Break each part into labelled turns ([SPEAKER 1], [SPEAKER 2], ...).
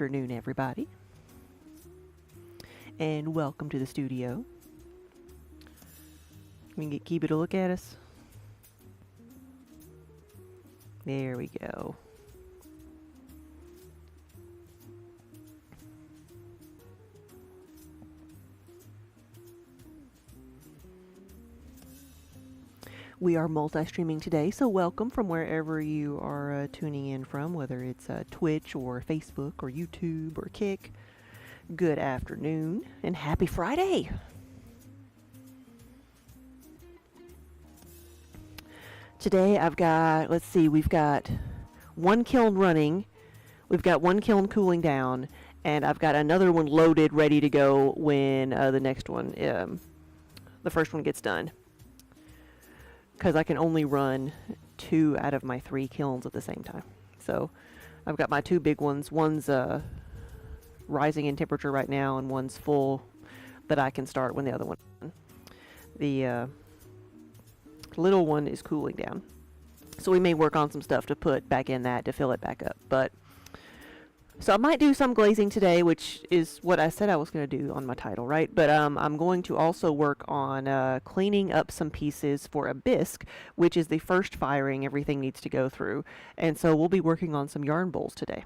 [SPEAKER 1] afternoon, everybody, and welcome to the studio. We can get Kiba to look at us. There we go. We are multi-streaming today, so welcome from wherever you are tuning in from, whether it's Twitch or Facebook or YouTube or Kick. Good afternoon and happy Friday! Today I've got, let's see, we've got one kiln running, we've got one kiln cooling down, and I've got another one loaded, ready to go when the next one, the first one gets done. Because I can only run 2 out of my 3 kilns at the same time. So I've got my 2 big ones. One's rising in temperature right now, and one's full that I can start when the other one. The little one is cooling down. So we may work on some stuff to put back in that to fill it back up. But so I might do some glazing today, which is what I said I was going to do on my title, right? But I'm going to also work on cleaning up some pieces for a bisque, which is the first firing everything needs to go through. And so we'll be working on some yarn bowls today.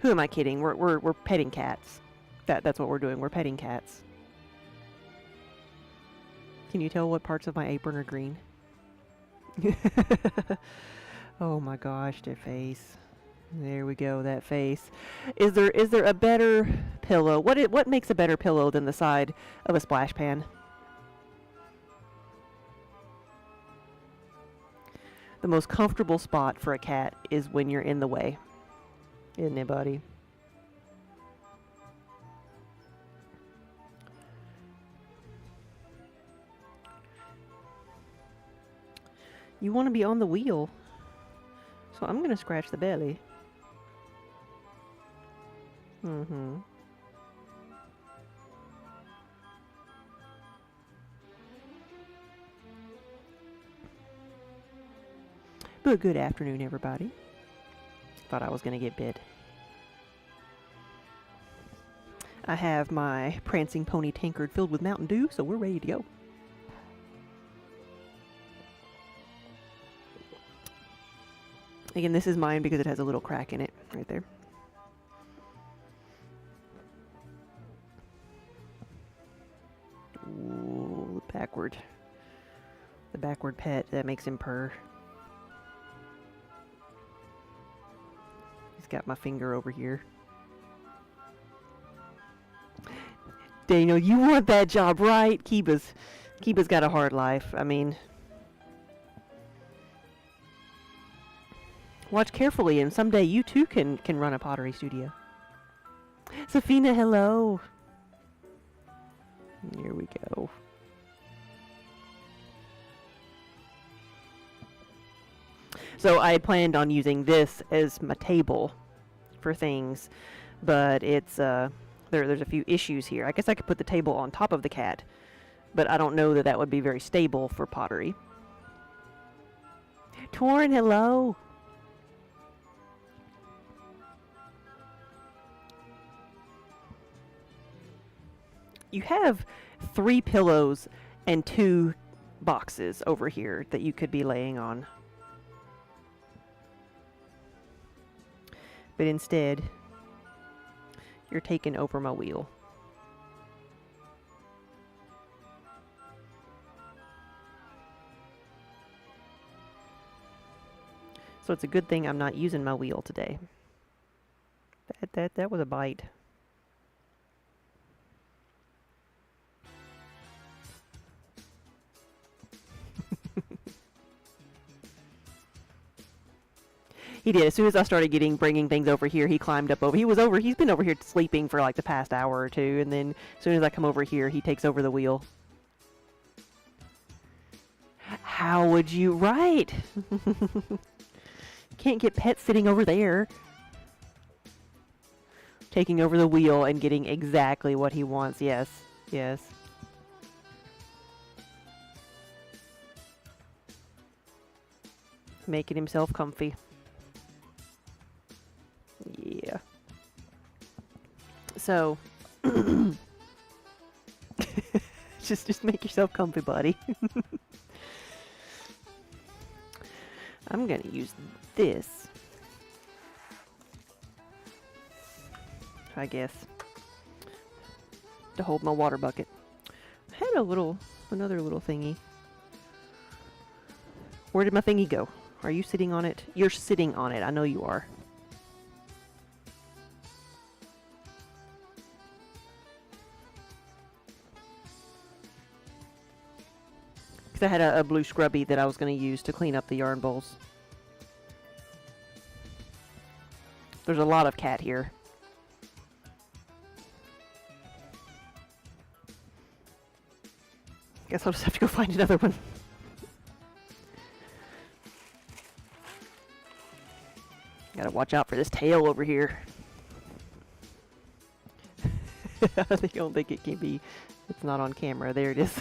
[SPEAKER 1] Who am I kidding? We're petting cats. That's what we're doing. We're petting cats. Can you tell what parts of my apron are green? Oh my gosh, their face. There we go, that face. Is there a better pillow? What makes a better pillow than the side of a splash pan? The most comfortable spot for a cat is when you're in the way. Isn't it, buddy? You want to be on the wheel. So I'm going to scratch the belly. Mm-hmm. But good afternoon, everybody. Thought I was going to get bit. I have my prancing pony tankard filled with Mountain Dew, so we're ready to go. Again, this is mine because it has a little crack in it right there. Ooh, the backward pet, that makes him purr. He's got my finger over here. Daniel, you want that job, right? Kiba's got a hard life. I mean, watch carefully, and someday you too can run a pottery studio. Safina, hello. Here we go. So I had planned on using this as my table for things, but it's there's a few issues here. I guess I could put the table on top of the cat, but I don't know that that would be very stable for pottery. Torn, hello. You have 3 pillows and 2 boxes over here that you could be laying on. But instead, you're taking over my wheel. So it's a good thing I'm not using my wheel today. That was a bite. He did. As soon as I started bringing things over here, he climbed up over. He's been over here sleeping for like the past hour or two, and then as soon as I come over here, he takes over the wheel. How would you? Right. Can't get pets sitting over there. Taking over the wheel and getting exactly what he wants. Yes. Yes. Making himself comfy. so just make yourself comfy, buddy. I'm gonna use this, I guess, to hold my water bucket. I had another little thingy. Where did my thingy go? Are you sitting on it? You're sitting on it. I know you are. Because I had a blue scrubby that I was going to use to clean up the yarn bowls. There's a lot of cat here. Guess I'll just have to go find another one. Gotta watch out for this tail over here. I don't think it can be. It's not on camera. There it is.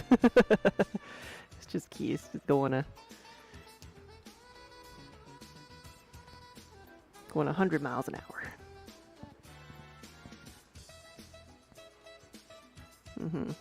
[SPEAKER 1] It's just key. It's just going 100 miles an hour. Mm-hmm.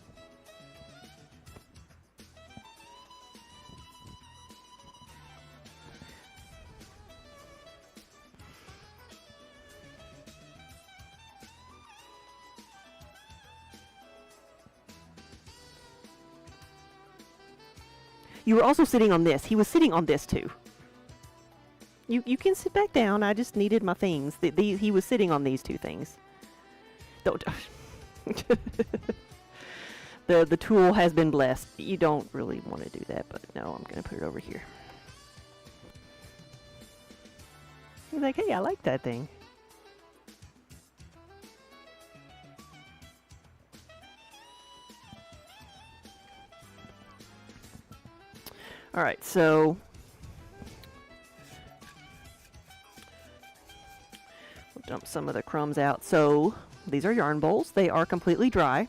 [SPEAKER 1] You were also sitting on this. He was sitting on this too. You can sit back down. I just needed my things. He was sitting on these two things. Don't. The tool has been blessed. You don't really want to do that, but no, I'm gonna put it over here. He's like, hey, I like that thing. All right, so we'll dump some of the crumbs out. So these are yarn bowls. They are completely dry,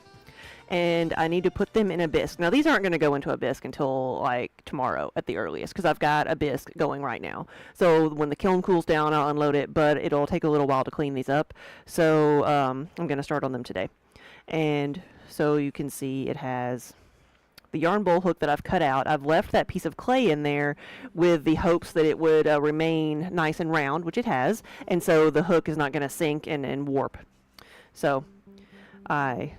[SPEAKER 1] and I need to put them in a bisque. Now these aren't going to go into a bisque until like tomorrow at the earliest, because I've got a bisque going right now. So when the kiln cools down, I'll unload it, but it'll take a little while to clean these up. So I'm going to start on them today. And so you can see it has the yarn bowl hook that I've cut out. I've left that piece of clay in there with the hopes that it would remain nice and round, which it has, and so the hook is not going to sink and warp. So I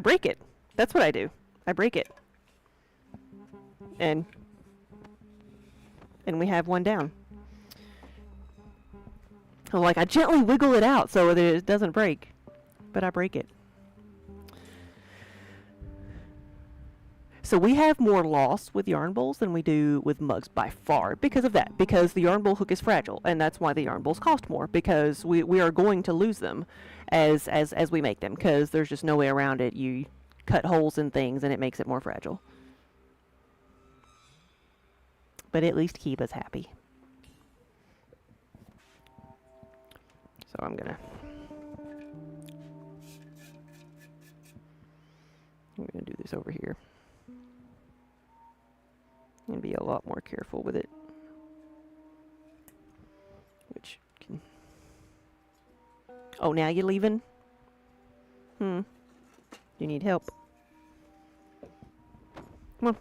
[SPEAKER 1] break it. That's what I do. I break it. And we have one down. Like, I gently wiggle it out so that it doesn't break, but I break it. So we have more loss with yarn bowls than we do with mugs by far because of that. Because the yarn bowl hook is fragile, and that's why the yarn bowls cost more, because we are going to lose them as we make them, because there's just no way around it. You cut holes in things and it makes it more fragile. But at least Kiba's happy. So I'm gonna do this over here. And be a lot more careful with it. Which can... Oh, now you're leaving? You need help. Come on.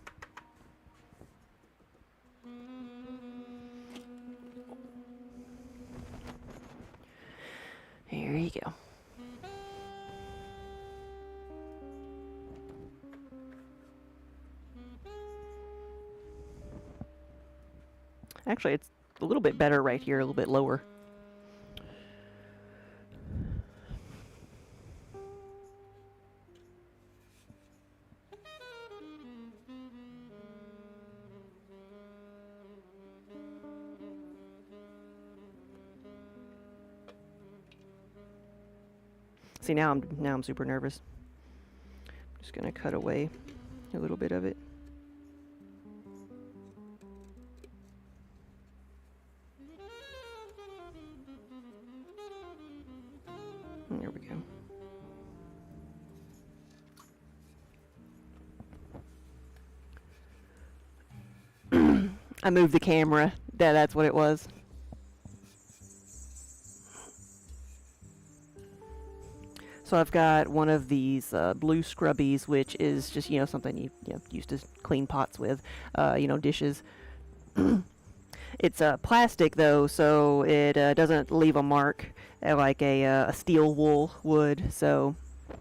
[SPEAKER 1] Here you go. Actually, it's a little bit better right here, a little bit lower. See, now I'm super nervous. I'm just gonna cut away a little bit of it. There we go. I moved the camera. That's what it was. So I've got one of these blue scrubbies, which is just, something you used to clean pots with, dishes. It's plastic though, so it doesn't leave a mark like a steel wool would. So let's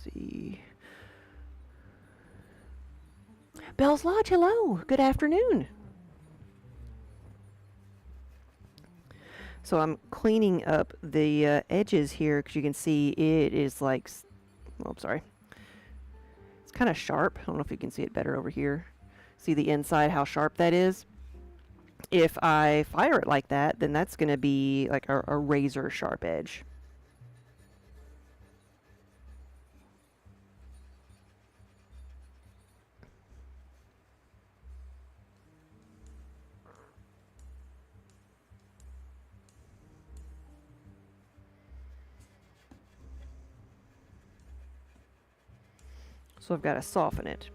[SPEAKER 1] see. Bell's Lodge, hello. Good afternoon. So I'm cleaning up the edges here because you can see it is like, oh, I'm sorry. It's kind of sharp. I don't know if you can see it better over here. See the inside, how sharp that is? If I fire it like that, then that's going to be like a razor sharp edge. So I've got to soften it.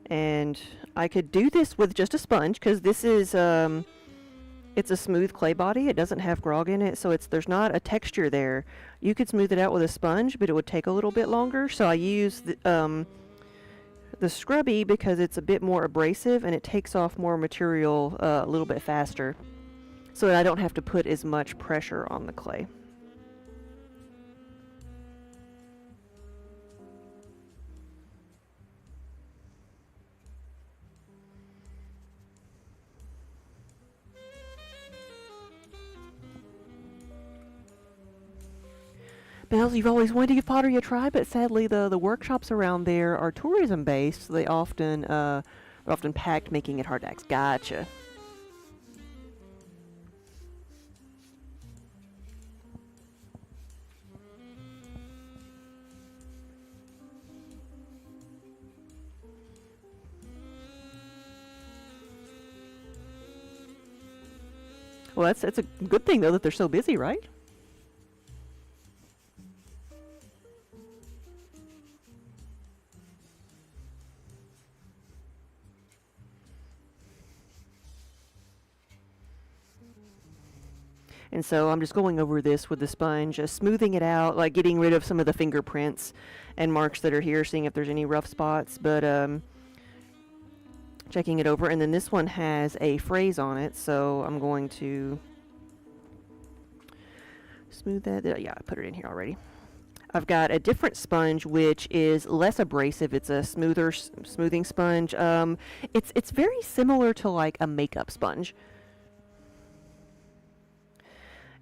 [SPEAKER 1] And I could do this with just a sponge because this is it's a smooth clay body. It doesn't have grog in it, so there's not a texture there. You could smooth it out with a sponge, but it would take a little bit longer. So I use the scrubby because it's a bit more abrasive and it takes off more material a little bit faster, so that I don't have to put as much pressure on the clay. Bells, you've always wanted to give pottery a try, but sadly the workshops around there are tourism based, so they're often packed, making it hard to access. Gotcha. Well, it's a good thing though that they're so busy, right? And so I'm just going over this with the sponge, smoothing it out, like getting rid of some of the fingerprints and marks that are here, seeing if there's any rough spots, but checking it over. And then this one has a phrase on it, so I'm going to smooth that. Yeah, I put it in here already. I've got a different sponge which is less abrasive. It's a smoother smoothing sponge. It's very similar to like a makeup sponge.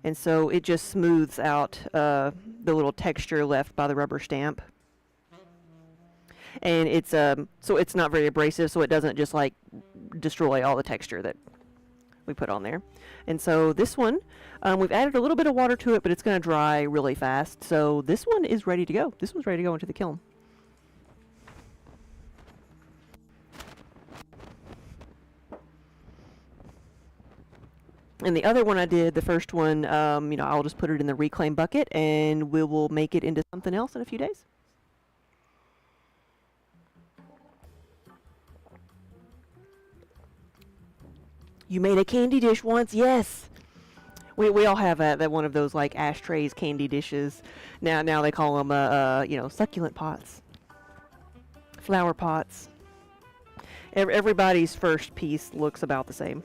[SPEAKER 1] And so it just smooths out the little texture left by the rubber stamp. And it's so it's not very abrasive, so it doesn't just like destroy all the texture that we put on there. And so this one, we've added a little bit of water to it, but it's going to dry really fast. So this one is ready to go. This one's ready to go into the kiln. And the other one I did, the first one, I'll just put it in the reclaim bucket, and we will make it into something else in a few days. You made a candy dish once? Yes. We all have that one of those like ashtrays candy dishes. Now they call them succulent pots, flower pots. Everybody's first piece looks about the same.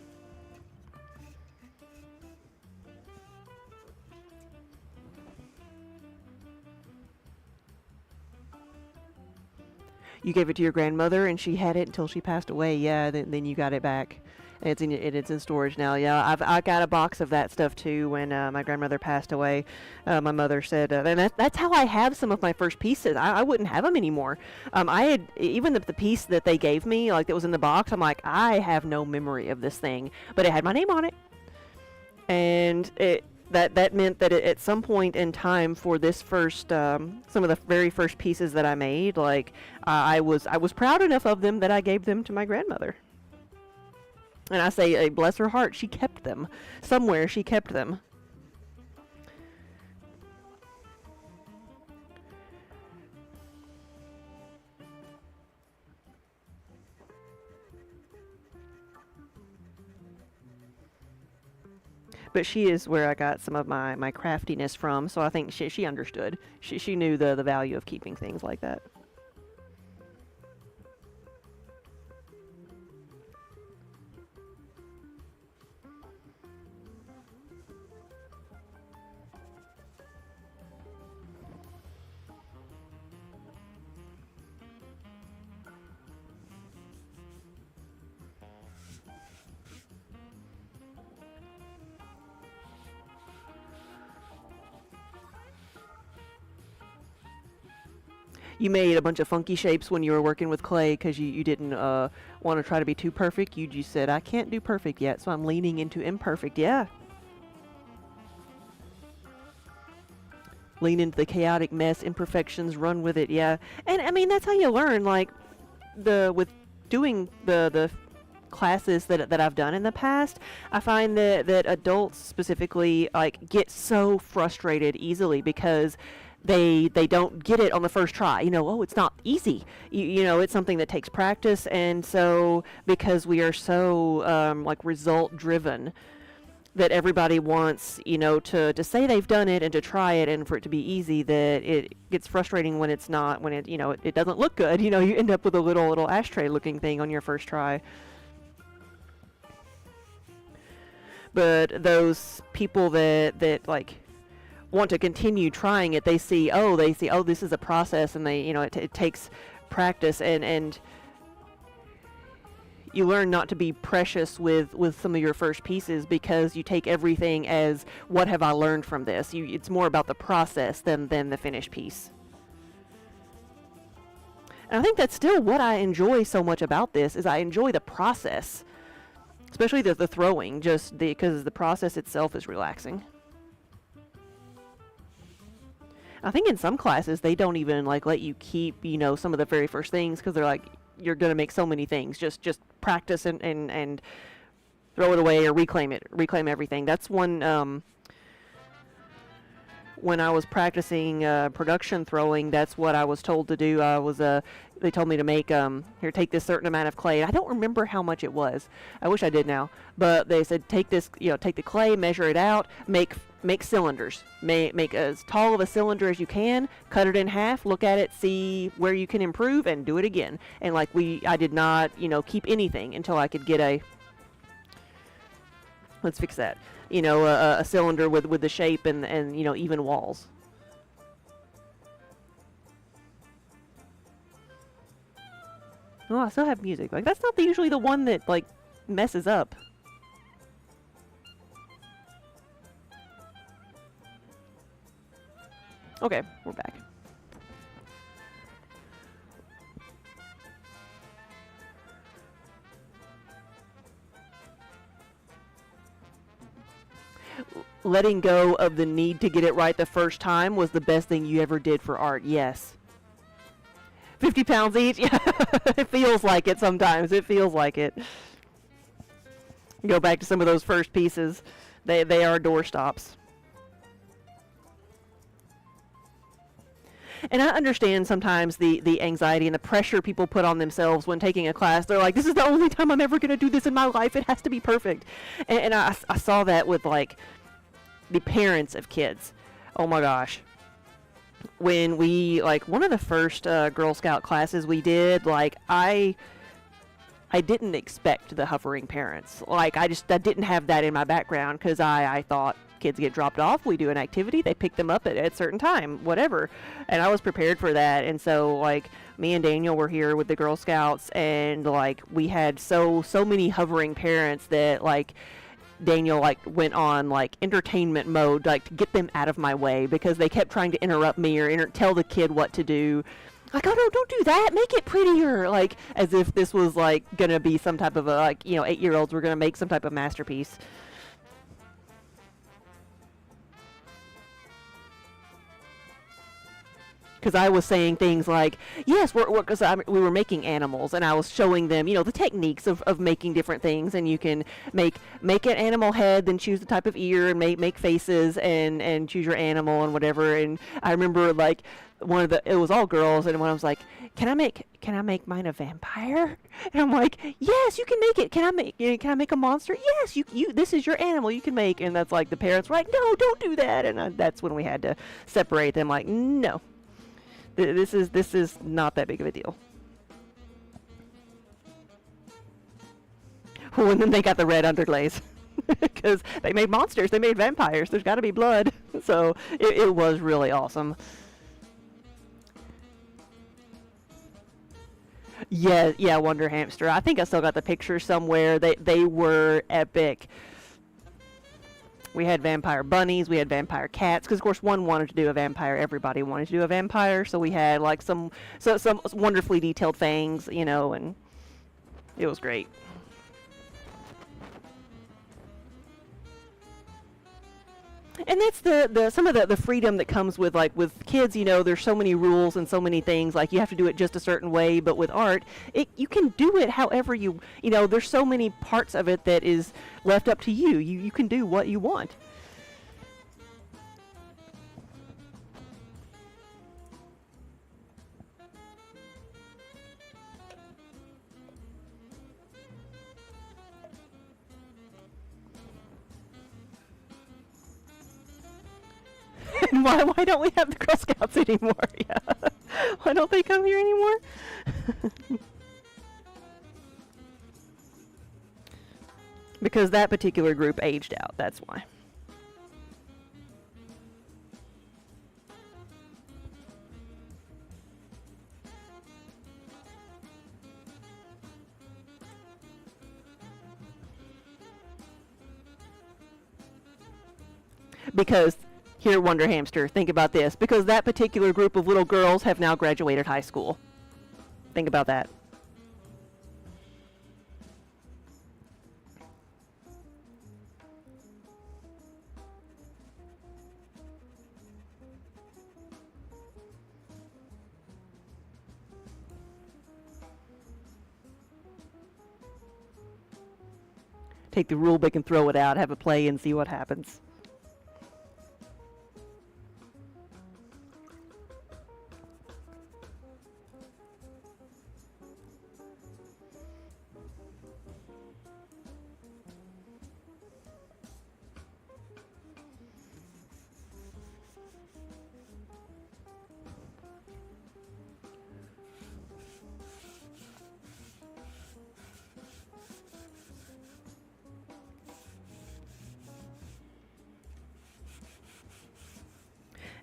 [SPEAKER 1] You gave it to your grandmother and she had it until she passed away. Yeah, then you got it back. And it's in storage now. Yeah, I got a box of that stuff too when my grandmother passed away. My mother said, and that's how I have some of my first pieces. I wouldn't have them anymore. I had even the piece that they gave me, like that was in the box. I'm like, I have no memory of this thing, but it had my name on it, and that meant that at some point in time for this first some of the very first pieces that I made, like I was proud enough of them that I gave them to my grandmother. And I say, bless her heart, she kept them. Somewhere she kept them. But she is where I got some of my craftiness from, so I think she understood. She knew the value of keeping things like that. You made a bunch of funky shapes when you were working with clay because you didn't want to try to be too perfect. You just said, I can't do perfect yet, so I'm leaning into imperfect. Yeah. Lean into the chaotic mess, imperfections, run with it. Yeah. And I mean, that's how you learn. Like, with doing the classes that I've done in the past, I find that adults specifically like get so frustrated easily because they don't get it on the first try. Oh, it's not easy. It's something that takes practice, and so because we are so like result driven, that everybody wants to say they've done it and to try it and for it to be easy, that it gets frustrating when it's not, when it doesn't look good. You end up with a little ashtray looking thing on your first try. But those people that like want to continue trying it, they see this is a process, and they it takes practice, and you learn not to be precious with some of your first pieces because you take everything as, what have I learned from this? It's more about the process than the finished piece. And I think that's still what I enjoy so much about this, is I enjoy the process, especially the throwing, just because the process itself is relaxing. I think in some classes they don't even like let you keep some of the very first things because they're like, you're gonna make so many things. Just practice and throw it away or reclaim everything. That's one. When I was practicing production throwing, that's what I was told to do. They told me to make here, take this certain amount of clay. I don't remember how much it was. I wish I did now. But they said, take this, take the clay, measure it out, make cylinders. Make as tall of a cylinder as you can, cut it in half, look at it, see where you can improve, and do it again. And like I did not, keep anything until I could get a, let's fix that, a cylinder with the shape and even walls. Oh, I still have music. Like, that's not usually the one that like messes up. Okay, we're back. Letting go of the need to get it right the first time was the best thing you ever did for art. Yes. 50 pounds each? Yeah. It feels like it sometimes. It feels like it. Go back to some of those first pieces. They are doorstops. And I understand sometimes the anxiety and the pressure people put on themselves when taking a class. They're like, this is the only time I'm ever going to do this in my life. It has to be perfect. And I saw that with like the parents of kids. Oh my gosh. When we, like, one of the first Girl Scout classes we did, like, I didn't expect the hovering parents. Like, I didn't have that in my background because I thought kids get dropped off, we do an activity, they pick them up at a certain time, whatever. And I was prepared for that. And so, like, me and Daniel were here with the Girl Scouts, and, like, we had so many hovering parents that, like, Daniel like went on like entertainment mode, like to get them out of my way because they kept trying to interrupt me or tell the kid what to do. Like, oh no, don't do that, make it prettier, like as if this was like gonna be some type of a, like, 8-year-olds were gonna make some type of masterpiece. Because I was saying things like, yes, because we were making animals, and I was showing them, the techniques of making different things, and you can make an animal head, then choose the type of ear, and make faces, and choose your animal and whatever. And I remember like it was all girls, and one was like, can I make mine a vampire? And I'm like, yes, you can make it. Can I make a monster? Yes, you this is your animal, you can make. And that's like the parents were like, no, don't do that. And that's when we had to separate them. Like, no, this is not that big of a deal. Well, and then they got the red underglaze. Because they made monsters, they made vampires, there's got to be blood. So it was really awesome. Yeah, yeah, Wonder Hamster. I think I still got the picture somewhere. They were epic. We had vampire bunnies, we had vampire cats, because of course one wanted to do a vampire, everybody wanted to do a vampire, so we had like some wonderfully detailed fangs, and it was great. And that's the some of the freedom that comes with, like, with kids. There's so many rules and so many things, like you have to do it just a certain way. But with art, you can do it however there's so many parts of it that is left up to you. You can do what you want. And why don't we have the Girl Scouts anymore? Yeah. Why don't they come here anymore? Because that particular group aged out, that's why. Because here, Wonder Hamster, think about this. Because that particular group of little girls have now graduated high school. Think about that. Take the rule book and throw it out, have a play, and see what happens.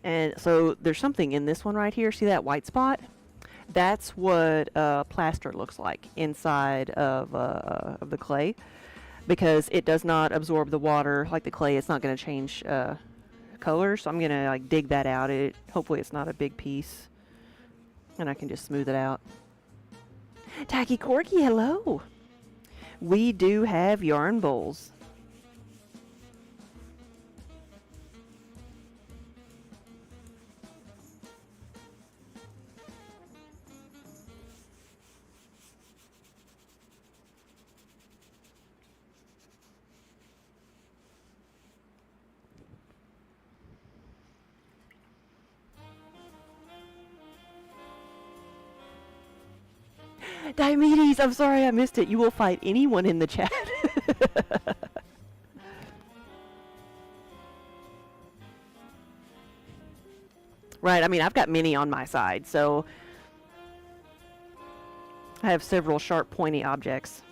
[SPEAKER 1] And so there's something in this one right here. See that white spot? That's what plaster looks like inside of the clay, because it does not absorb the water like the clay. It's not going to change color. So I'm going to like dig that out. Hopefully it's not a big piece, and I can just smooth it out. Tacky Corky, hello. We do have yarn bowls. Diomedes, I'm sorry I missed it. You will fight anyone in the chat. Right, I mean, I've got many on my side, so I have several sharp, pointy objects.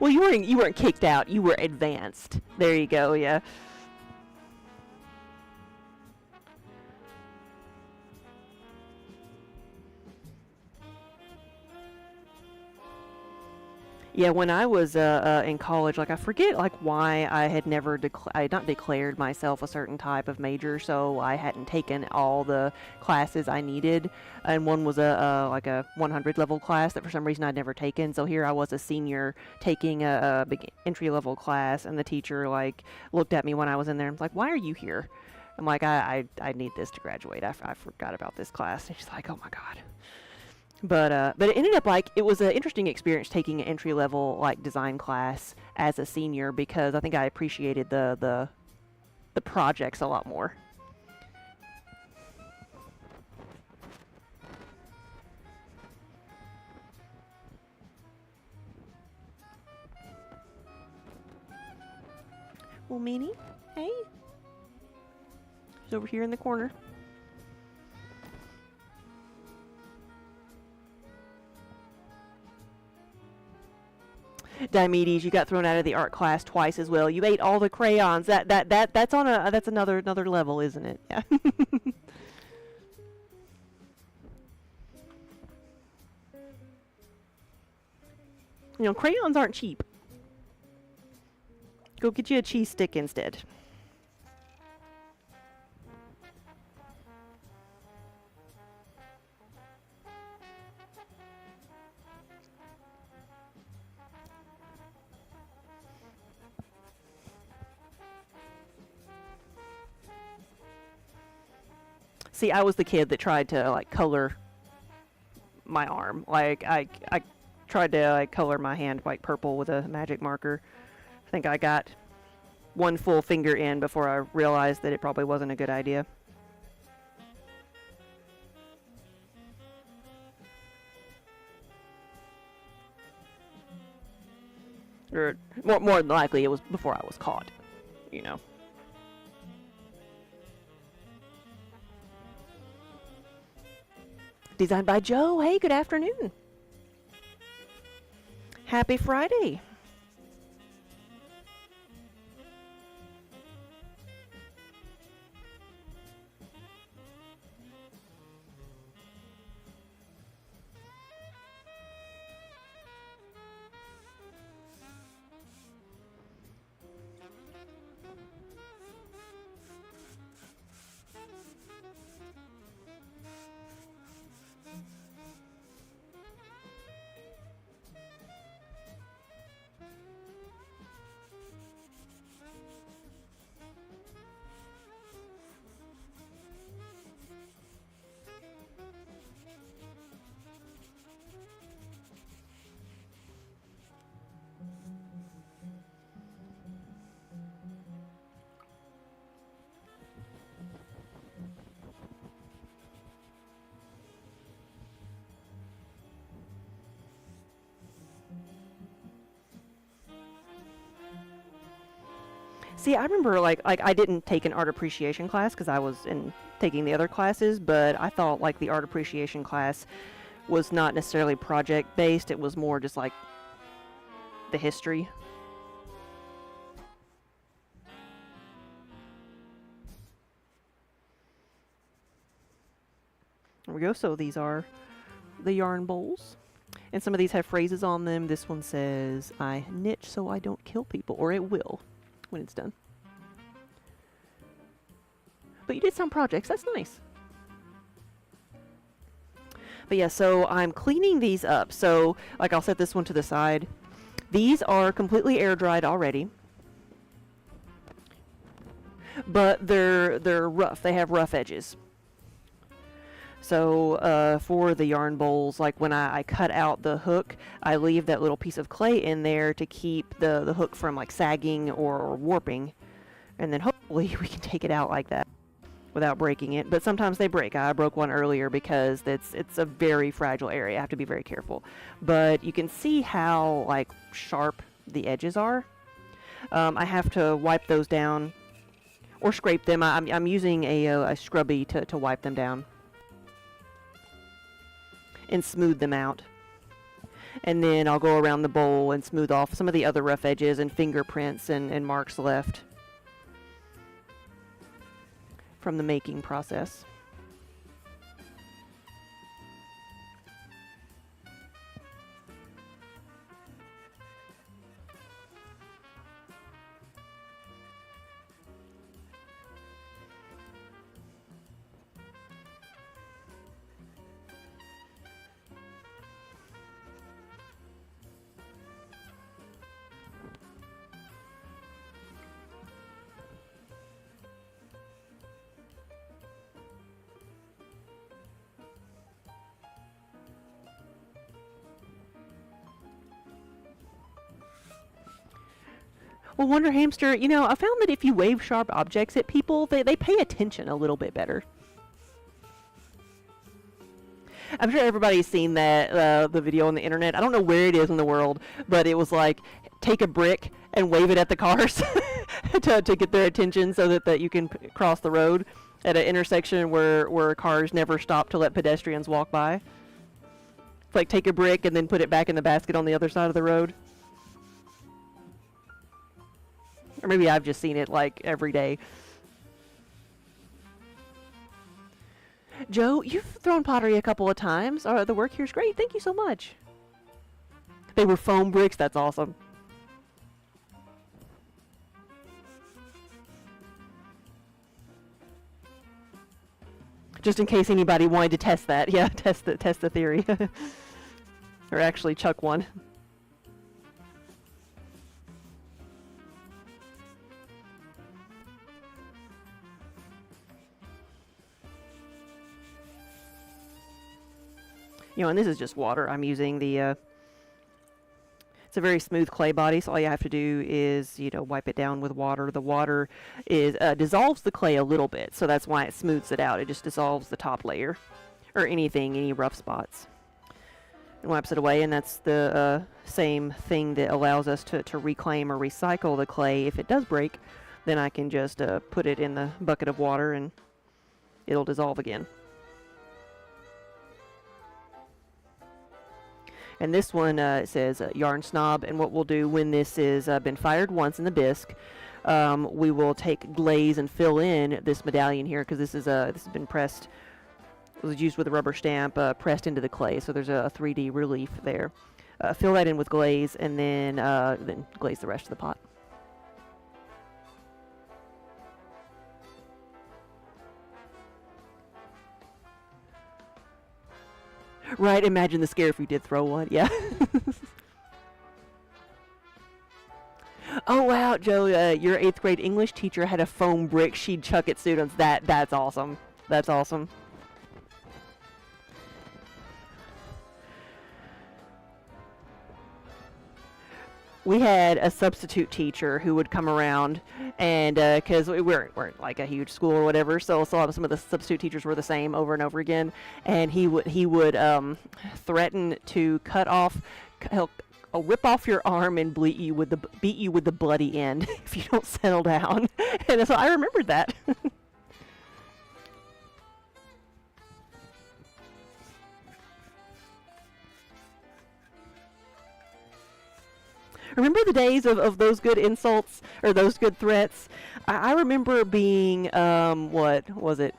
[SPEAKER 1] Well, you weren't kicked out. You were advanced. There you go. Yeah. Yeah, when I was in college, like I forget like why I had never I had not declared myself a certain type of major, so I hadn't taken all the classes I needed, and one was like a 100 level class that for some reason I'd never taken. So here I was a senior taking a big entry level class, and the teacher like looked at me when I was in there and was like, "Why are you here?" I'm like, I need this to graduate. I forgot about this class. And she's like, oh my God. But it ended up like, it was an interesting experience taking an entry level like design class as a senior, because I think I appreciated the projects a lot more. Well, Meanie, hey. She's over here in the corner. Diomedes, you got thrown out of the art class twice as well. You ate all the crayons. That's on that's another level, isn't it? Yeah. You know, crayons aren't cheap. Go get you a cheese stick instead. See, I was the kid that tried to like color my arm. Like I tried to like color my hand like purple with a magic marker. I think I got one full finger in before I realized that it probably wasn't a good idea. Or more than likely it was before I was caught, you know. Designed by Joe. Hey, good afternoon. Happy Friday. See, I remember like I didn't take an art appreciation class because I was in taking the other classes, but I thought like the art appreciation class was not necessarily project based. It was more just like the history. There we go. So these are the yarn bowls. And some of these have phrases on them. This one says, I knit so I don't kill people, or it will when it's done. But you did some projects. That's nice. But yeah, so I'm cleaning these up. So, like, I'll set this one to the side. These are completely air dried already. But they're rough. They have rough edges. So for the yarn bowls, like when I cut out the hook, I leave that little piece of clay in there to keep the hook from like sagging or warping. And then hopefully we can take it out like that without breaking it. But sometimes they break. I broke one earlier because it's a very fragile area. I have to be very careful. But you can see how like sharp the edges are. I have to wipe those down or scrape them. I'm using a scrubby to wipe them down and smooth them out. And then I'll go around the bowl and smooth off some of the other rough edges and fingerprints and marks left from the making process. Well, Wonder Hamster, you know, I found that if you wave sharp objects at people, they pay attention a little bit better. I'm sure everybody's seen that the video on the internet. I don't know where it is in the world, but it was like take a brick and wave it at the cars to get their attention so that you can cross the road at an intersection where cars never stop to let pedestrians walk by. It's like take a brick and then put it back in the basket on the other side of the road. Or maybe I've just seen it like every day. Joe, you've thrown pottery a couple of times. The work here's great. Thank you so much. They were foam bricks. That's awesome. Just in case anybody wanted to test that. Yeah, test the theory. Or actually chuck one. You know, and this is just water. I'm using the, it's a very smooth clay body, so all you have to do is, you know, wipe it down with water. The water is dissolves the clay a little bit, so that's why it smooths it out. It just dissolves the top layer, or any rough spots. And wipes it away, and that's the same thing that allows us to reclaim or recycle the clay. If it does break, then I can just put it in the bucket of water and it'll dissolve again. And this one it says Yarn Snob, and what we'll do when this is been fired once in the bisque, we will take glaze and fill in this medallion here, because this has been pressed. It was used with a rubber stamp, pressed into the clay, so there's a 3D relief there. Fill that in with glaze, and then glaze the rest of the pot. Right, imagine the scare if we did throw one, yeah. Oh wow, Joe, your 8th grade English teacher had a foam brick she'd chuck at students. That's awesome. That's awesome. We had a substitute teacher who would come around, and because we weren't like a huge school or whatever, so some of the substitute teachers were the same over and over again, and he would threaten to cut off, he'll rip off your arm and beat you with the bloody end if you don't settle down. And so I remembered that. Remember the days of those good insults, or those good threats? I remember being, what was it?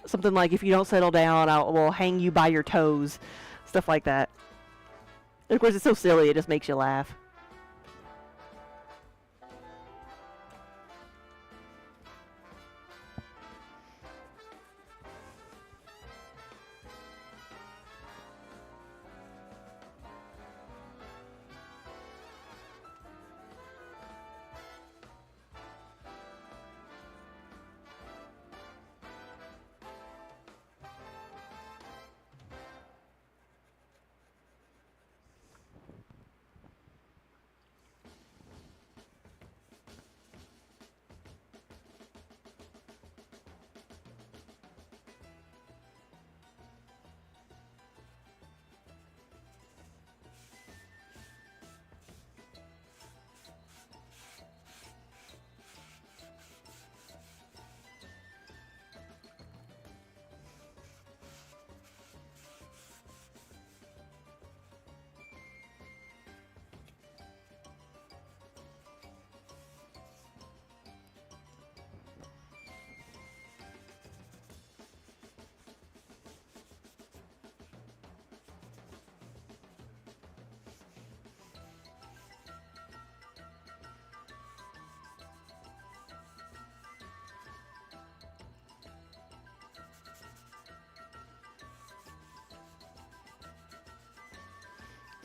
[SPEAKER 1] Something like, if you don't settle down, we'll hang you by your toes. Stuff like that. And of course, it's so silly, it just makes you laugh.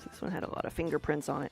[SPEAKER 1] This one had a lot of fingerprints on it.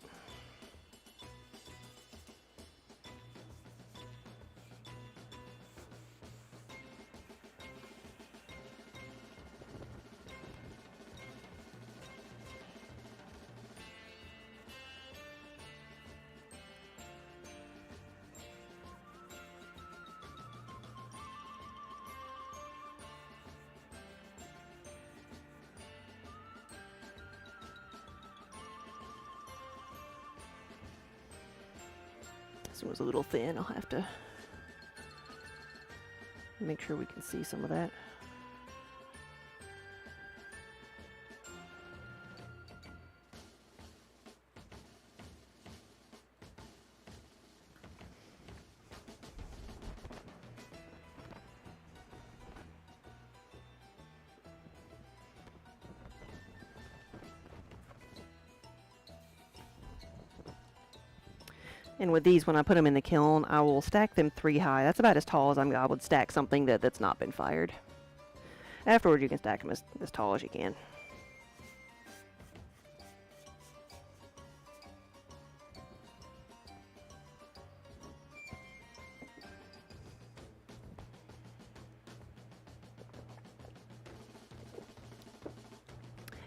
[SPEAKER 1] This one was a little thin. I'll have to make sure we can see some of that. And with these, when I put them in the kiln, I will stack them 3 high. That's about as tall as I would stack something that's not been fired. Afterwards, you can stack them as tall as you can.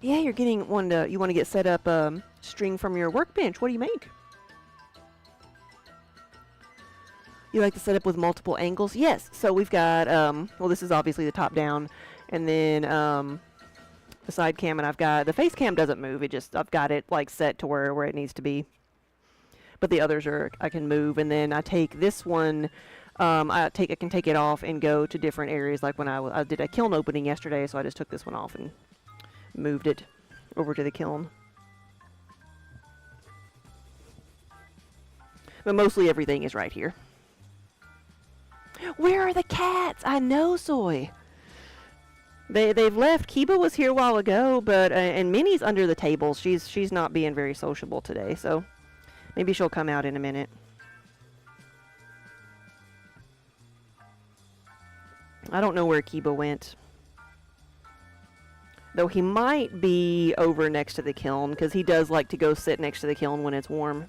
[SPEAKER 1] Yeah, you're getting one to, you want to get set up string from your workbench. What do you make? You like to set up with multiple angles? Yes. So we've got, well, this is obviously the top down, and then the side cam, and I've got, the face cam doesn't move. It just, I've got it like set to where it needs to be. But the others are, I can move, and then I take this one, I can take it off and go to different areas. Like when I did a kiln opening yesterday, so I just took this one off and moved it over to the kiln. But mostly everything is right here. Where are the cats? I know, Soy. They've left. Kiba was here a while ago, but and Minnie's under the table. She's not being very sociable today, so maybe she'll come out in a minute. I don't know where Kiba went. Though he might be over next to the kiln, because he does like to go sit next to the kiln when it's warm.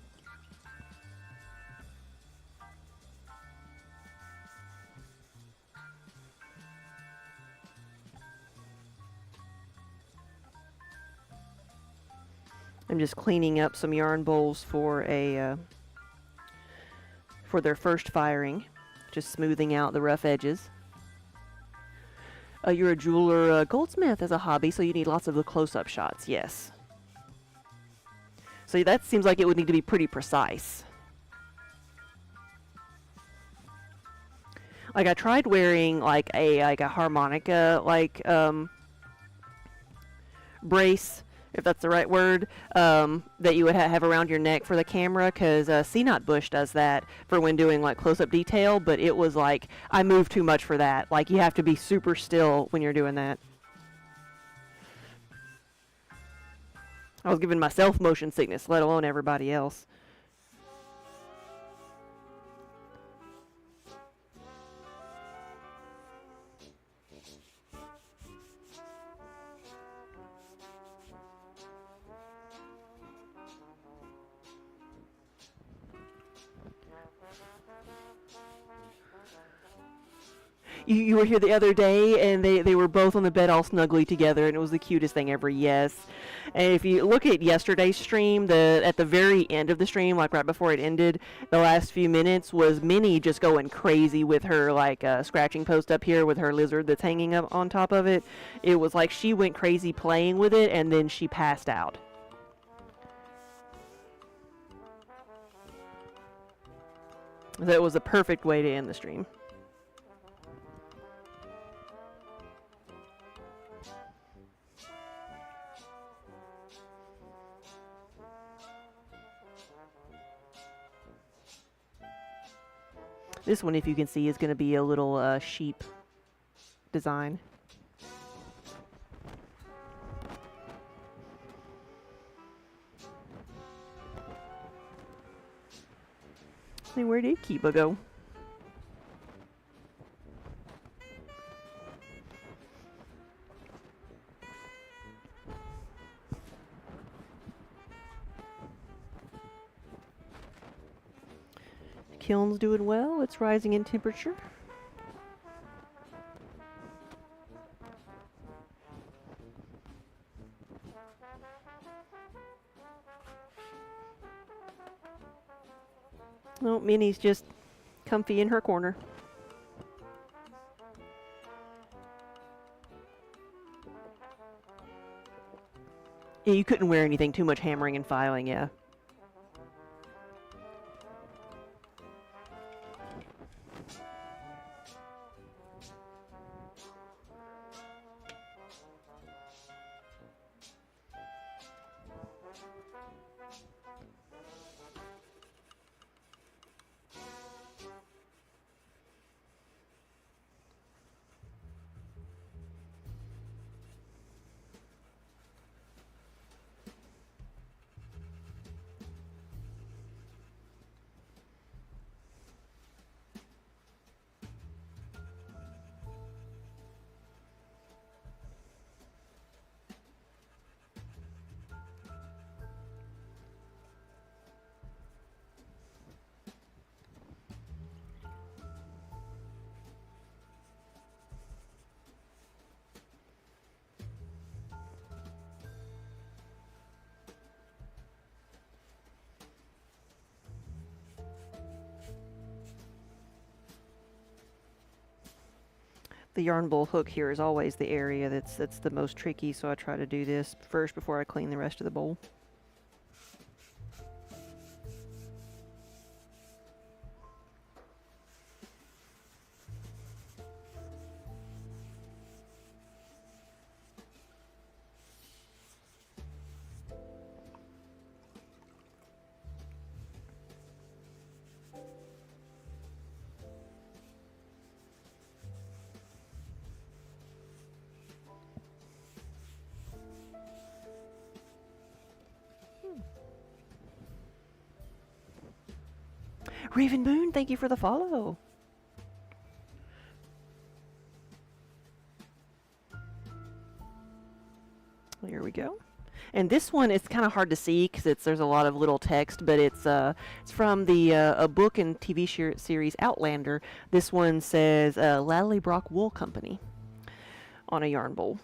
[SPEAKER 1] I'm just cleaning up some yarn bowls for for their first firing, just smoothing out the rough edges. You're a jeweler, goldsmith as a hobby, so you need lots of the close-up shots. Yes. So that seems like it would need to be pretty precise. Like I tried wearing like a harmonica brace, if that's the right word, that you would have around your neck for the camera, because CNOT Bush does that for when doing like close-up detail, but it was like, I moved too much for that. Like, you have to be super still when you're doing that. I was giving myself motion sickness, let alone everybody else. You were here the other day, and they were both on the bed all snuggly together, and it was the cutest thing ever, yes. And if you look at yesterday's stream, at the very end of the stream, like right before it ended, the last few minutes was Minnie just going crazy with her, like, scratching post up here with her lizard that's hanging up on top of it. It was like she went crazy playing with it, and then she passed out. That was a perfect way to end the stream. This one, if you can see, is going to be a little sheep design. Hey, where did Kiba go? Kiln's doing well. It's rising in temperature. Oh, Minnie's just comfy in her corner. Yeah, you couldn't wear anything too much hammering and filing, yeah. The yarn bowl hook here is always the area that's the most tricky, so I try to do this first before I clean the rest of the bowl. Raven Moon, thank you for the follow. Here we go. And this one is kind of hard to see because there's a lot of little text, but it's from the a book and TV series Outlander. This one says Ladley Brock Wool Company on a yarn bowl.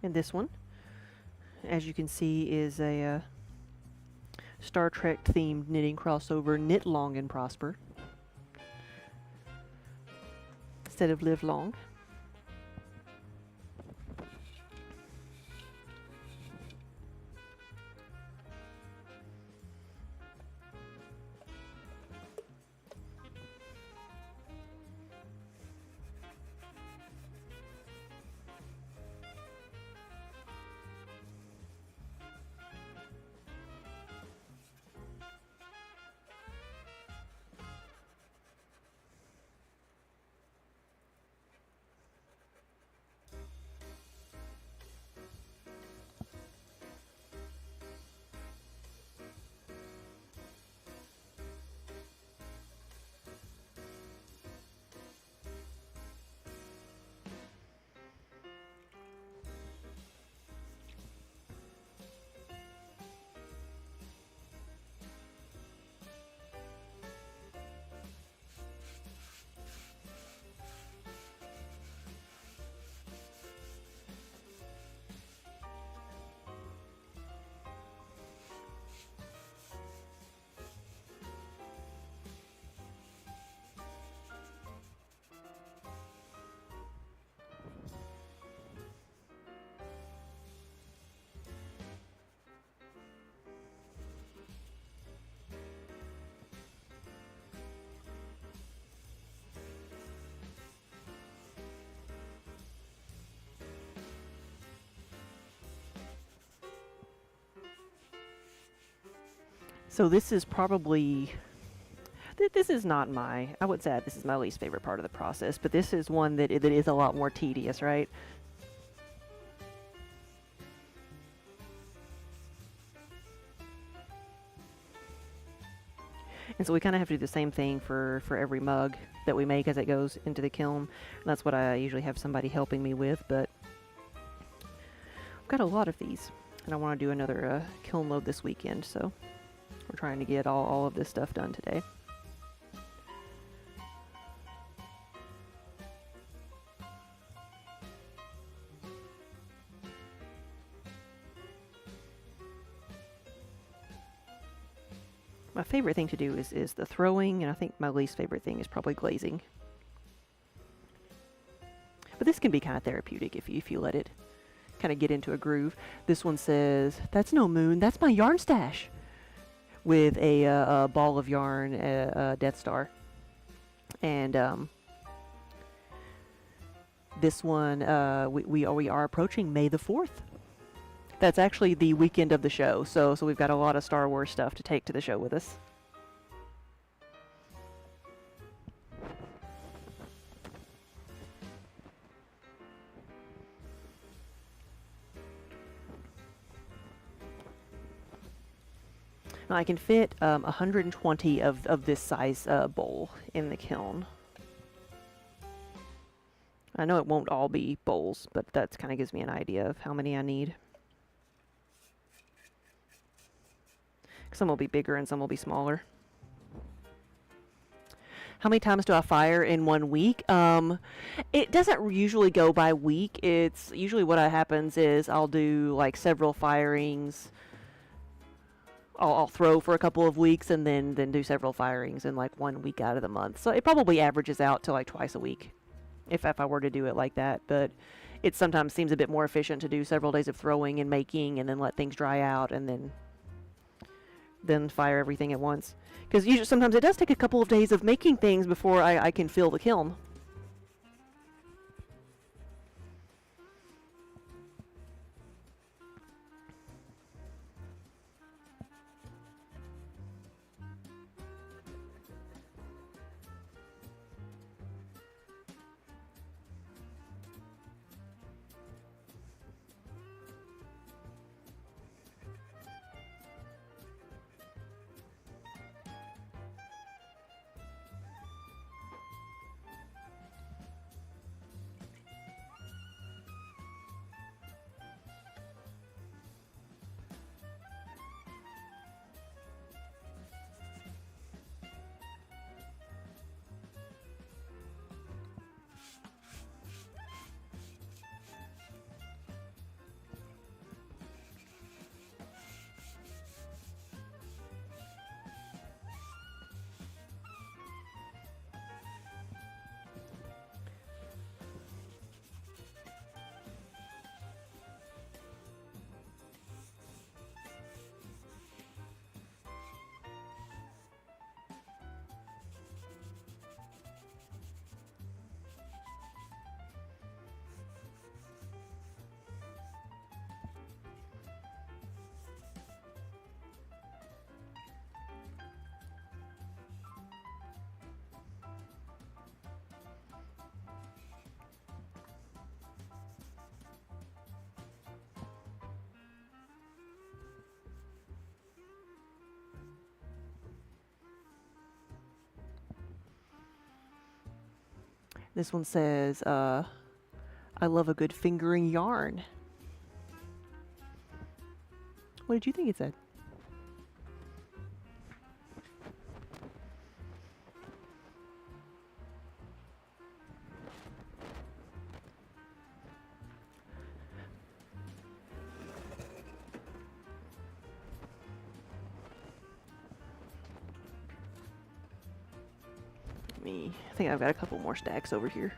[SPEAKER 1] And this one, as you can see, is a Star Trek themed knitting crossover, Knit Long and Prosper instead of Live Long. So this is probably, this is not my, I would say this is my least favorite part of the process, but this is one that is a lot more tedious, right? And so we kind of have to do the same thing for every mug that we make as it goes into the kiln. And that's what I usually have somebody helping me with, but I've got a lot of these. And I want to do another kiln load this weekend, so we're trying to get all of this stuff done today. My favorite thing to do is the throwing, and I think my least favorite thing is probably glazing. But this can be kind of therapeutic if you let it kind of get into a groove. This one says, "That's no moon, that's my yarn stash," with a ball of yarn, Death Star. And this one, we are approaching May the 4th. That's actually the weekend of the show, so we've got a lot of Star Wars stuff to take to the show with us. Now I can fit 120 of this size bowl in the kiln. I know it won't all be bowls, but that kind of gives me an idea of how many I need. Some will be bigger and some will be smaller. How many times do I fire in 1 week? It doesn't usually go by week. It's usually what happens is I'll do like several firings. I'll throw for a couple of weeks and then do several firings in like 1 week out of the month. So it probably averages out to like twice a week if I were to do it like that. But it sometimes seems a bit more efficient to do several days of throwing and making and then let things dry out and then fire everything at once. Because usually sometimes it does take a couple of days of making things before I can fill the kiln. This one says, I love a good fingering yarn. What did you think it said? I think I've got a couple more stacks over here.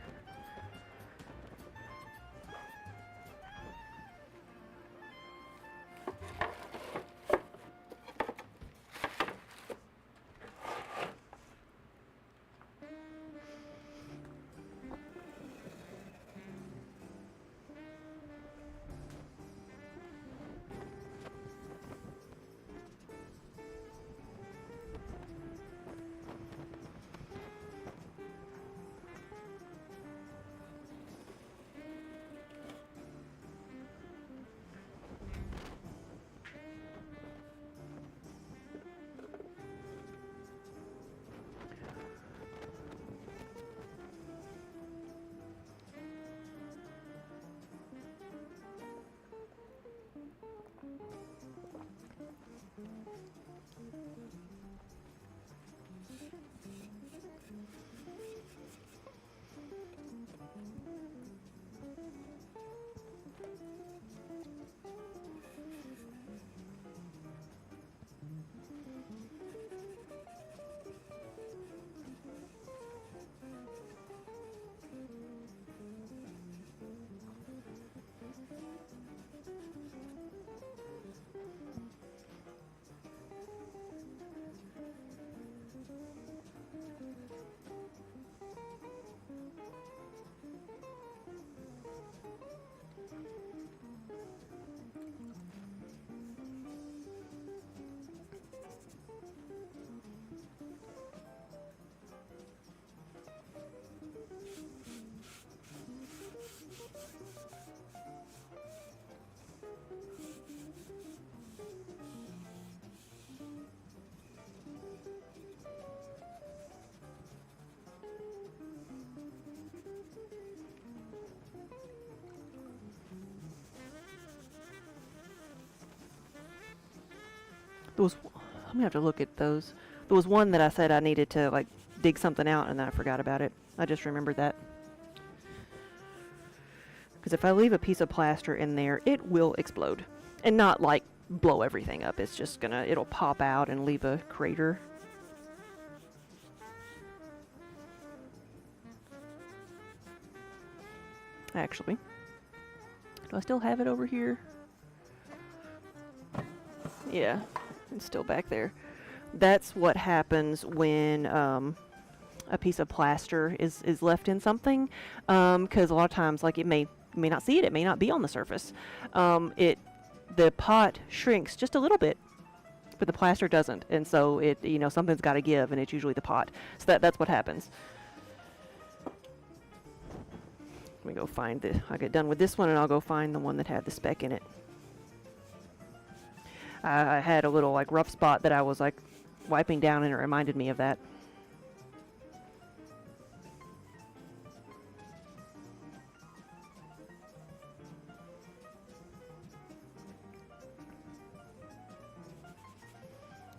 [SPEAKER 1] I'm gonna have to look at those. There was one that I said I needed to like dig something out, and then I forgot about it. I just remembered that. Because if I leave a piece of plaster in there, it will explode. And not like blow everything up. It's just it'll pop out and leave a crater. Actually, do I still have it over here? Yeah, it's still back there. That's what happens when a piece of plaster is left in something, because a lot of times, like, you may not see it, it may not be on the surface. The pot shrinks just a little bit, but the plaster doesn't, and so something's got to give, and it's usually the pot. So that's what happens. Let me go find I'll get done with this one, and I'll go find the one that had the speck in it. I had a little like rough spot that I was like wiping down, and it reminded me of that.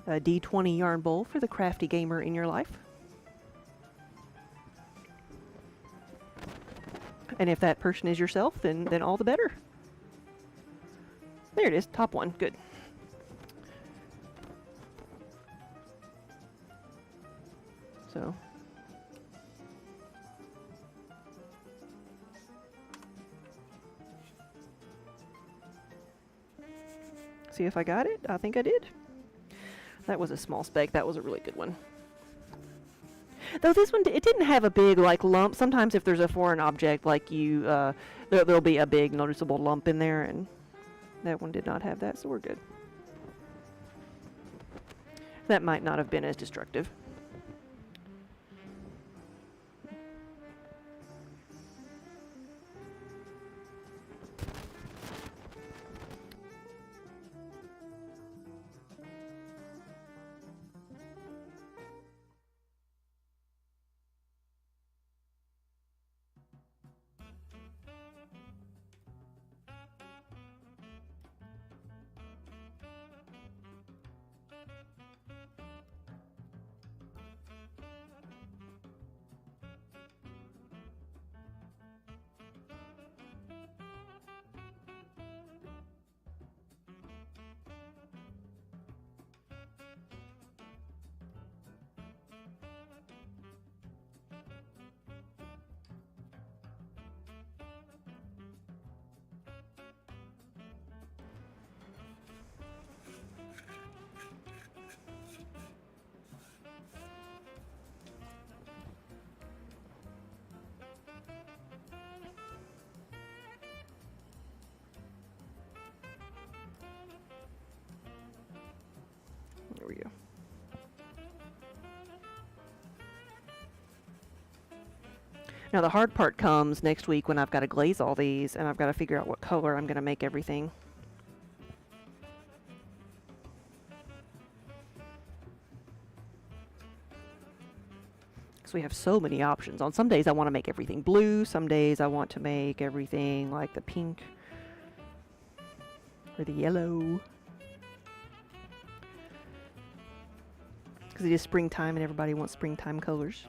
[SPEAKER 1] A D20 yarn bowl for the crafty gamer in your life. And if that person is yourself, then all the better. There it is, top one, good. So. See if I got it? I think I did. That was a small speck. That was a really good one. Though this one, it didn't have a big like lump. Sometimes if there's a foreign object, like there'll be a big noticeable lump in there, and that one did not have that, so we're good. That might not have been as destructive. There we go. Now the hard part comes next week when I've got to glaze all these, and I've got to figure out what color I'm going to make everything. Because we have so many options. On some days I want to make everything blue, some days I want to make everything like the pink or the yellow. Because it is springtime and everybody wants springtime colors.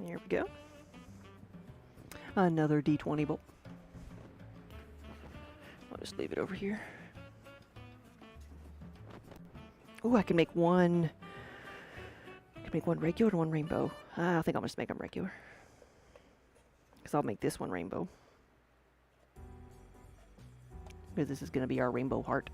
[SPEAKER 1] There we go. Another D20 bolt. I'll just leave it over here. Ooh, I can make one. I can make one regular and one rainbow. I think I'll just make them regular. Because I'll make this one rainbow. Because this is going to be our rainbow heart.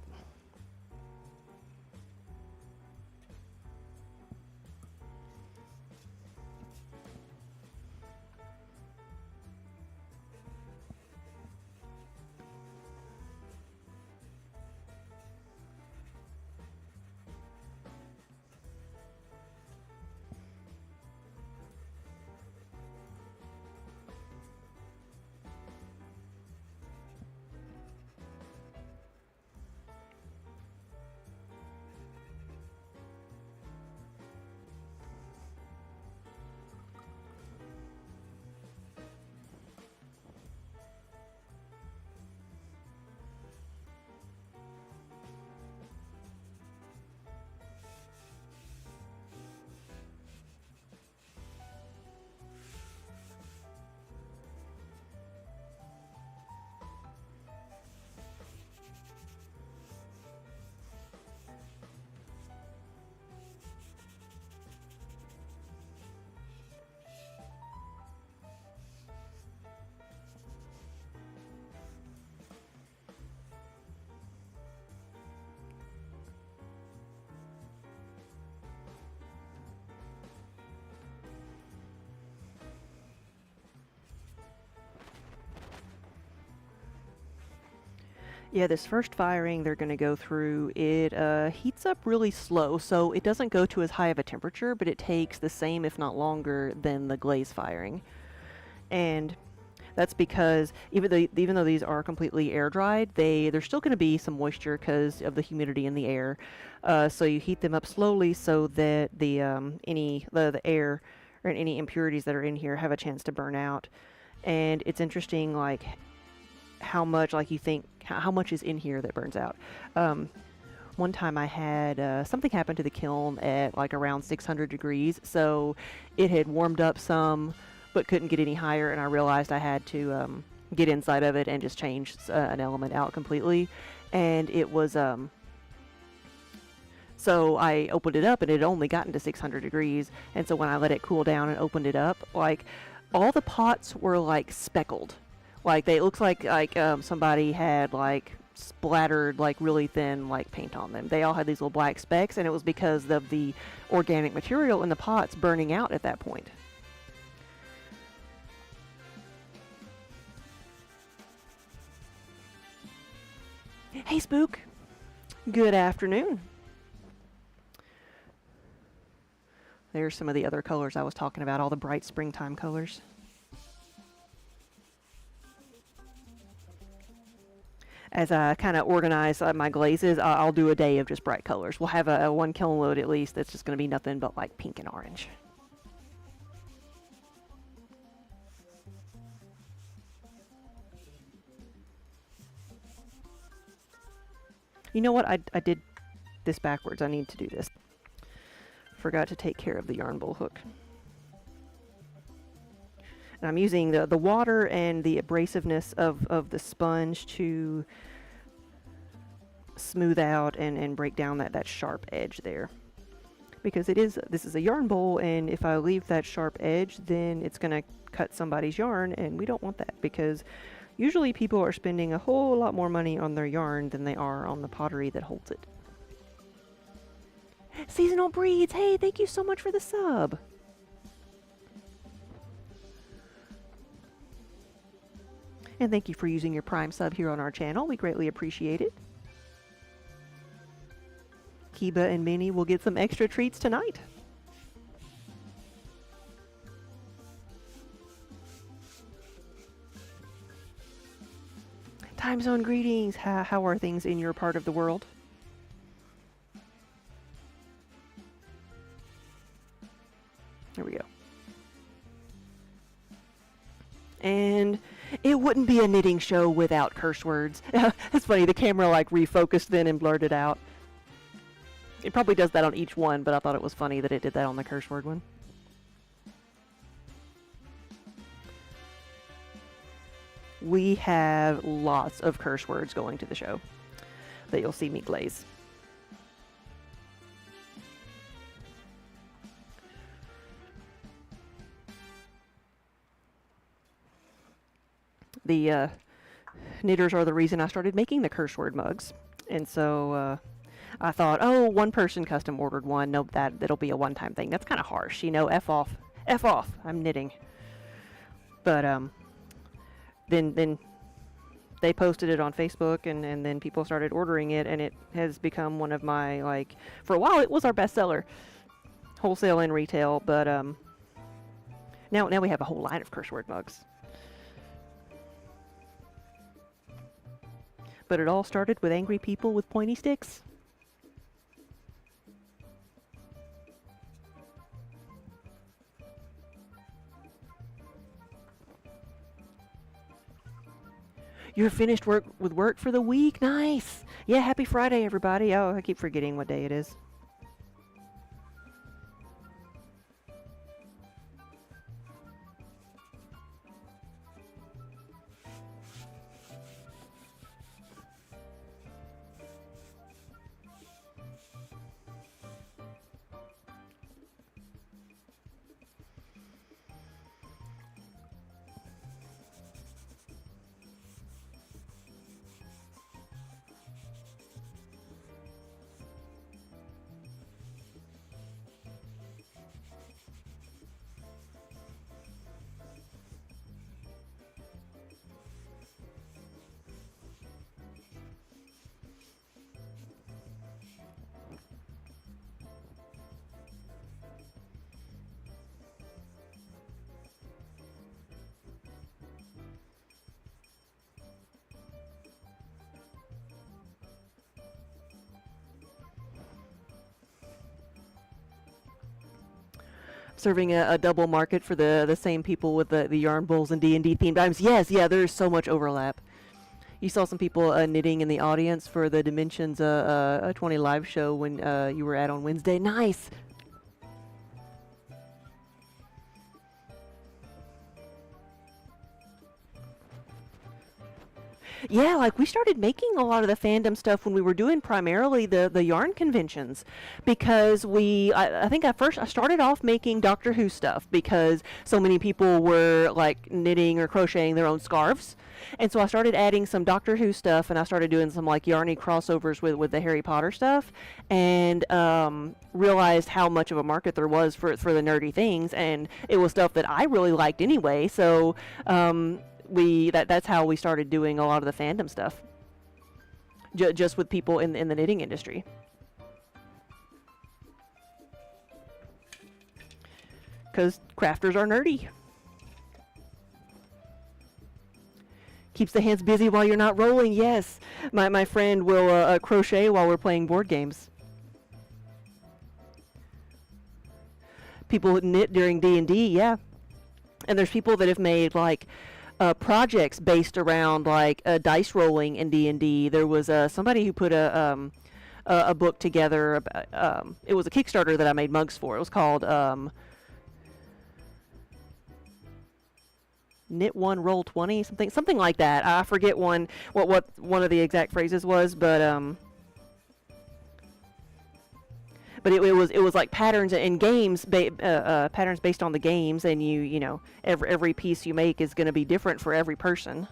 [SPEAKER 1] Yeah, this first firing they're going to go through, it heats up really slow, so it doesn't go to as high of a temperature, but it takes the same, if not longer, than the glaze firing. And that's because even though these are completely air dried, there's still going to be some moisture because of the humidity in the air. So you heat them up slowly so that the air or any impurities that are in here have a chance to burn out. And it's interesting, like how much, like you think, how much is in here that burns out. One time I had something happen to the kiln at like around 600 degrees, so it had warmed up some but couldn't get any higher, and I realized I had to get inside of it and just change an element out completely. And it was so I opened it up and it had only gotten to 600 degrees, and so when I let it cool down and opened it up, like all the pots were like speckled. Like they looked like somebody had like splattered like really thin like paint on them. They all had these little black specks, and it was because of the organic material in the pots burning out at that point. Hey Spook, good afternoon. There's some of the other colors I was talking about, all the bright springtime colors. As I kind of organize my glazes, I'll do a day of just bright colors. We'll have a 1 kiln load at least that's just going to be nothing but like pink and orange. You know what? I did this backwards. I need to do this. Forgot to take care of the yarn bowl hook. And I'm using the water and the abrasiveness of the sponge to smooth out and break down that sharp edge there. Because this is a yarn bowl, and if I leave that sharp edge, then it's going to cut somebody's yarn, and we don't want that, because usually people are spending a whole lot more money on their yarn than they are on the pottery that holds it. Seasonal Breeds, hey, thank you so much for the sub. And thank you for using your Prime sub here on our channel. We greatly appreciate it. Kiba and Minnie will get some extra treats tonight. Time zone greetings. How are things in your part of the world? There we go. And it wouldn't be a knitting show without curse words. It's funny, the camera like refocused then and blurred it out. It probably does that on each one, but I thought it was funny that it did that on the curse word one. we have lots of curse words going to the show that you'll see me glaze. The knitters are the reason I started making the curse word mugs. And so I thought, oh, one person custom ordered one. Nope, that'll be a one-time thing. That's kind of harsh, you know. F off. F off. I'm knitting. But then they posted it on Facebook, and then people started ordering it, and it has become one of my, like, for a while it was our bestseller, wholesale and retail. But now we have a whole line of curse word mugs. But it all started with angry people with pointy sticks. You're finished with work for the week? Nice! Yeah, happy Friday, everybody. Oh, I keep forgetting what day it is. Serving a double market for the same people with the yarn bowls and D&D themed items. Yes, yeah, there's so much overlap. You saw some people knitting in the audience for the Dimensions 20 live show when you were at on Wednesday. Nice! Yeah, like we started making a lot of the fandom stuff when we were doing primarily the yarn conventions, because I think at first I started off making Doctor Who stuff because so many people were like knitting or crocheting their own scarves. And so I started adding some Doctor Who stuff, and I started doing some like yarny crossovers with the Harry Potter stuff, and realized how much of a market there was for the nerdy things, and it was stuff that I really liked anyway. So that's how we started doing a lot of the fandom stuff, just with people in the knitting industry. Because crafters are nerdy. Keeps the hands busy while you're not rolling. Yes, my friend will crochet while we're playing board games. People knit during D&D, yeah. And there's people that have made like projects based around like dice rolling in D&D. There was somebody who put a book together about, it was a Kickstarter that I made mugs for. It was called Knit 1 Roll 20, something like that. I forget what one of the exact phrases was, but it was like patterns in games, patterns based on the games, and you know every piece you make is going to be different for every person.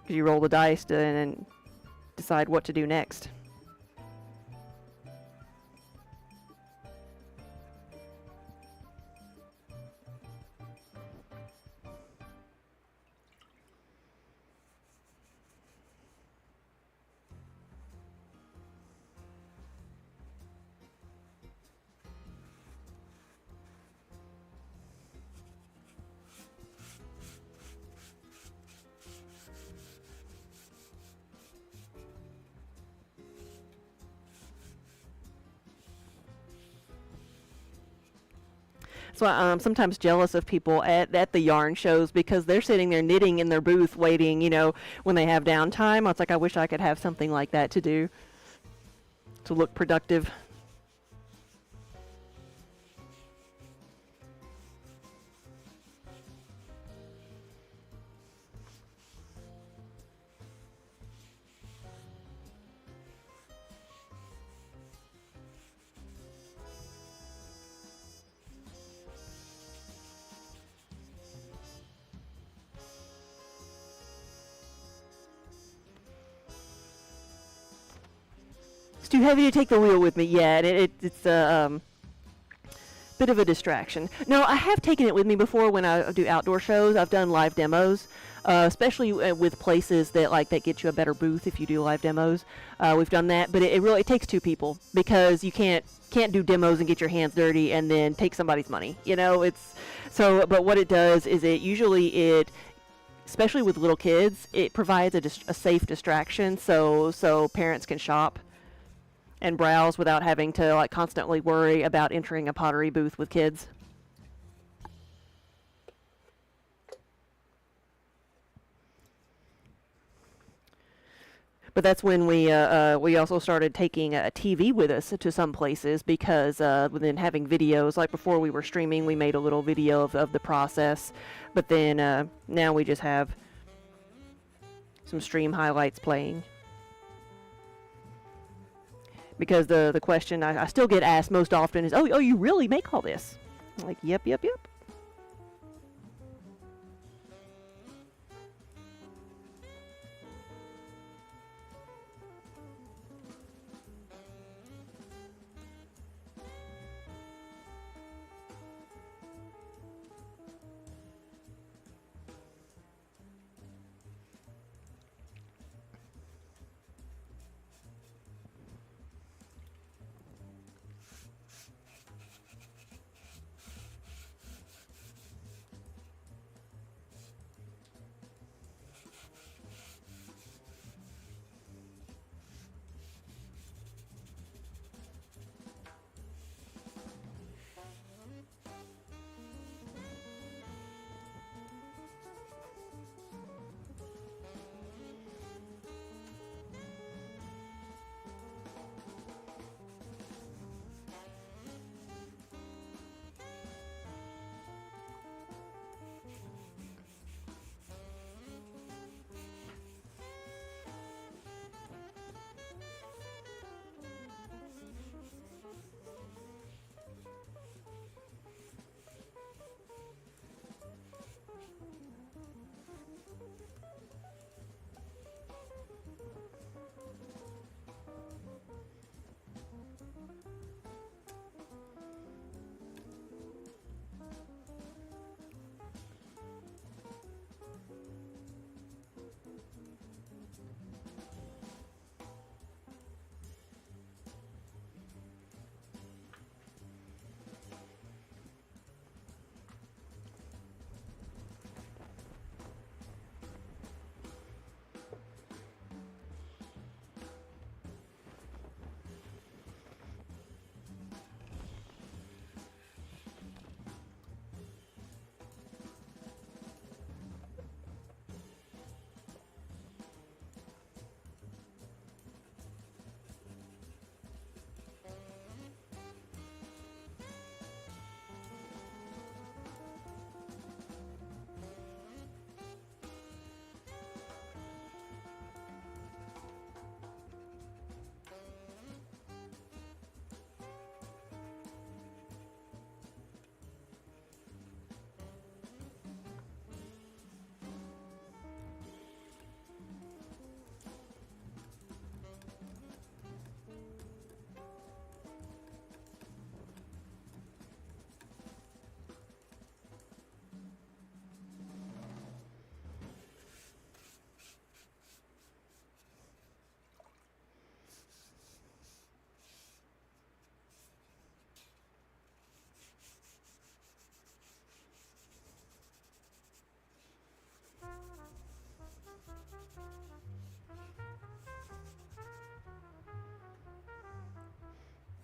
[SPEAKER 1] Because you roll the dice and then decide what to do next. So I'm sometimes jealous of people at the yarn shows because they're sitting there knitting in their booth waiting, you know, when they have downtime. It's like, I wish I could have something like that to do, to look productive. It's too heavy to take the wheel with me. Yeah, and it's a bit of a distraction. No, I have taken it with me before when I do outdoor shows. I've done live demos, especially with places that get you a better booth if you do live demos. We've done that, but it really takes two people because you can't do demos and get your hands dirty and then take somebody's money. It's so. But what it does is especially with little kids, it provides a safe distraction so parents can shop and browse without having to constantly worry about entering a pottery booth with kids. But that's when we also started taking a TV with us to some places because then having videos, like before we were streaming, we made a little video of the process, but then now we just have some stream highlights playing. Because the question I still get asked most often is, oh, you really make all this? I'm like, yep.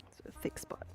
[SPEAKER 1] It's a thick spot.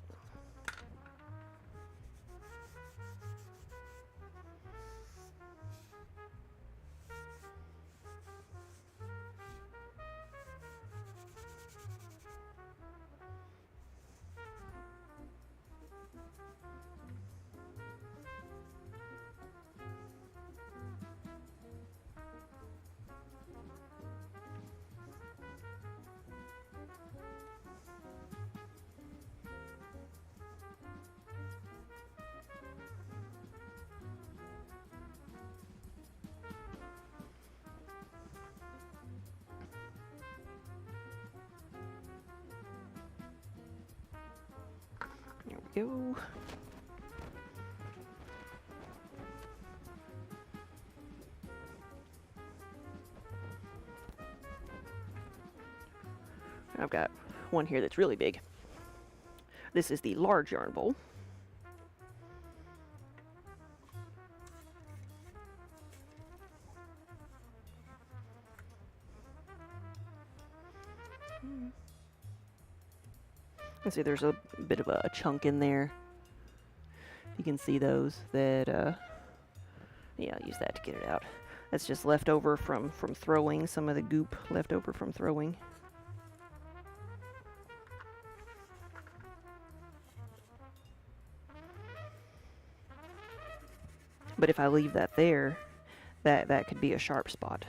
[SPEAKER 1] go. I've got one here that's really big. This is the large yarn bowl. You see there's a bit of a chunk in there. You can see those that, yeah, I'll use that to get it out. That's just left over from throwing, some of the goop left over from throwing. But if I leave that there, that could be a sharp spot.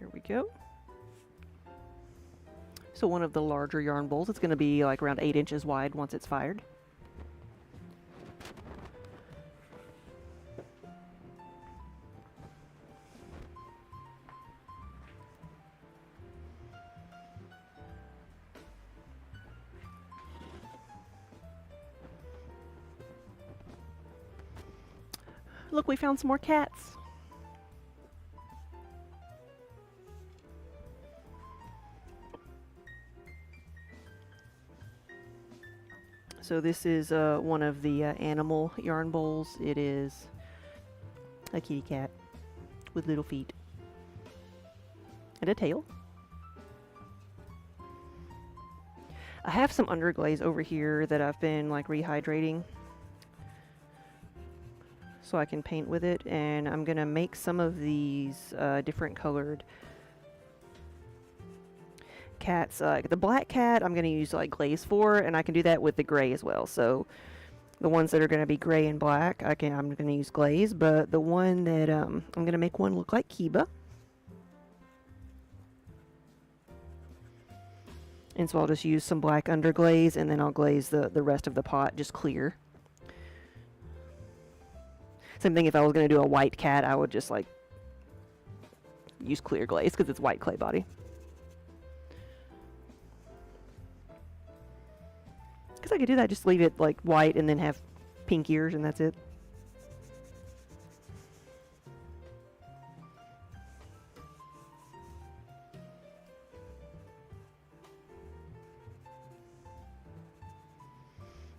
[SPEAKER 1] There we go. So one of the larger yarn bowls, it's going to be like around 8 inches wide once it's fired. Look, we found some more cats. So this is one of the animal yarn bowls. It is a kitty cat with little feet and a tail. I have some underglaze over here that I've been like rehydrating so I can paint with it, and I'm gonna make some of these different colored cats. The black cat I'm going to use like glaze for, and I can do that with the gray as well. So the ones that are going to be gray and black, I'm going to use glaze, but the one that I'm going to make one look like Kiba. And so I'll just use some black underglaze, and then I'll glaze the rest of the pot just clear. Same thing if I was going to do a white cat, I would just like use clear glaze because it's white clay body. Because I could do that, just leave it like white and then have pink ears, and that's it.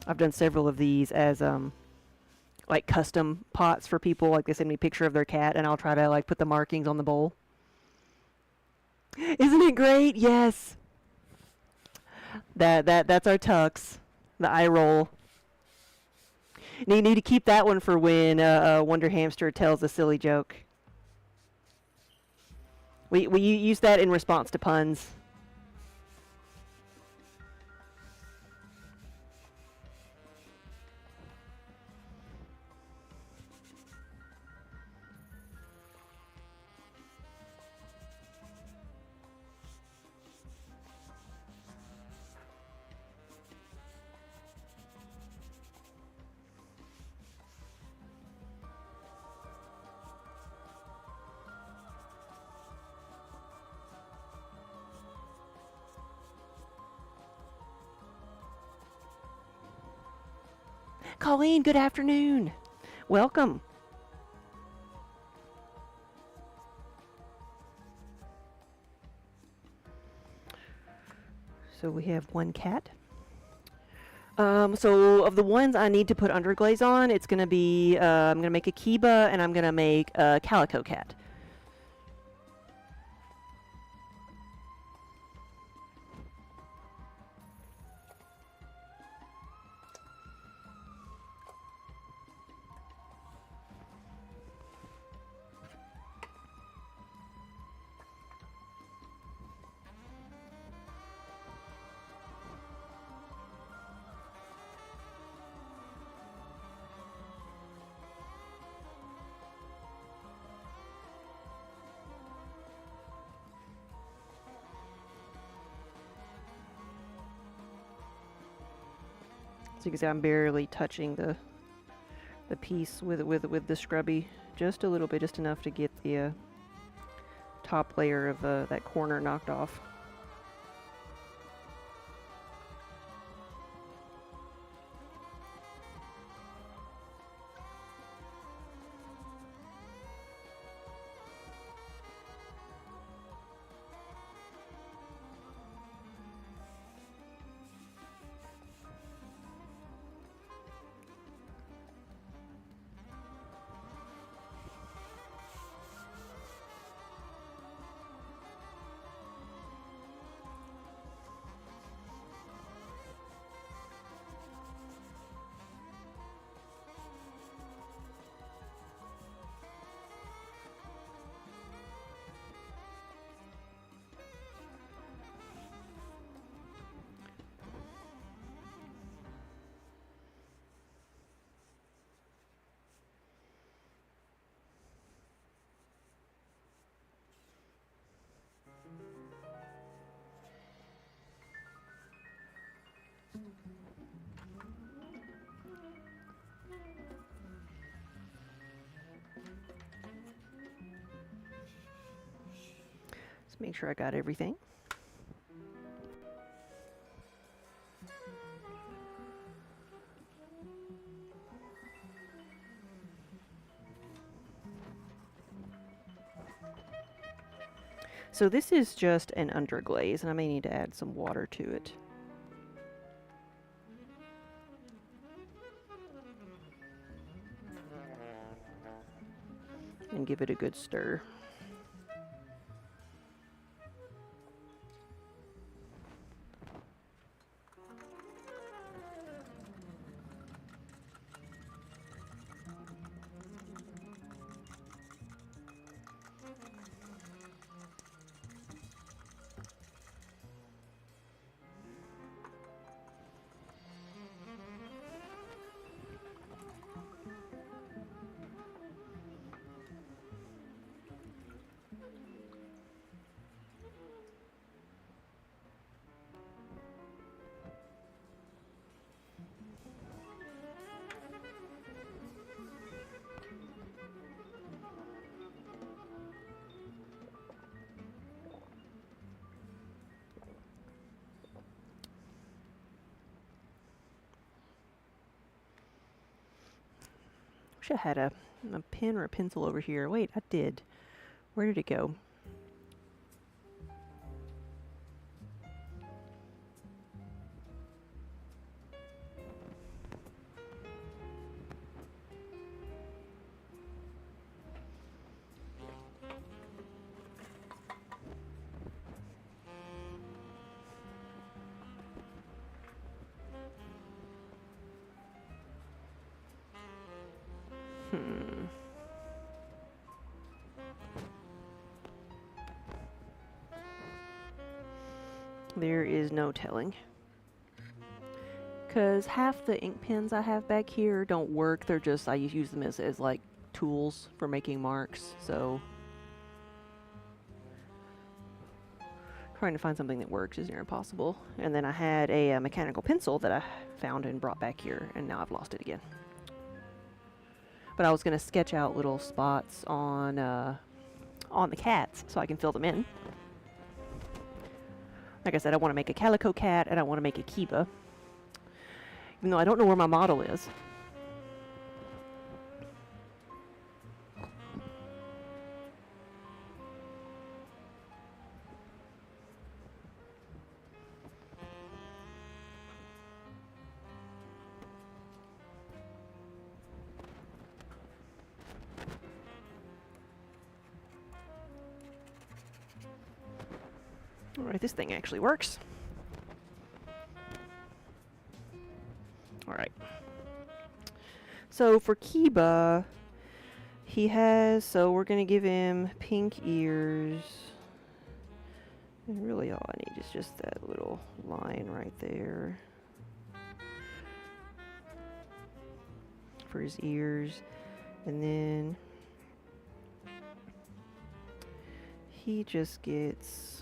[SPEAKER 1] I've done several of these as like custom pots for people. Like they send me a picture of their cat, and I'll try to like put the markings on the bowl. Isn't it great? Yes. That's our tux. The eye roll. You need to keep that one for when Wonder Hamster tells a silly joke. We use that in response to puns. Colleen, good afternoon. Welcome. So we have one cat. So of the ones I need to put underglaze on, it's gonna be, I'm gonna make a Kiba and I'm gonna make a Calico Cat. So you can see I'm barely touching the piece with the scrubby, just a little bit, just enough to get the top layer of that corner knocked off. Let's make sure I got everything. So this is just an underglaze, and I may need to add some water to it. And give it a good stir. Wish I had a pen or a pencil over here. Wait, I did. Where did it go? There is no telling. Because half the ink pens I have back here don't work. They're just, I use them as like tools for making marks. So trying to find something that works is near impossible. And then I had a mechanical pencil that I found and brought back here, and now I've lost it again. But I was going to sketch out little spots on the cats so I can fill them in. Like I said, I want to make a Calico Cat and I want to make a Kiba. Even though I don't know where my model is. Alright, this thing actually works. Alright. So for Kiba, so we're going to give him pink ears. And really all I need is just that little line right there for his ears. And then he just gets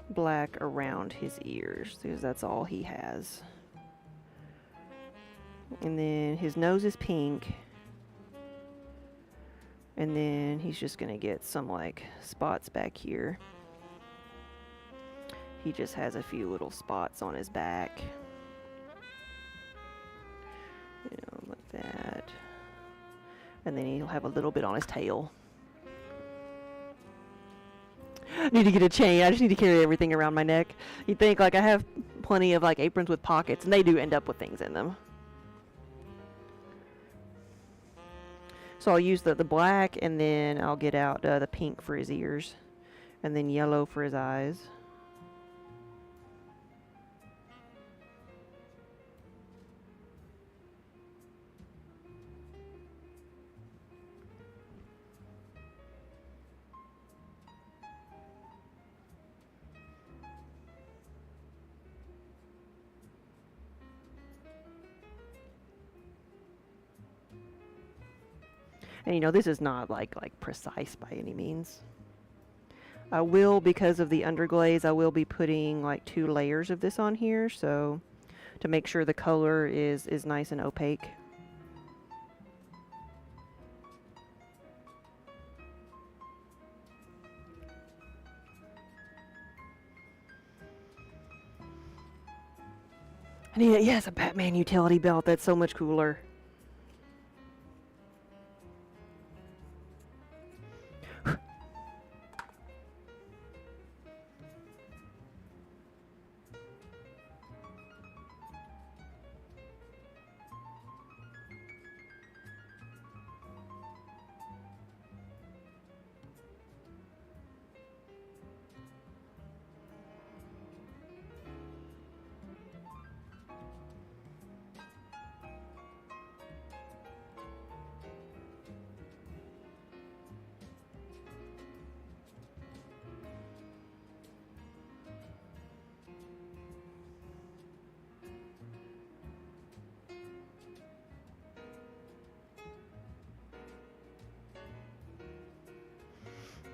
[SPEAKER 1] black around his ears because that's all he has. And then his nose is pink. And then he's just going to get some like spots back here. He just has a few little spots on his back. You know, like that. And then he'll have a little bit on his tail. Need to get a chain. I just need to carry everything around my neck. You'd think like I have plenty of like aprons with pockets, and they do end up with things in them. So I'll use the black, and then I'll get out the pink for his ears, and then yellow for his eyes. And you know, this is not like precise by any means. I will, because of the underglaze, I will be putting like 2 layers of this on here, so to make sure the color is nice and opaque. I need yes, a Batman utility belt. That's so much cooler.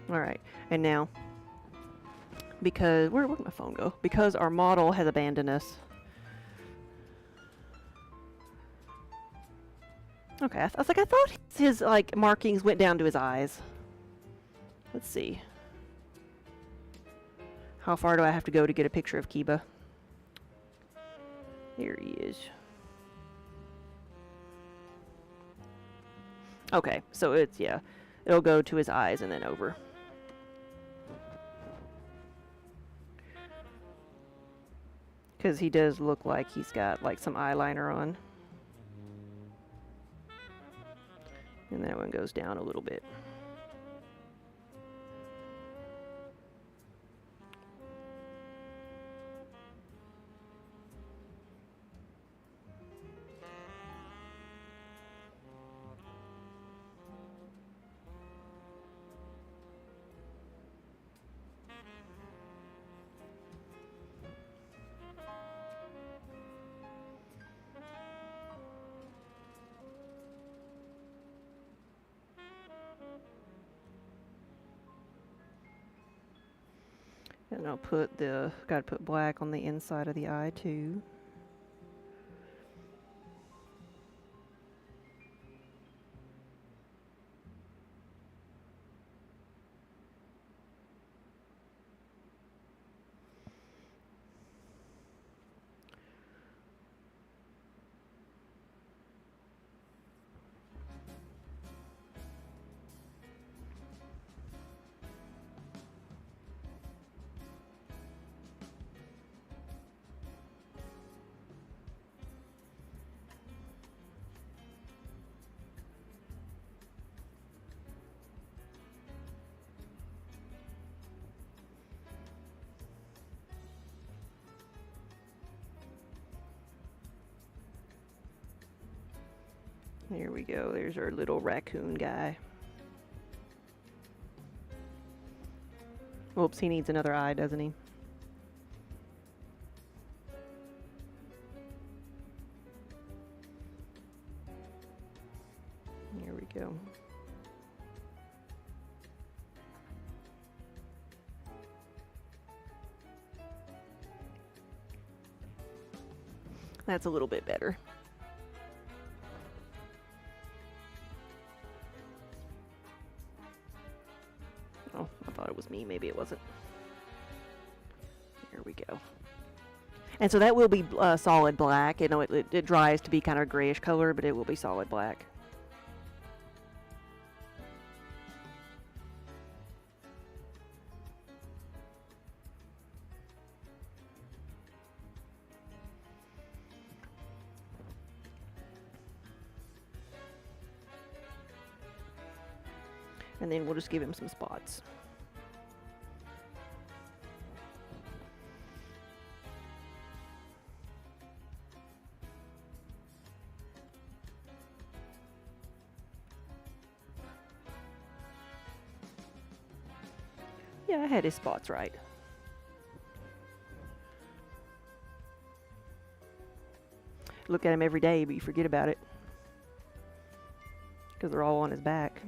[SPEAKER 1] Alright, and now, because, where'd my phone go? Because our model has abandoned us. Okay, I was like, I thought his, like, markings went down to his eyes. Let's see. How far do I have to go to get a picture of Kiba? There he is. Okay, so it's, yeah, it'll go to his eyes and then over. Because he does look like he's got like some eyeliner on. And that one goes down a little bit. And I'll put gotta put black on the inside of the eye too. There we go. There's our little raccoon guy. Oops, he needs another eye, doesn't he? Here we go. That's a little bit better. Oh, I thought it was me. Maybe it wasn't. Here we go. And so that will be solid black. You know, it dries to be kind of grayish color, but it will be solid black. And then we'll just give him some spots. Yeah, I had his spots right. Look at him every day, but you forget about it. Because they're all on his back.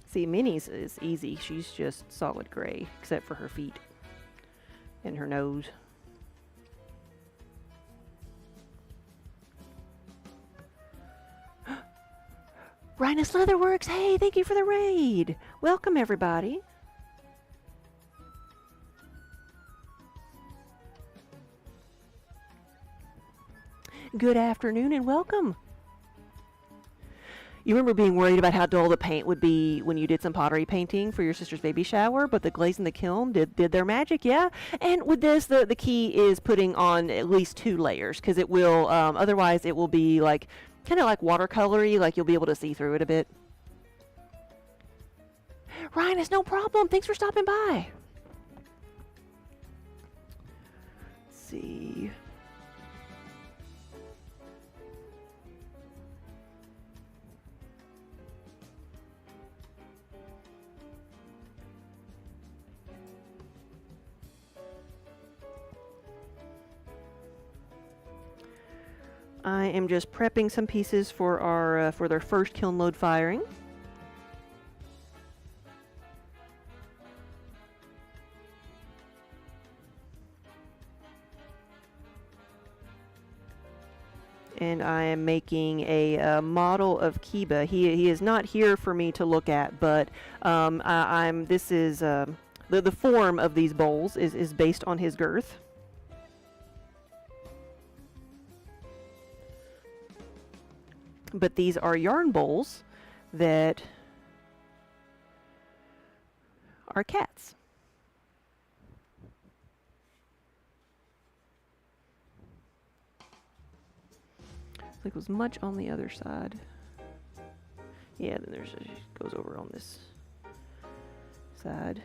[SPEAKER 1] See, Minnie's is easy. She's just solid gray, except for her feet and her nose. Rhinus Leatherworks, hey, thank you for the raid. Welcome, everybody. Good afternoon and welcome. You remember being worried about how dull the paint would be when you did some pottery painting for your sister's baby shower, but the glaze in the kiln did their magic, yeah? And with this, the key is putting on at least 2 layers, because it will, otherwise it will be like, kind of like watercolory, like you'll be able to see through it a bit. Ryan, it's no problem. Thanks for stopping by. Let's see. I am just prepping some pieces for our for their first kiln load firing. And I am making a model of Kiba. He is not here for me to look at, but this is the form of these bowls is based on his girth. But these are yarn bowls that are cats. Like was much on the other side. Yeah, then there's goes over on this side.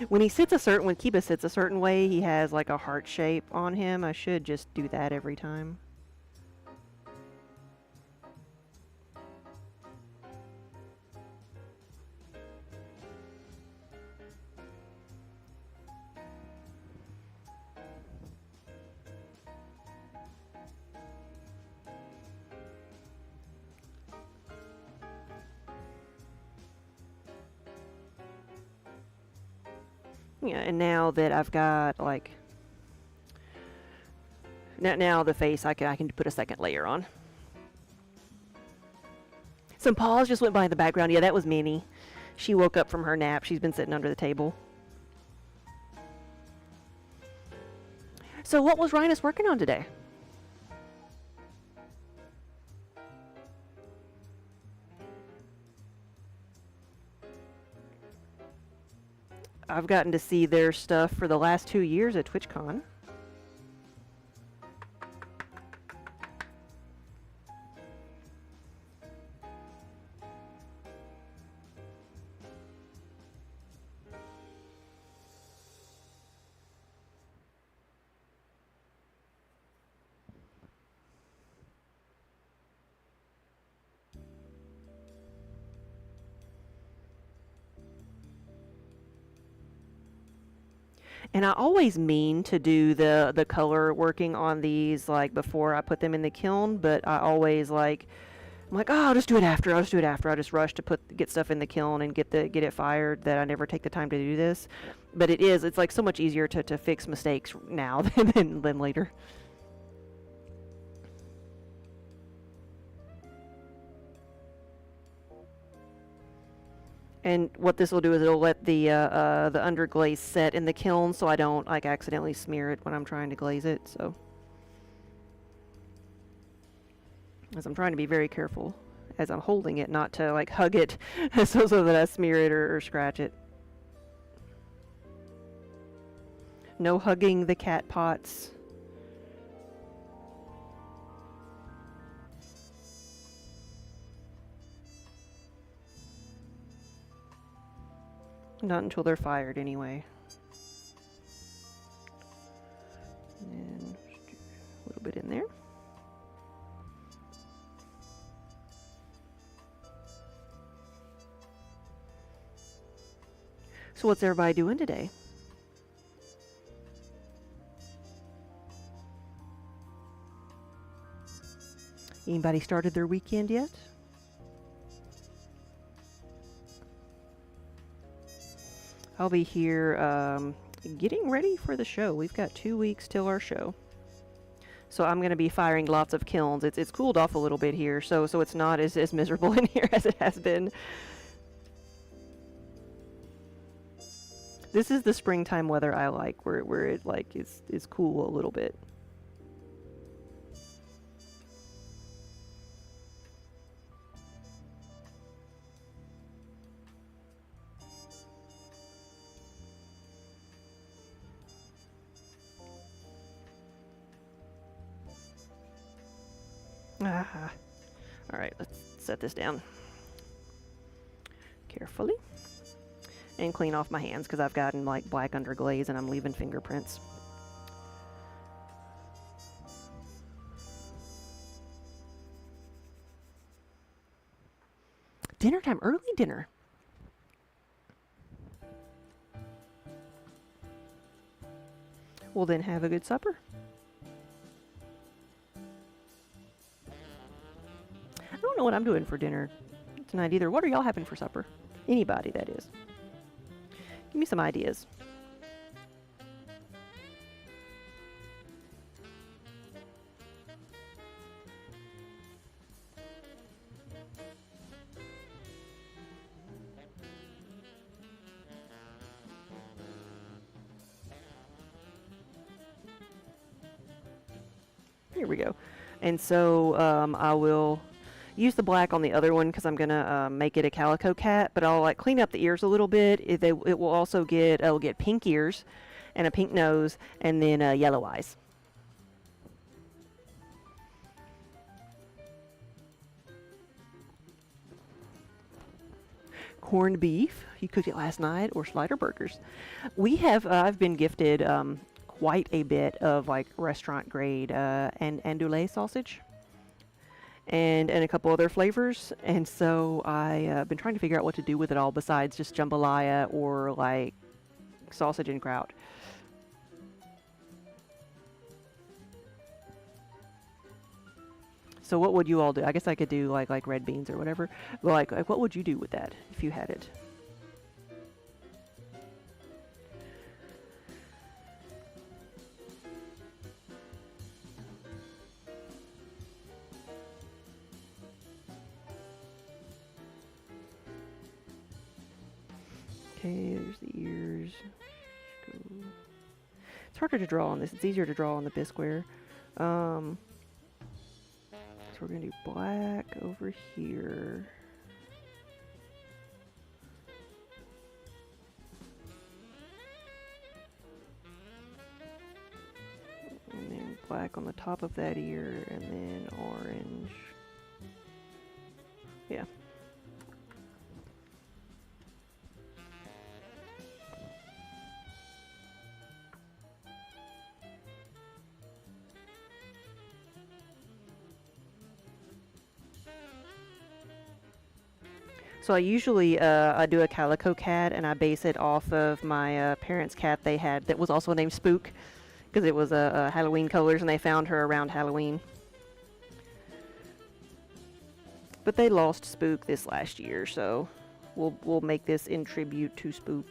[SPEAKER 1] When Kiba sits a certain way, he has like a heart shape on him. I should just do that every time. Yeah, and now that I've got like now the face, I can put a second layer on. Some paws just went by in the background. Yeah, that was Minnie. She woke up from her nap. She's been sitting under the table. So what was Rhinus working on today? I've gotten to see their stuff for the last 2 years at TwitchCon. And I always mean to do the color working on these like before I put them in the kiln, but I always like I'm like, oh, I'll just do it after. I'll just do it after. I just rush to get stuff in the kiln and get it fired that I never take the time to do this. But it's like so much easier to fix mistakes now than later. And what this will do is it'll let the underglaze set in the kiln, so I don't like accidentally smear it when I'm trying to glaze it. So, as I'm trying to be very careful as I'm holding it, not to like hug it, so that I smear it or scratch it. No hugging the cat pots. Not until they're fired, anyway. And a little bit in there. So what's everybody doing today? Anybody started their weekend yet? I'll be here getting ready for the show. We've got 2 weeks till our show. So I'm going to be firing lots of kilns. It's cooled off a little bit here, so it's not as miserable in here as it has been. This is the springtime weather I like, where it like is cool a little bit. All right, let's set this down carefully and clean off my hands because I've gotten like black underglaze and I'm leaving fingerprints. Dinner time, early dinner. Well, then have a good supper. I don't know what I'm doing for dinner tonight either. What are y'all having for supper? Anybody, that is. Give me some ideas. Here we go. And so I will use the black on the other one because I'm gonna make it a calico cat, but I'll like clean up the ears a little bit. It will also get pink ears and a pink nose and then yellow eyes. Corned beef, you cooked it last night, or slider burgers. We have I've been gifted quite a bit of like restaurant grade and andouille sausage and a couple other flavors, and so I've been trying to figure out what to do with it all besides just jambalaya or like sausage and kraut. So what would you all do? I guess I could do like red beans or whatever. But like what would you do with that if you had it? Okay, there's the ears. It's harder to draw on this. It's easier to draw on the Bisqueware. So we're going to do black over here. And then black on the top of that ear, and then orange. Yeah. So I usually I do a calico cat, and I base it off of my parents' cat they had that was also named Spook, because it was Halloween colors, and they found her around Halloween. But they lost Spook this last year, so we'll make this in tribute to Spook.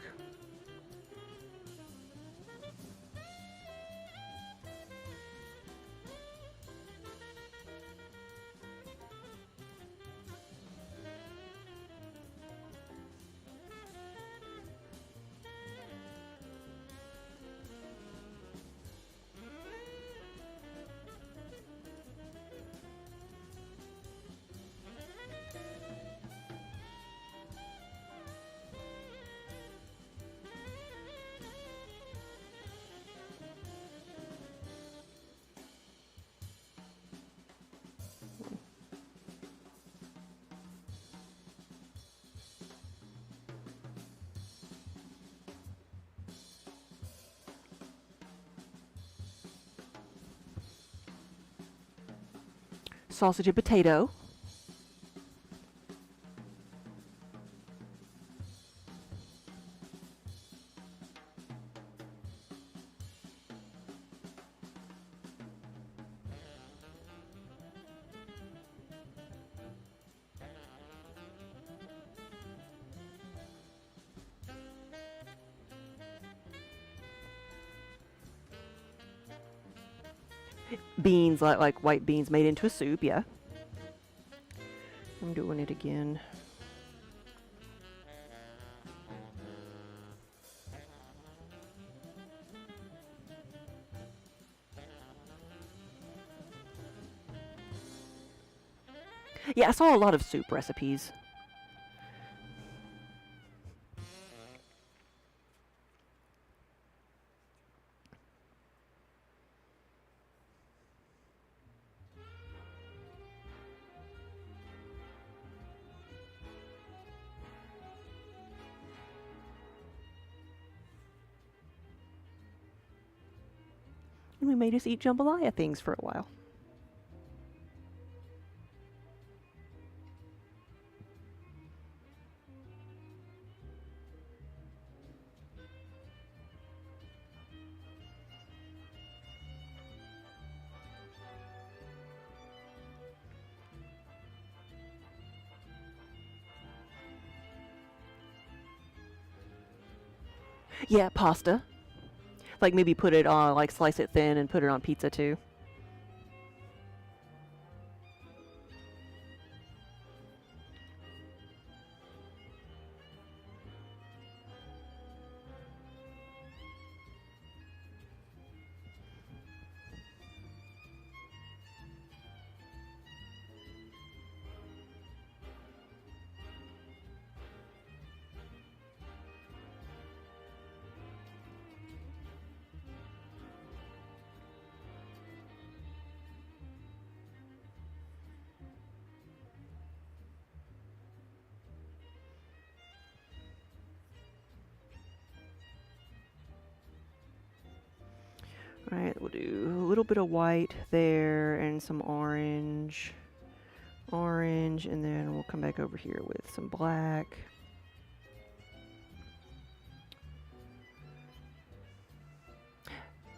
[SPEAKER 1] Sausage and potato. Beans, like white beans made into a soup, yeah. I'm doing it again. Yeah, I saw a lot of soup recipes. And we made us eat jambalaya things for a while. Yeah, pasta. Like maybe put it on, like slice it thin and put it on pizza too. Alright, we'll do a little bit of white there and some orange. Orange, and then we'll come back over here with some black.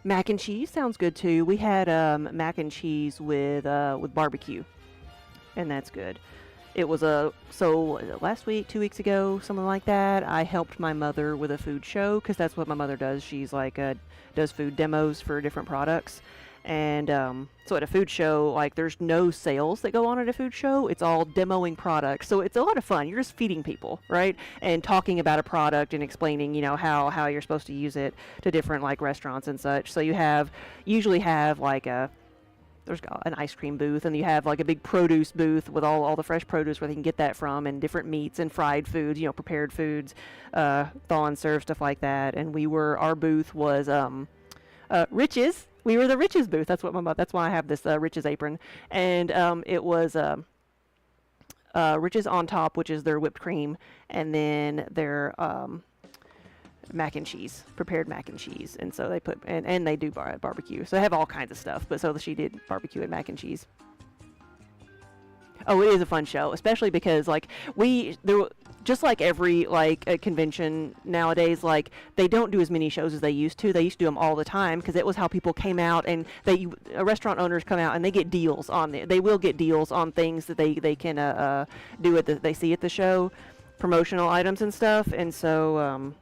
[SPEAKER 1] Mac and cheese sounds good too. We had mac and cheese with barbecue, and that's good. It was so last week, 2 weeks ago, something like that. I helped my mother with a food show because that's what my mother does. She's like does food demos for different products, And so at a food show, like there's no sales that go on at a food show. It's all demoing products. So it's a lot of fun. You're just feeding people, right? And talking about a product and explaining, how you're supposed to use it to different like restaurants and such. So you usually have like there's an ice cream booth, and you have like a big produce booth with all the fresh produce where they can get that from, and different meats and fried foods, prepared foods, thaw and serve, stuff like that. And our booth was Riches. We were the Riches booth. That's why I have this Riches apron. And it was Riches on top, which is their whipped cream, and then their mac and cheese, prepared mac and cheese. And so they put, and they do barbecue. So they have all kinds of stuff. But so she did barbecue and mac and cheese. Oh, it is a fun show, especially because like just like every like a convention nowadays, like they don't do as many shows as they used to. They used to do them all the time because it was how people came out, and restaurant owners come out and they get deals on they will get deals on things that they can do they see at the show, promotional items and stuff. And so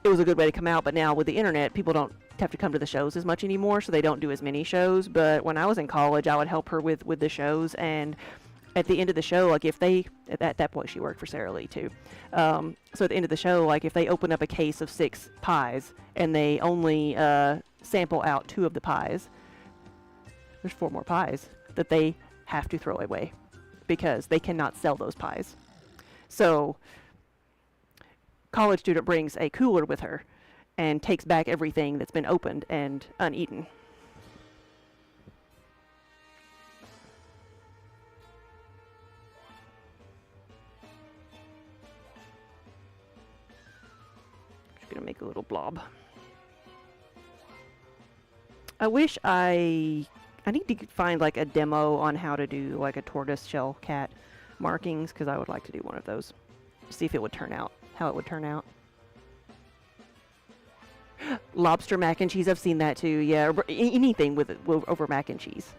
[SPEAKER 1] it was a good way to come out. But now with the internet, people don't have to come to the shows as much anymore, so they don't do as many shows. But when I was in college, I would help her with the shows, and at the end of the show, like if they, at that point she worked for Sara Lee too, so at the end of the show, like if they open up a case of 6 pies and they only sample out 2 of the pies, there's 4 more pies that they have to throw away because they cannot sell those pies. So college student brings a cooler with her and takes back everything that's been opened and uneaten. Just gonna make a little blob. I wish I need to find like a demo on how to do like a tortoise shell cat markings, because I would like to do one of those. See if it would turn out, how it would turn out. Lobster mac and cheese, I've seen that too. Yeah, anything with it over mac and cheese.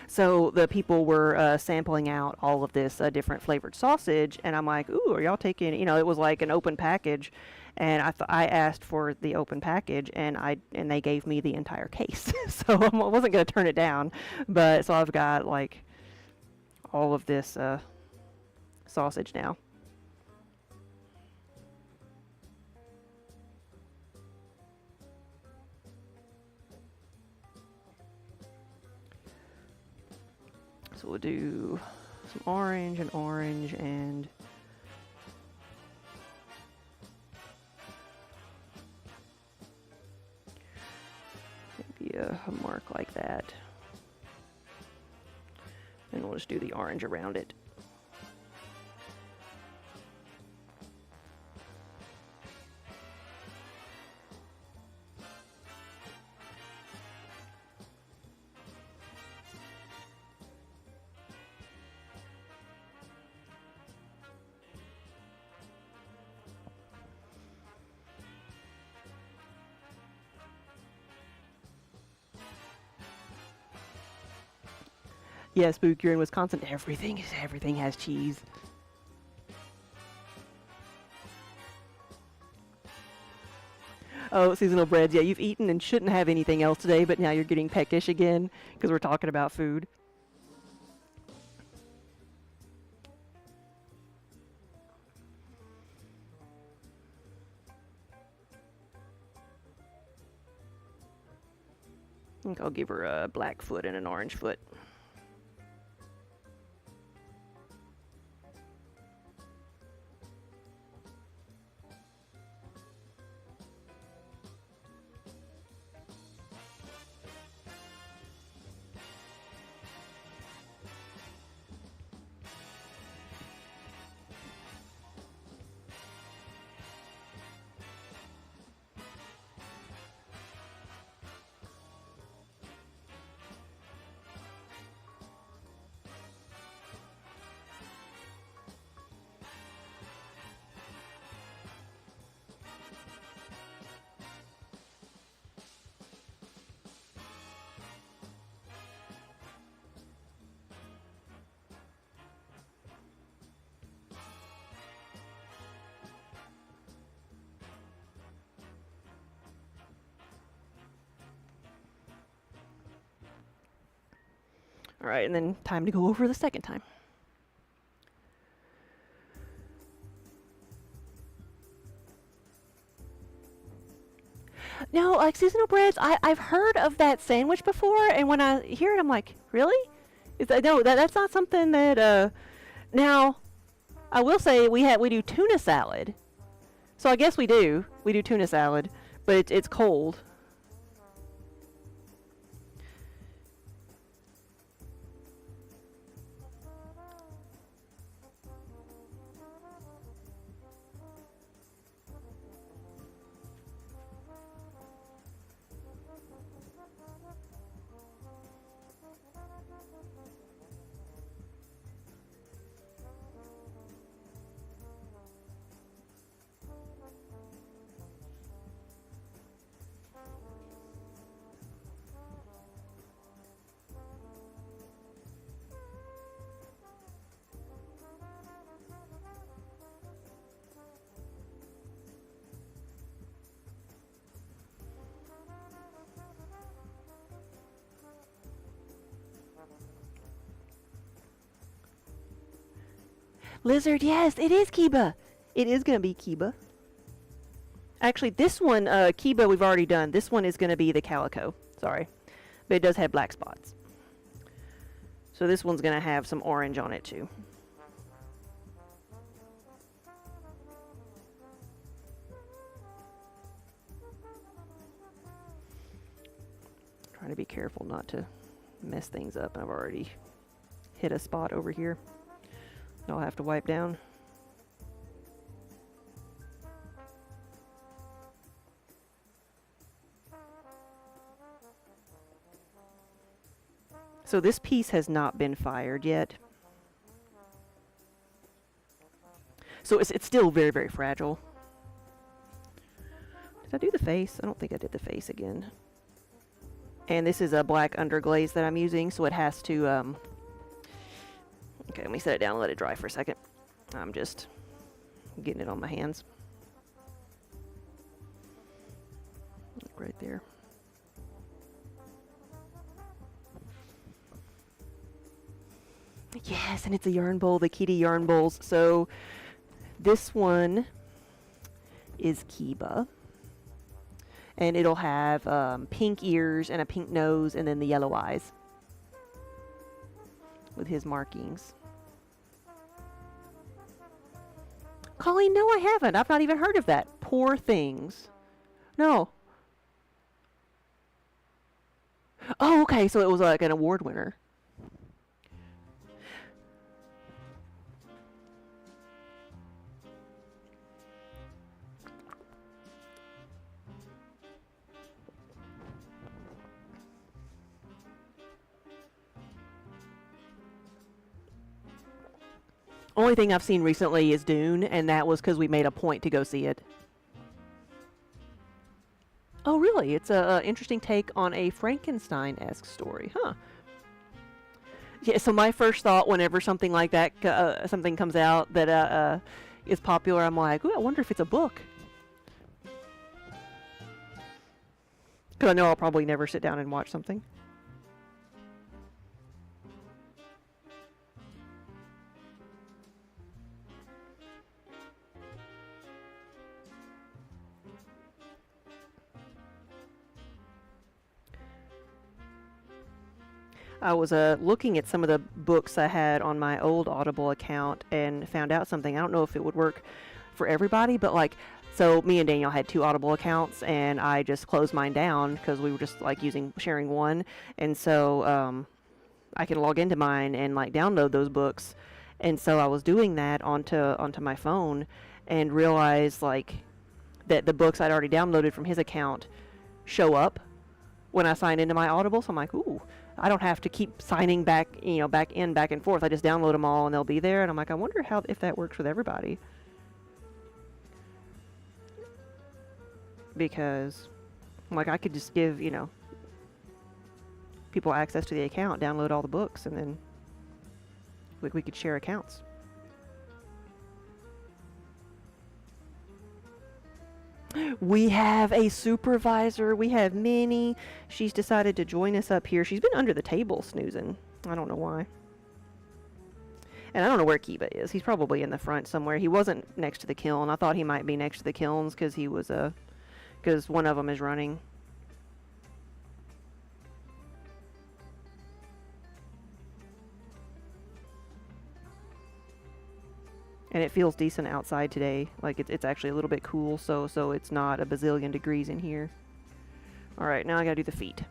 [SPEAKER 1] So the people were sampling out all of this different flavored sausage, and I'm like, "Ooh, are y'all taking?" It was like an open package, and I asked for the open package, and they gave me the entire case, so I wasn't gonna turn it down. But so I've got like all of this sausage now. So we'll do some orange and maybe a mark like that. And we'll just do the orange around it. Yeah, Spook, you're in Wisconsin. Everything has cheese. Oh, seasonal breads. Yeah, you've eaten and shouldn't have anything else today, but now you're getting peckish again because we're talking about food. I think I'll give her a black foot and an orange foot. All right, and then time to go over the second time. No, like seasonal breads, I've heard of that sandwich before, and when I hear it, I'm like, really? No, that's not something that, now, I will say we do tuna salad. So I guess we do tuna salad, but it's cold. Lizard, yes, it is Kiba. It is going to be Kiba. Actually, this one, Kiba, we've already done. This one is going to be the calico. Sorry. But it does have black spots. So this one's going to have some orange on it, too. Trying to be careful not to mess things up. I've already hit a spot over here. I'll have to wipe down. So this piece has not been fired yet. So it's still very, very fragile. Did I do the face? I don't think I did the face again. And this is a black underglaze that I'm using, so it has to, okay, let me set it down and let it dry for a second. I'm just getting it on my hands. Right there. Yes, and it's a yarn bowl, the kitty yarn bowls. So this one is Kiba. And it'll have pink ears and a pink nose and then the yellow eyes with his markings. Colleen, no, I haven't. I've not even heard of that. Poor Things. No. Oh, okay, so it was like an award winner. Only thing I've seen recently is Dune, and that was because we made a point to go see it. Oh, really? It's a interesting take on a Frankenstein-esque story, huh? Yeah, so my first thought whenever something like that, something comes out that is popular, I'm like, ooh, I wonder if it's a book. Because I know I'll probably never sit down and watch something. I was looking at some of the books I had on my old Audible account and found out something. I don't know if it would work for everybody, but like, so me and Daniel had 2 Audible accounts, and I just closed mine down because we were just like sharing one, and so I can log into mine and like download those books, and so I was doing that onto my phone, and realized like that the books I'd already downloaded from his account show up when I sign into my Audible. So I'm like, ooh, I don't have to keep signing back, back and forth. I just download them all and they'll be there. And I'm like, I wonder if that works with everybody. Because, like, I could just give, people access to the account, download all the books, and then we could share accounts. We have a supervisor. We have Minnie. She's decided to join us up here. She's been under the table snoozing. I don't know why. And I don't know where Kiba is. He's probably in the front somewhere. He wasn't next to the kiln. I thought he might be next to the kilns because he was because one of them is running. And it feels decent outside today. Like it's actually a little bit cool, so it's not a bazillion degrees in here. All right, now I gotta do the feet.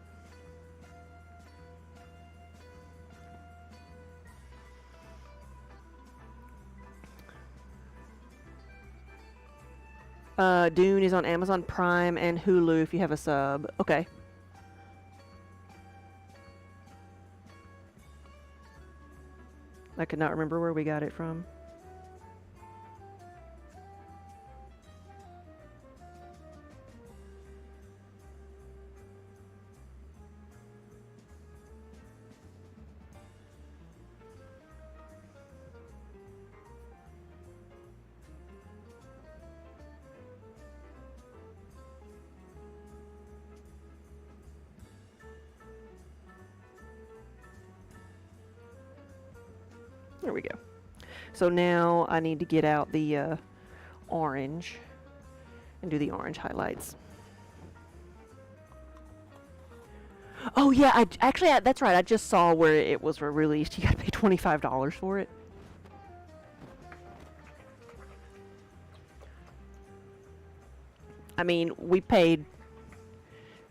[SPEAKER 1] Dune is on Amazon Prime and Hulu if you have a sub. Okay. I could not remember where we got it from. There we go. So now I need to get out the orange and do the orange highlights. Oh yeah, that's right. I just saw where it was released. You gotta pay $25 for it. I mean, we paid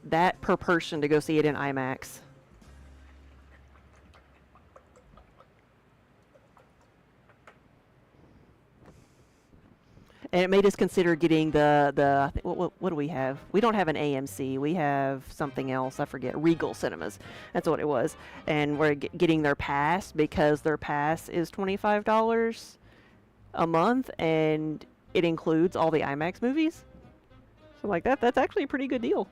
[SPEAKER 1] that per person to go see it in IMAX. And it made us consider getting what do we have? We don't have an AMC. We have something else. I forget. Regal Cinemas. That's what it was. And we're getting their pass because their pass is $25 a month, and it includes all the IMAX movies. So like that's actually a pretty good deal.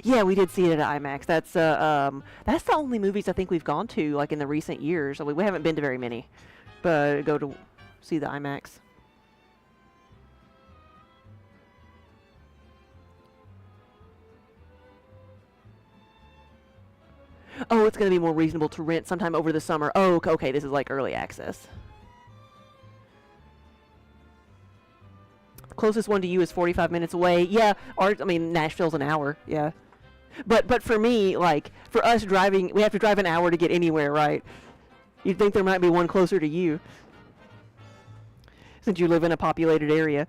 [SPEAKER 1] Yeah, we did see it at IMAX. That's the only movies I think we've gone to like in the recent years. We haven't been to very many, but go to see the IMAX. Oh, it's going to be more reasonable to rent sometime over the summer. Oh, okay, this is like early access. Closest one to you is 45 minutes away. Yeah, I mean, Nashville's an hour. Yeah. But for me, like, for us driving, we have to drive an hour to get anywhere, right? You'd think there might be one closer to you, since you live in a populated area.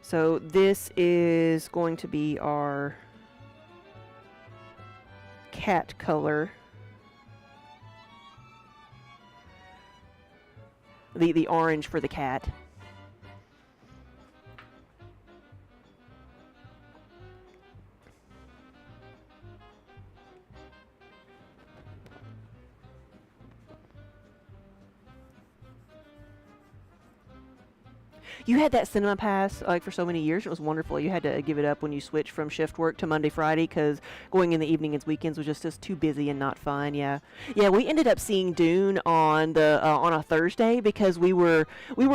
[SPEAKER 1] So this is going to be our cat color. The orange for the cat. You had that cinema pass like for so many years. It was wonderful. You had to give it up when you switched from shift work to Monday, Friday, because going in the evening and weekends was just too busy and not fun. Yeah, yeah. We ended up seeing Dune on a Thursday because we were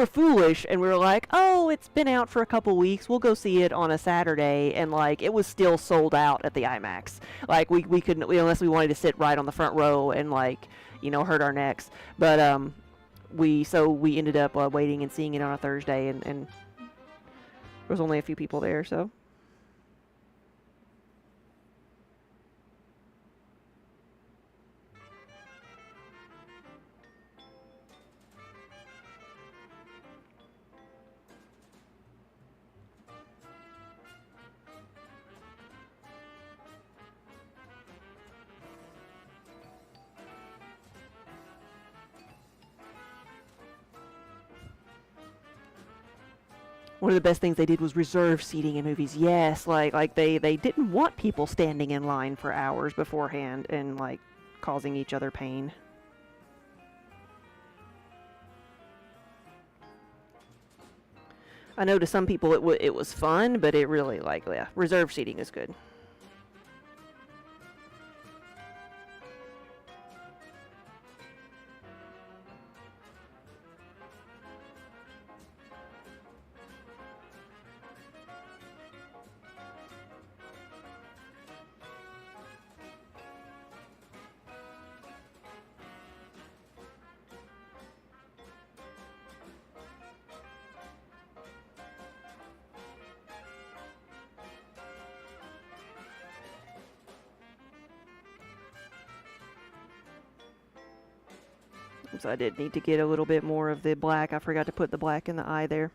[SPEAKER 1] foolish and we were like, oh, it's been out for a couple weeks. We'll go see it on a Saturday, and like it was still sold out at the IMAX. Like we couldn't, unless we wanted to sit right on the front row and like hurt our necks. But we ended up waiting and seeing it on a Thursday, and there was only a few people there, so. One of the best things they did was reserve seating in movies. Yes, like they didn't want people standing in line for hours beforehand and like causing each other pain. I know to some people it was fun, but it really reserve seating is good. So I did need to get a little bit more of the black. I forgot to put the black in the eye there.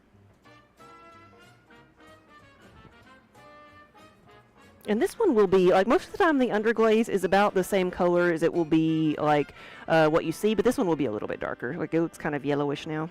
[SPEAKER 1] And this one will be, like, most of the time the underglaze is about the same color as it will be, like, what you see, but this one will be a little bit darker. Like, it looks kind of yellowish now.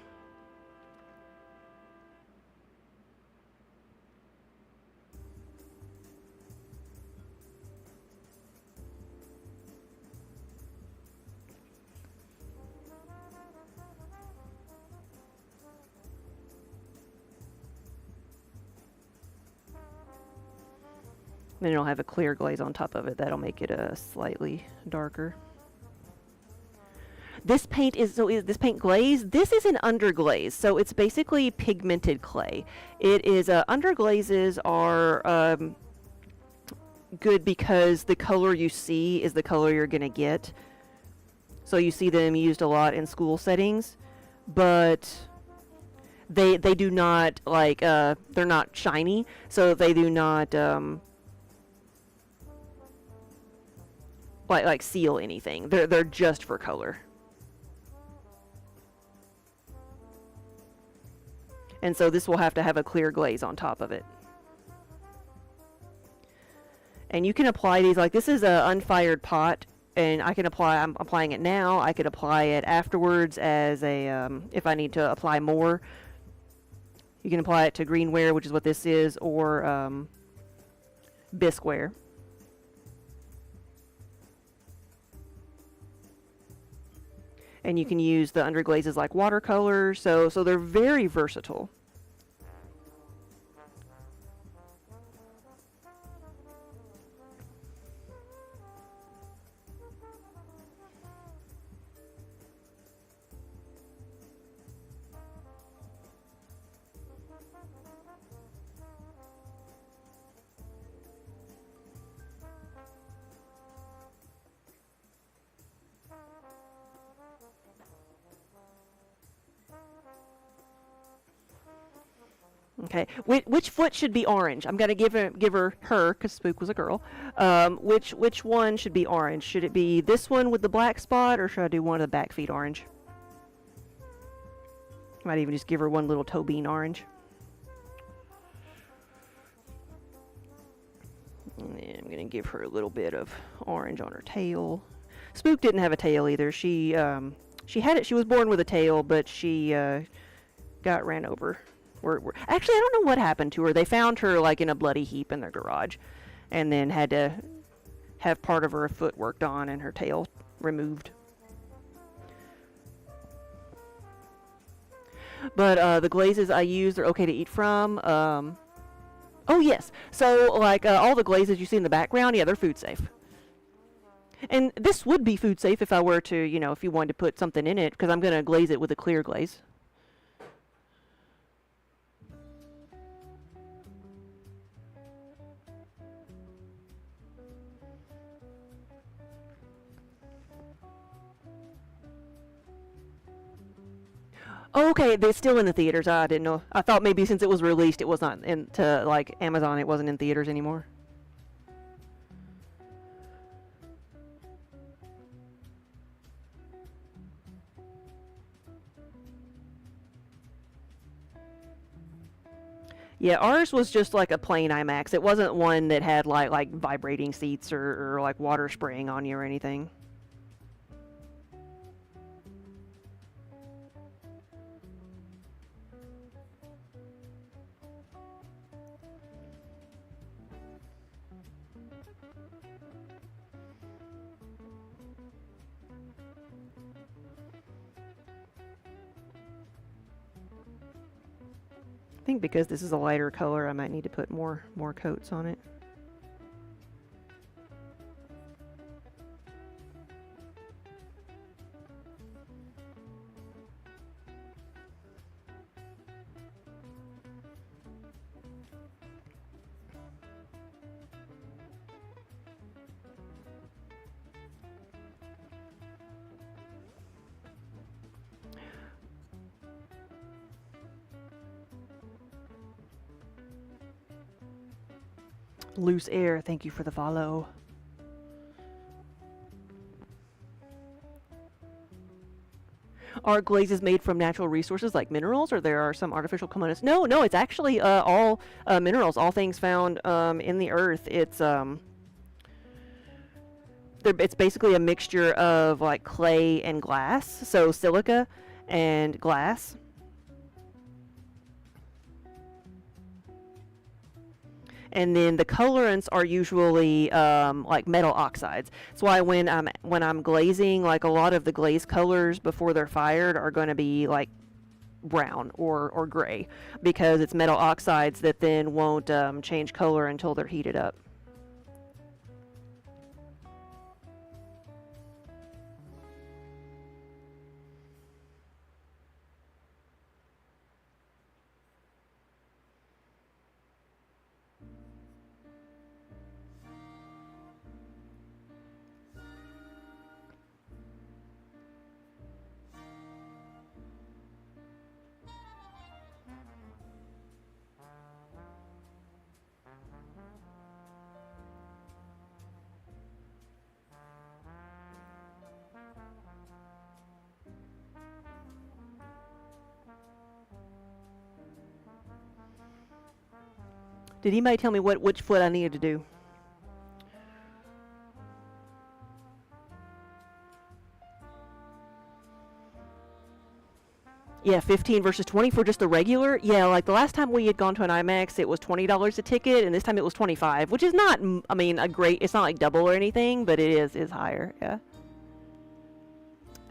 [SPEAKER 1] Then it'll have a clear glaze on top of it. That'll make it slightly darker. This paint is, this paint glaze, this is an underglaze. So it's basically pigmented clay. It is, underglazes are good because the color you see is the color you're going to get. So you see them used a lot in school settings, but they do not, like, they're not shiny, so they do not, like seal anything. They're just for color. And so this will have to have a clear glaze on top of it. And you can apply these, like, this is an unfired pot, and I can apply, I'm applying it now. I could apply it afterwards as a, if I need to apply more. You can apply it to greenware, which is what this is, or bisqueware. And you can use the underglazes like watercolor, so they're very versatile. Okay, which foot should be orange? I'm gonna give her, because Spook was a girl. Which one should be orange? Should it be this one with the black spot, or should I do one of the back feet orange? Might even just give her one little toe bean orange. And then I'm gonna give her a little bit of orange on her tail. Spook didn't have a tail either. She had it. She was born with a tail, but she got ran over. Actually, I don't know what happened to her. They found her, like, in a bloody heap in their garage, and then had to have part of her foot worked on and her tail removed. But the glazes I use are okay to eat from. Oh yes, so like all the glazes you see in the background, yeah, they're food safe. And this would be food safe if I were to, you know, if you wanted to put something in it, because I'm going to glaze it with a clear glaze. Oh, okay, they're still in the theaters. I didn't know. I thought maybe since it was released, it was not into, like, Amazon. It wasn't in theaters anymore. Yeah, ours was just like a plain IMAX. It wasn't one that had like vibrating seats or like water spraying on you or anything. I think because this is a lighter color, I might need to put more coats on it. Loose Air, thank you for the follow. Are glazes made from natural resources like minerals, or there are some artificial components? No, no, it's actually all minerals, all things found in the earth. It's basically a mixture of like clay and glass, so silica and glass. And then the colorants are usually like metal oxides. That's why when I'm glazing, like a lot of the glaze colors before they're fired are going to be like brown or gray, because it's metal oxides that then won't change color until they're heated up. Did anybody tell me which foot I needed to do? Yeah, 15 versus 20 for just the regular. Yeah, like the last time we had gone to an IMAX, it was $20 a ticket, and this time it was 25, which is not, I mean, a great. It's not like double or anything, but it is higher. Yeah.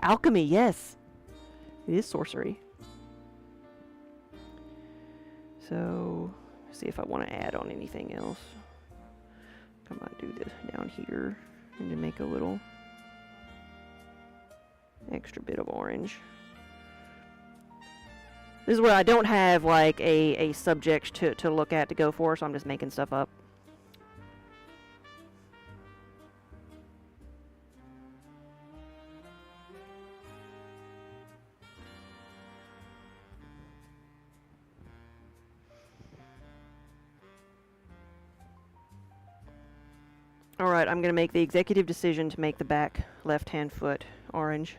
[SPEAKER 1] Alchemy, yes, it is sorcery. So, see if I want to add on anything else. Come on, do this down here, and to make a little extra bit of orange. This is where I don't have like a subject to look at to go for, so I'm just making stuff up. Alright, I'm going to make the executive decision to make the back left-hand foot orange.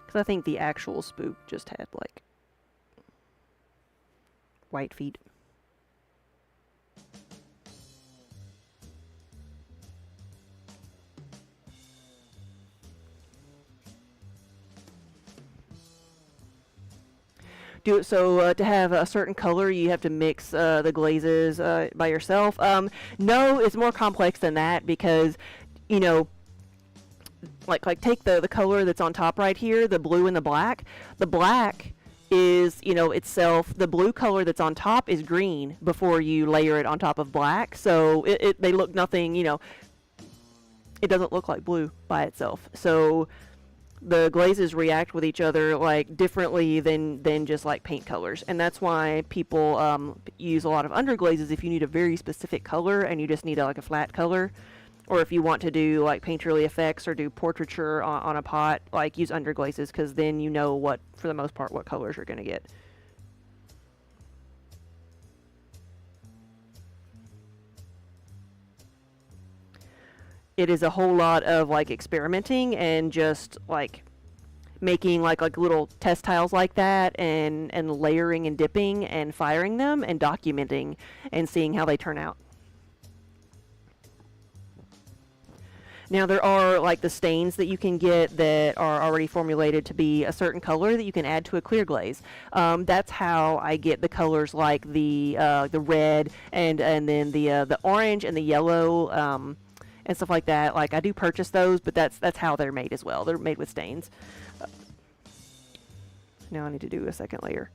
[SPEAKER 1] Because I think the actual spook just had, like, white feet. Do it so to have a certain color, you have to mix the glazes by yourself. No, it's more complex than that, because, you know, like take the color that's on top right here, the blue and the black. The black is, you know, itself, the blue color that's on top is green before you layer it on top of black. So they look nothing, you know, it doesn't look like blue by itself. So the glazes react with each other like differently than just like paint colors, and that's why people use a lot of underglazes if you need a very specific color and you just need like a flat color, or if you want to do like painterly effects or do portraiture on a pot, like use underglazes, because then you know what, for the most part, what colors you're going to get. It is a whole lot of like experimenting and just like making like little test tiles like that, and layering and dipping and firing them and documenting and seeing how they turn out. Now there are like the stains that you can get that are already formulated to be a certain color that you can add to a clear glaze. That's how I get the colors like the red and then the orange and the yellow and stuff like that. Like, I do purchase those, but that's how they're made as well. They're made with stains. Now I need to do a second layer.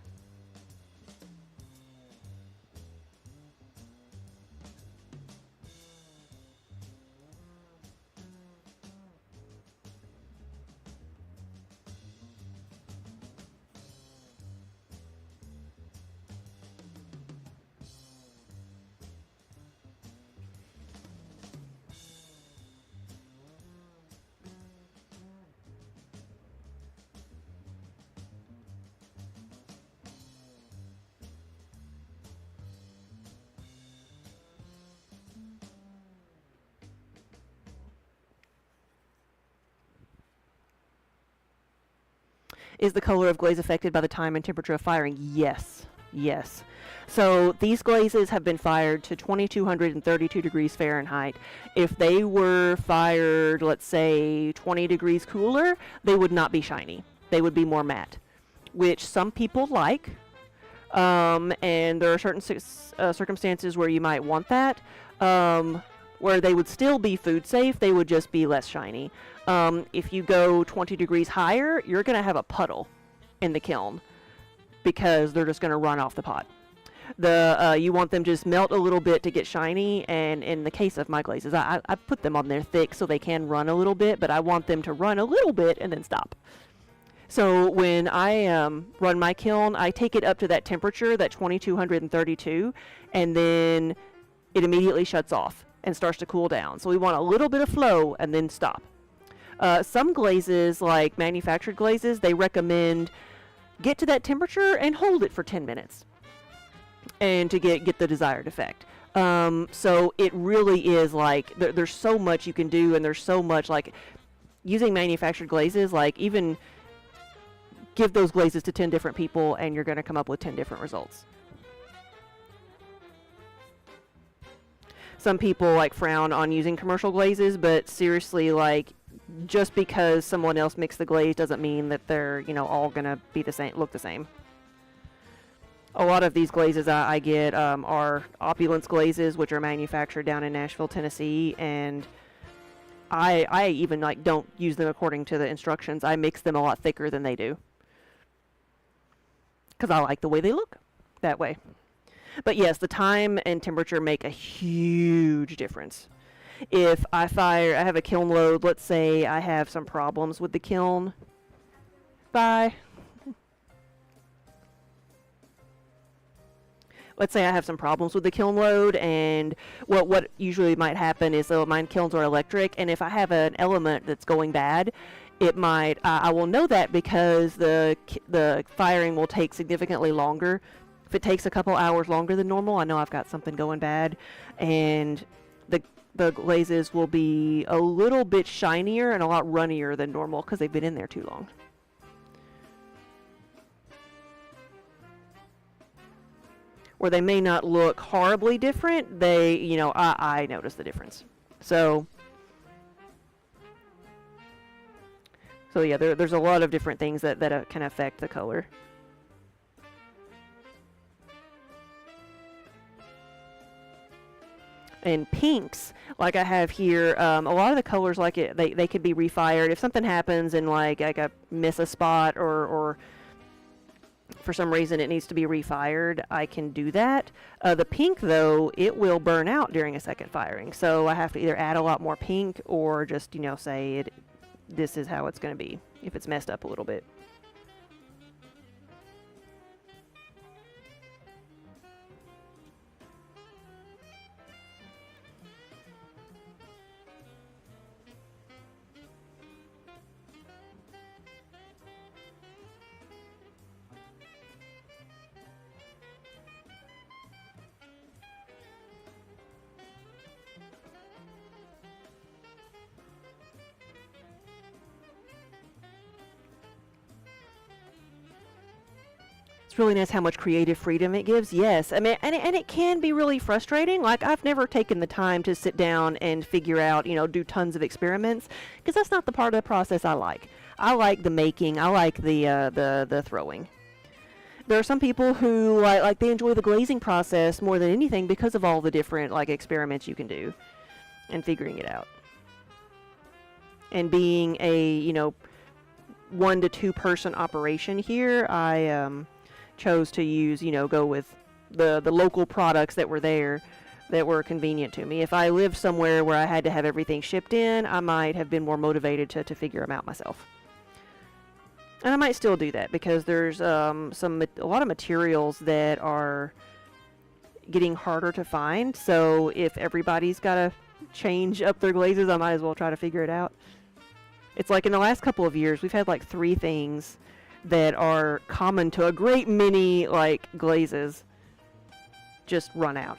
[SPEAKER 1] Is the color of glaze affected by the time and temperature of firing? Yes. Yes. So these glazes have been fired to 2232 degrees Fahrenheit. If they were fired, let's say 20 degrees cooler, they would not be shiny. They would be more matte, which some people like. And there are certain circumstances where you might want that, where they would still be food safe, they would just be less shiny. If you go 20 degrees higher, you're going to have a puddle in the kiln because they're just going to run off the pot. You want them to just melt a little bit to get shiny, and in the case of my glazes, I put them on there thick so they can run a little bit, but I want them to run a little bit and then stop. So when I run my kiln, I take it up to that temperature, that 2232, and then it immediately shuts off and starts to cool down. So we want a little bit of flow and then stop. Some glazes, like manufactured glazes, they recommend get to that temperature and hold it for 10 minutes and to get the desired effect. So it really is like, there's so much you can do, and there's so much, like, using manufactured glazes, like, even give those glazes to 10 different people and you're going to come up with 10 different results. Some people like frown on using commercial glazes, but seriously, like, just because someone else mixed the glaze doesn't mean that they're, you know, all going to be the same, look the same. A lot of these glazes I get are opulence glazes, which are manufactured down in Nashville, Tennessee, and I even like don't use them according to the instructions. I mix them a lot thicker than they do, because I like the way they look that way. But yes, the time and temperature make a huge difference. If I have a kiln load, let's say I have some problems with the kiln. Let's say I have some problems with the kiln load, and what usually might happen is, mine kilns are electric, and if I have an element that's going bad, it might, I will know that because the firing will take significantly longer. If it takes a couple hours longer than normal, I know I've got something going bad, and the glazes will be a little bit shinier and a lot runnier than normal because they've been in there too long. Where they may not look horribly different, they, you know, I notice the difference. So yeah, there's a lot of different things that can affect the color. And pinks, like I have here, a lot of the colors, like they could be refired. If something happens and like I miss a spot or for some reason it needs to be refired, I can do that. The pink, though, it will burn out during a second firing. So I have to either add a lot more pink or just, you know, say this is how it's going to be if it's messed up a little bit. It's really nice how much creative freedom it gives. Yes, I mean, and it can be really frustrating. Like, I've never taken the time to sit down and figure out, you know, do tons of experiments, because that's not the part of the process I like. I like the making. I like the throwing. There are some people who like they enjoy the glazing process more than anything because of all the different like experiments you can do and figuring it out. And being a, you know, 1 to 2 person operation here, I chose to use, you know, go with the local products that were there that were convenient to me. If I lived somewhere where I had to have everything shipped in, I might have been more motivated to figure them out myself. And I might still do that because there's a lot of materials that are getting harder to find. So if everybody's got to change up their glazes, I might as well try to figure it out. It's like in the last couple of years, we've had like 3 things that are common to a great many like glazes just run out.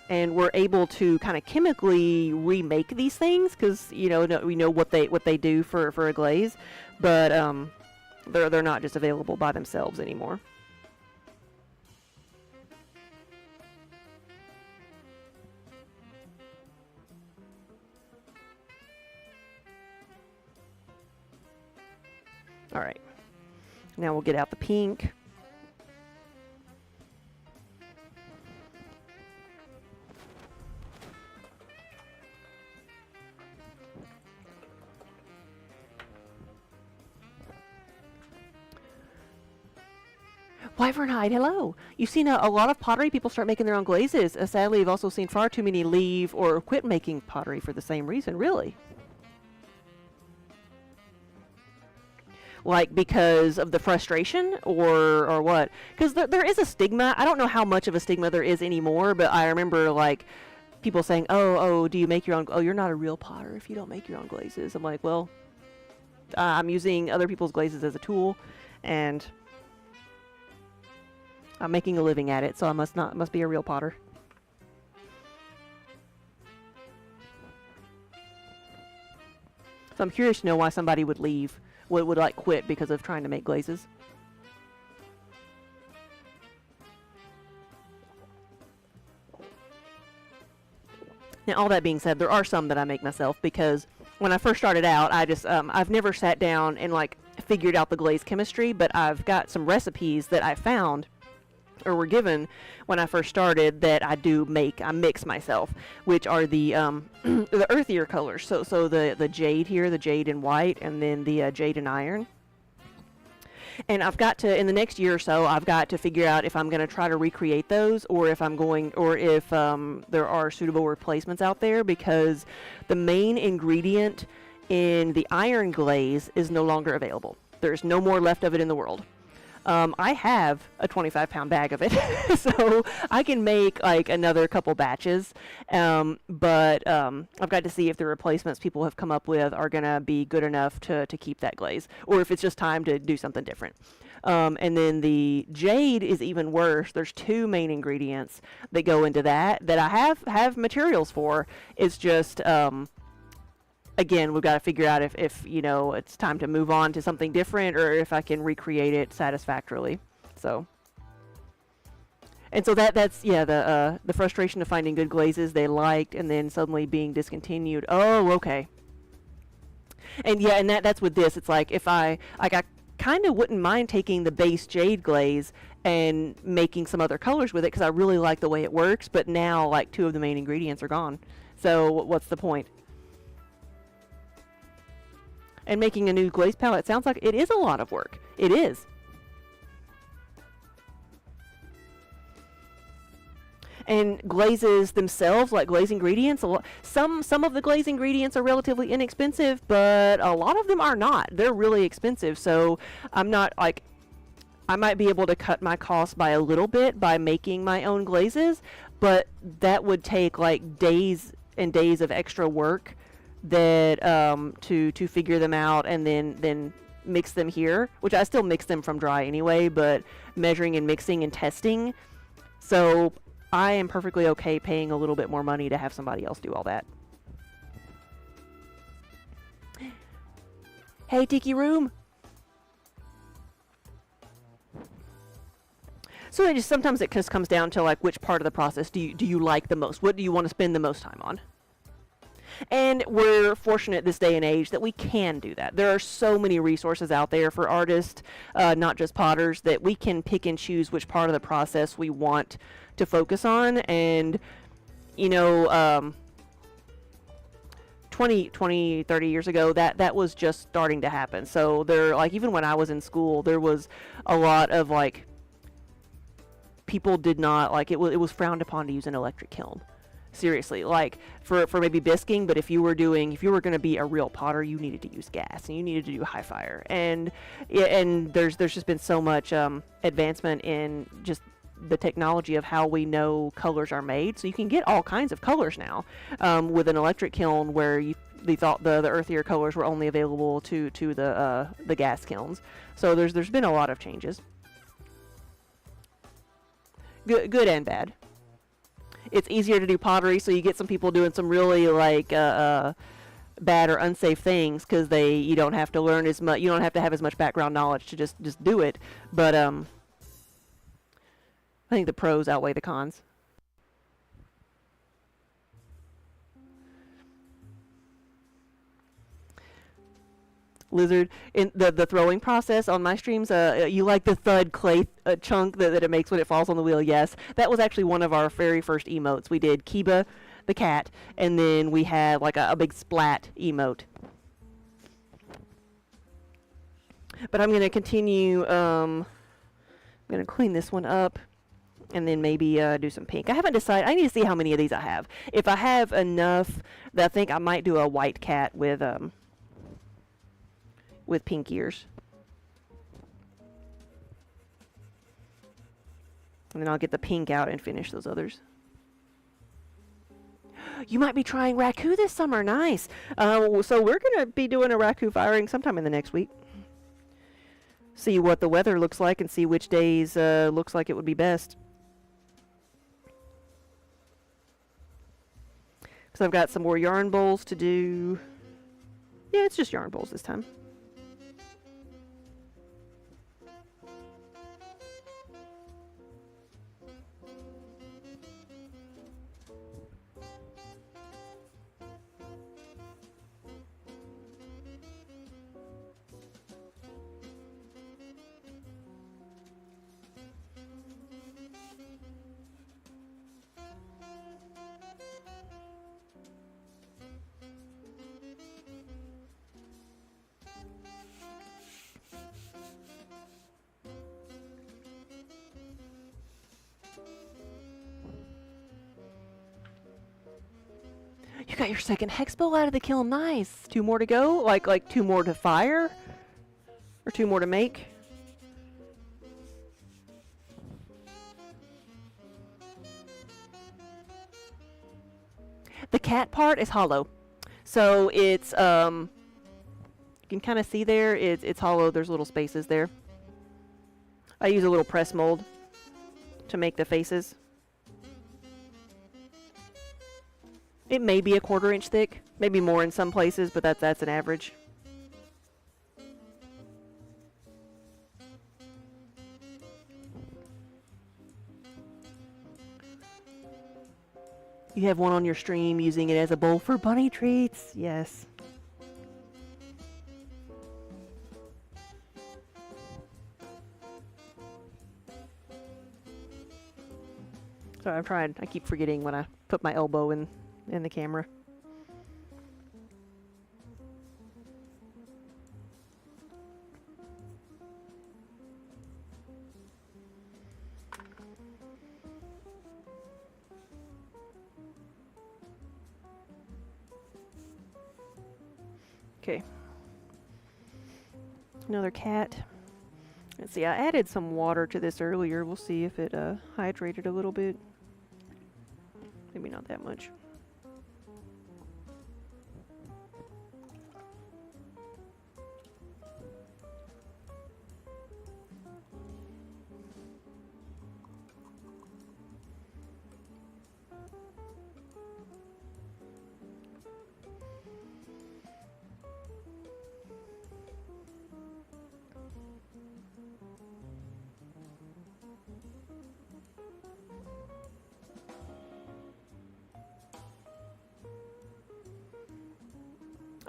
[SPEAKER 1] and we're able to kind of chemically remake these things because we know what they do for a glaze, but they're not just available by themselves anymore. All right, now we'll get out the pink. Wyvern Hide, hello. You've seen a lot of pottery people start making their own glazes. Sadly, I've also seen far too many leave or quit making pottery for the same reason. Really? Like because of the frustration or what? Because there is a stigma. I don't know how much of a stigma there is anymore, but I remember like people saying, oh, do you make your own? Oh, you're not a real potter if you don't make your own glazes. I'm like, well, I'm using other people's glazes as a tool, and I'm making a living at it, so I must be a real potter. So I'm curious to know why somebody would leave, would like quit because of trying to make glazes. Now, all that being said, there are some that I make myself because when I first started out, I just I've never sat down and like figured out the glaze chemistry, but I've got some recipes that I found or were given when I first started that I mix myself, which are the the earthier colors. So the jade here, the jade and white, and then the jade and iron. And I've got to, in the next year or so, I've got to figure out if I'm going to try to recreate those, or if there are suitable replacements out there, because the main ingredient in the iron glaze is no longer available. There's no more left of it in the world. I have a 25-pound bag of it, so I can make like another couple batches, but I've got to see if the replacements people have come up with are going to be good enough to keep that glaze, or if it's just time to do something different. And then the jade is even worse. There's two main ingredients that go into that I have materials for. It's just again, we've got to figure out if it's time to move on to something different, or if I can recreate it satisfactorily. So, and so that's the frustration of finding good glazes they liked and then suddenly being discontinued. Oh, okay. And yeah, and that's with this. It's like if I kind of wouldn't mind taking the base jade glaze and making some other colors with it because I really like the way it works. But now, like, two of the main ingredients are gone. So what's the point? And making a new glaze palette sounds like it is a lot of work. It is. And glazes themselves, like glaze ingredients, some of the glaze ingredients are relatively inexpensive, but a lot of them are not. They're really expensive. So I'm not like, I might be able to cut my costs by a little bit by making my own glazes, but that would take like days and days of extra work that to figure them out and then mix them here, which I still mix them from dry anyway, but measuring and mixing and testing. So I am perfectly okay paying a little bit more money to have somebody else do all that. Hey, Tiki Room. So it just sometimes it just comes down to like which part of the process do you like the most? What do you want to spend the most time on? And we're fortunate this day and age that we can do that. There are so many resources out there for artists, not just potters, that we can pick and choose which part of the process we want to focus on. And, 20, 30 years ago, that was just starting to happen. So there, like, even when I was in school, there was a lot of, like, people did not, like, it was frowned upon to use an electric kiln. Seriously, like for maybe bisquing, but if you were going to be a real potter, you needed to use gas and you needed to do high fire. And there's just been so much advancement in just the technology of how we know colors are made. So you can get all kinds of colors now with an electric kiln, where they thought the earthier colors were only available to the gas kilns. So there's been a lot of changes, good and bad. it's easier to do pottery, so you get some people doing some really like bad or unsafe things because you don't have to learn as much, you don't have to have as much background knowledge to just do it. But I think the pros outweigh the cons. Lizard, in the throwing process on my streams, you like the thud clay chunk that it makes when it falls on the wheel. Yes, that was actually one of our very first emotes. We did Kiba the cat, and then we had like a big splat emote. But I'm going to continue, I'm going to clean this one up and then maybe do some pink. I haven't decided. I need to see how many of these I have. If I have enough, that I think I might do a white cat with pink ears. And then I'll get the pink out and finish those others. You might be trying Raku this summer. Nice. So we're going to be doing a Raku firing sometime in the next week. See what the weather looks like and see which days looks like it would be best. Because I've got some more yarn bowls to do. Yeah, it's just yarn bowls this time. You got your second hex bowl out of the kiln. Nice. 2 more to go? Like 2 more to fire? Or 2 more to make? The cat part is hollow. So it's, you can kind of see there, it's hollow. There's little spaces there. I use a little press mold to make the faces. It may be a 1/4 inch thick, maybe more in some places, but that's an average. You have one on your stream using it as a bowl for bunny treats. Yes. Sorry, I'm trying. I keep forgetting when I put my elbow in the camera. Okay. Another cat. Let's see, I added some water to this earlier. We'll see if it hydrated a little bit. Maybe not that much.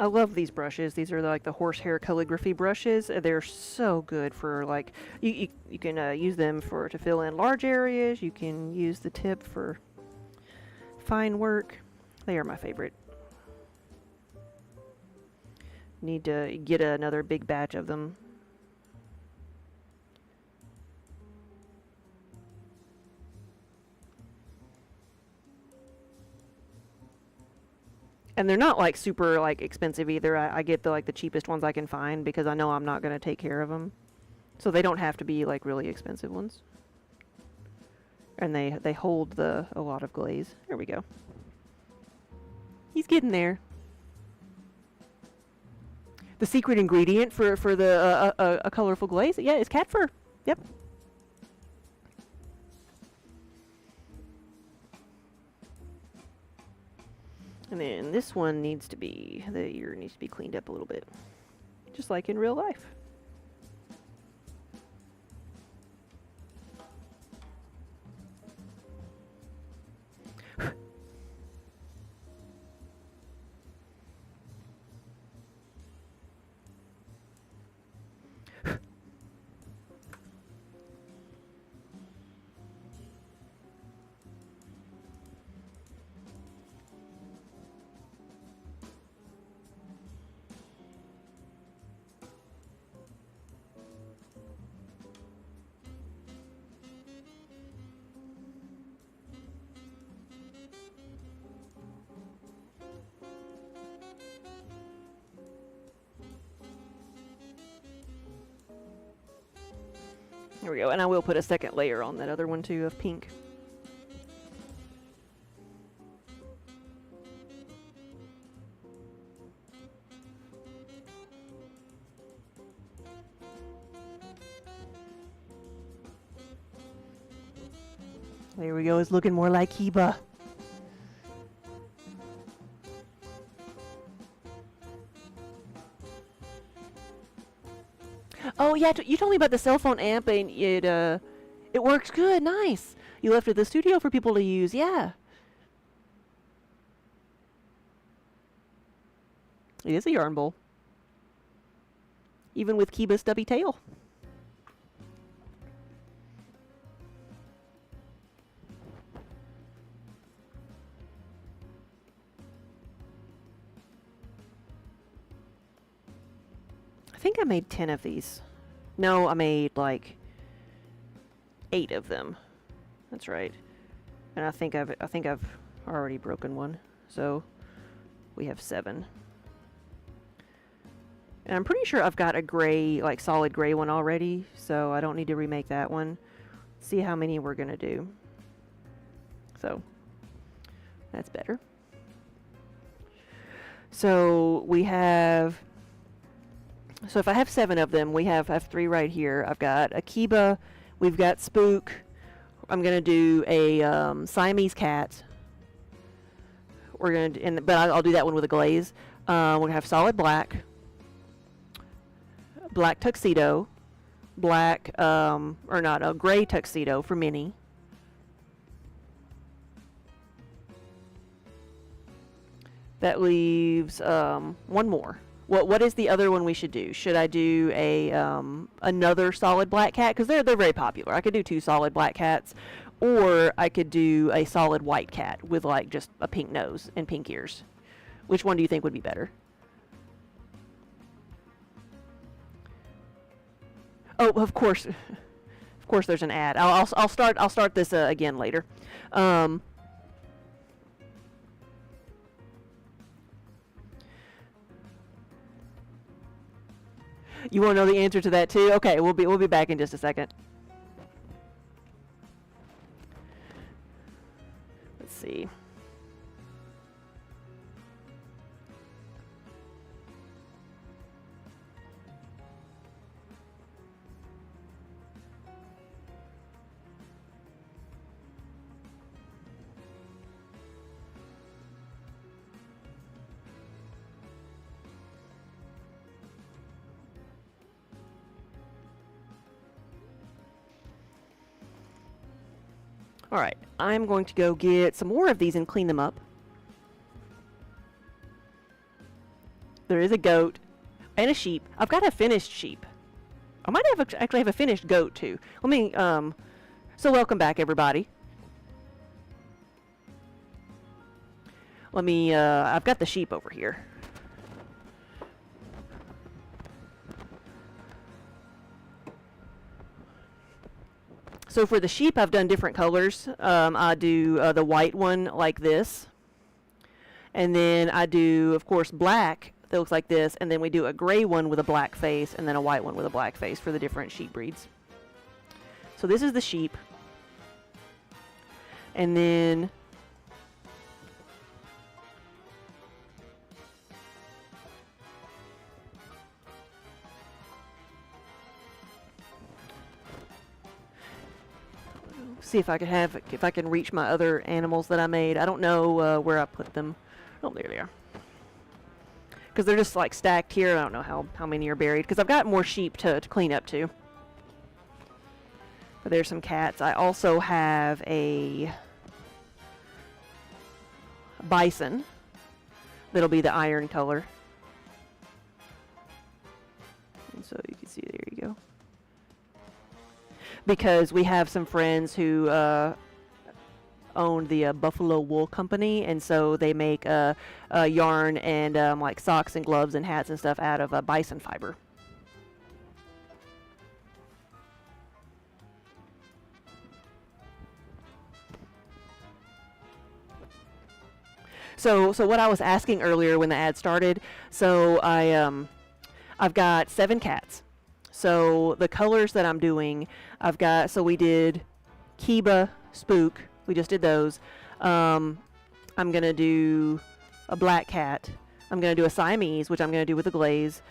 [SPEAKER 1] I love these brushes. These are like the horsehair calligraphy brushes. They're so good for like, you can use them to fill in large areas. You can use the tip for fine work. They are my favorite. Need to get another big batch of them. And they're not like super like expensive either. I get the cheapest ones I can find because I know I'm not going to take care of them. So they don't have to be like really expensive ones. And they hold a lot of glaze. There we go. He's getting there. The secret ingredient for a colorful glaze, yeah, is cat fur. Yep. And then this one needs to be, the ear needs to be cleaned up a little bit. Just like in real life. There we go, and I will put a second layer on that other one too of pink. There we go, it's looking more like Kiba. Oh yeah, you told me about the cell phone amp, and it works good. Nice. You left it at the studio for people to use. Yeah. It is a yarn bowl, even with Kiba's stubby tail. I think I made 10 of these. No, I made like 8 of them. That's right. And I think I've already broken one. So we have 7. And I'm pretty sure I've got a gray, like solid gray one already, so I don't need to remake that one. See how many we're gonna do. So that's better. So we have, so if I have 7 of them, I have 3 right here. I've got a Kiba, we've got Spook. I'm gonna do a Siamese cat. We're gonna, but I'll do that one with a glaze. We're gonna have solid black, black tuxedo, black or not, a gray tuxedo for Minnie. That leaves one more. What is the other one we should do? Should I do a another solid black cat? Because they're very popular. I could do 2 solid black cats, or I could do a solid white cat with like just a pink nose and pink ears. Which one do you think would be better? Oh, of course, of course. There's an ad. I'll start this again later. You want to know the answer to that too? Okay, we'll be back in just a second. Let's see. Alright, I'm going to go get some more of these and clean them up. There is a goat and a sheep. I've got a finished sheep. I might have actually have a finished goat too. Let me, so welcome back everybody. Let me, I've got the sheep over here. So for the sheep, I've done different colors. I do the white one like this. And then I do, of course, black that looks like this. And then we do a gray one with a black face and then a white one with a black face for the different sheep breeds. So this is the sheep. And then see if I can reach my other animals that I made. I don't know where I put them Oh, there they are. Because they're just like stacked here. I don't know how many are buried. Because I've got more sheep to clean up too. But there's some cats. I also have a bison. That'll be the iron color. And so you can see, there you go. Because we have some friends who own the Buffalo Wool Company, and so they make yarn and like socks and gloves and hats and stuff out of bison fiber. So what I was asking earlier when the ad started, so I've got 7 cats. So the colors that I'm doing, I've got, so we did Kiba, Spook, we just did those. I'm gonna do a black cat. I'm gonna do a Siamese, which I'm gonna do with a glaze.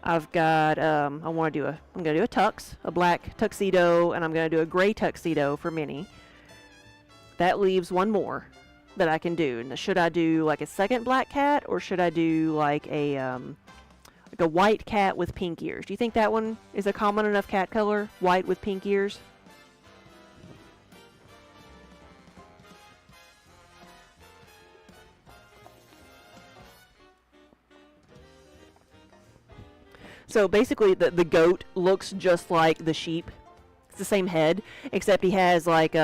[SPEAKER 1] I've got, I'm gonna do a tux, a black tuxedo, and I'm gonna do a gray tuxedo for Minnie. That leaves one more that I can do. And should I do like a second black cat, or should I do like a white cat with pink ears? Do you think that one is a common enough cat color? White with pink ears? So basically the goat looks just like the sheep. It's the same head, except he has like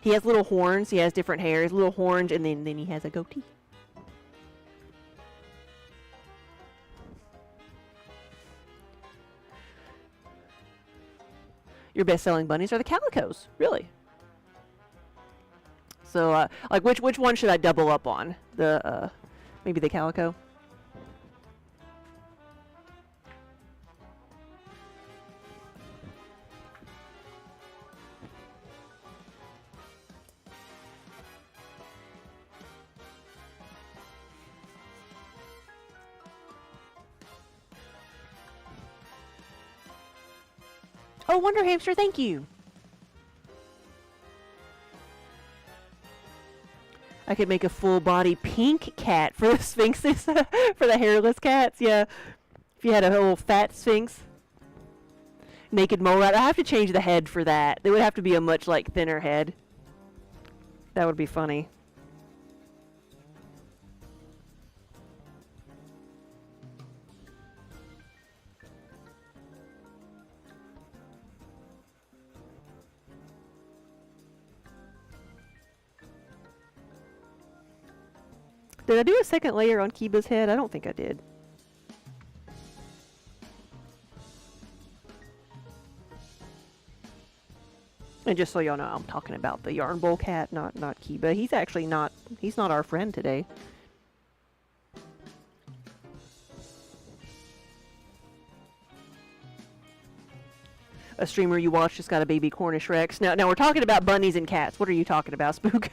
[SPEAKER 1] he has little horns, he has different hairs, little horns, and then he has a goatee. Your best-selling bunnies are the calicos, really. So, like, which one should I double up on? The, maybe the calico? Oh, Wonder Hamster, thank you! I could make a full-body pink cat for the sphinxes, for the hairless cats, yeah. If you had a little fat sphinx. Naked mole rat. I have to change the head for that. It would have to be a much, like, thinner head. That would be funny. Did I do a second layer on Kiba's head? I don't think I did. And just so y'all know, I'm talking about the yarn bowl cat, not Kiba. He's actually not, he's not our friend today. A streamer you watch just got a baby Cornish Rex. Now we're talking about bunnies and cats. What are you talking about, Spook?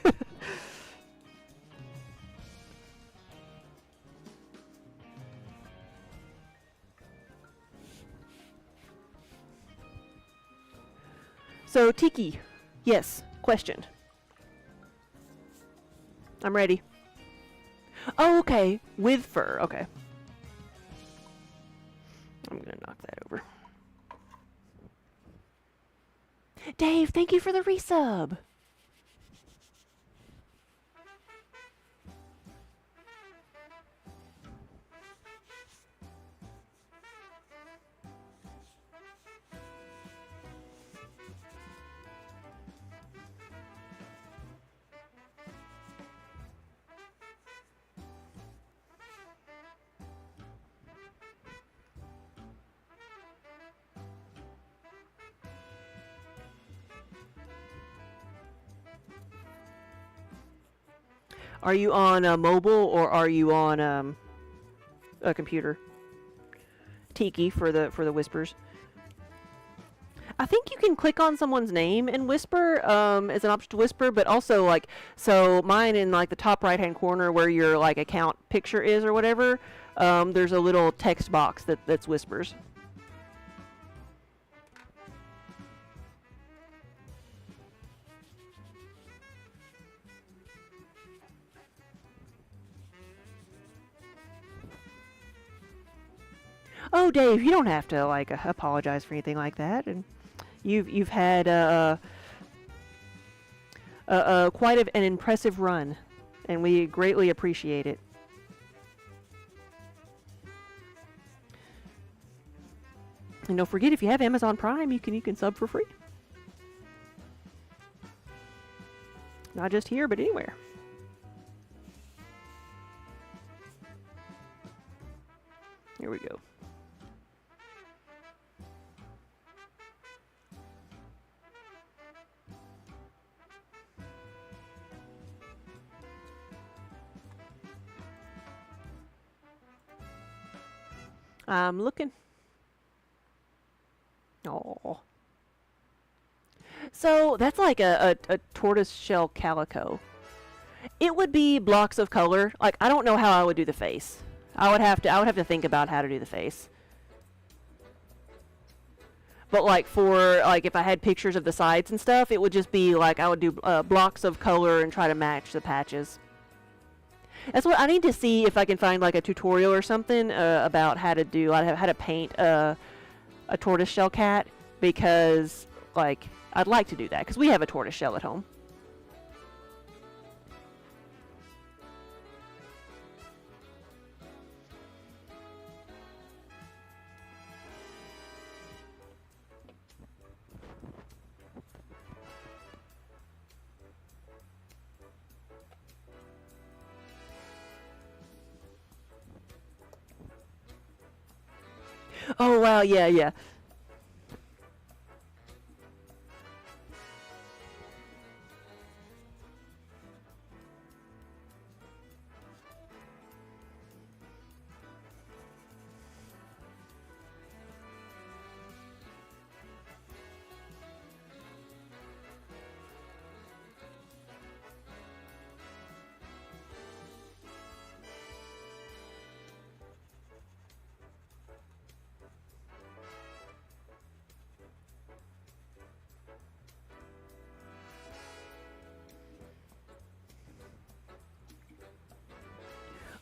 [SPEAKER 1] So, Tiki. Yes. Question. I'm ready. Oh, okay. With fur. Okay. I'm gonna knock that over. Dave, thank you for the resub. Are you on a mobile or are you on a computer? Tiki for the whispers. I think you can click on someone's name and whisper as an option to whisper, but also like, so mine in like the top right hand corner where your like account picture is or whatever, there's a little text box that's whispers. Oh, Dave, you don't have to like apologize for anything like that. And you've had quite an impressive run, and we greatly appreciate it. And don't forget, if you have Amazon Prime, you can sub for free. Not just here, but anywhere. Here we go. I'm looking. Oh. So that's like a tortoise shell calico. It would be blocks of color. Like, I don't know how I would do the face. I would have to think about how to do the face. But like for like if I had pictures of the sides and stuff, it would just be like I would do blocks of color and try to match the patches. That's what I need to see if I can find like a tutorial or something about how to do how to paint a tortoiseshell cat, because like I'd like to do that because we have a tortoiseshell at home. Oh wow, yeah, yeah.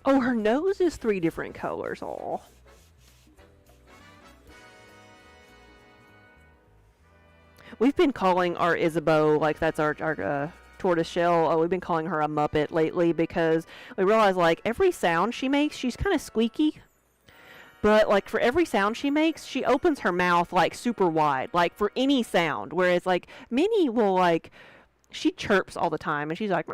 [SPEAKER 1] Oh, her nose is 3 different colors. Oh. We've been calling our Isabeau, like that's our tortoise shell. We've been calling her a Muppet lately because we realize like every sound she makes, she's kind of squeaky. But like for every sound she makes, she opens her mouth like super wide, like for any sound. Whereas like Minnie will like she chirps all the time and she's like,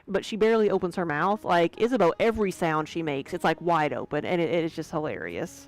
[SPEAKER 1] but she barely opens her mouth. Like Isabeau, every sound she makes, it's like wide open, and it is just hilarious.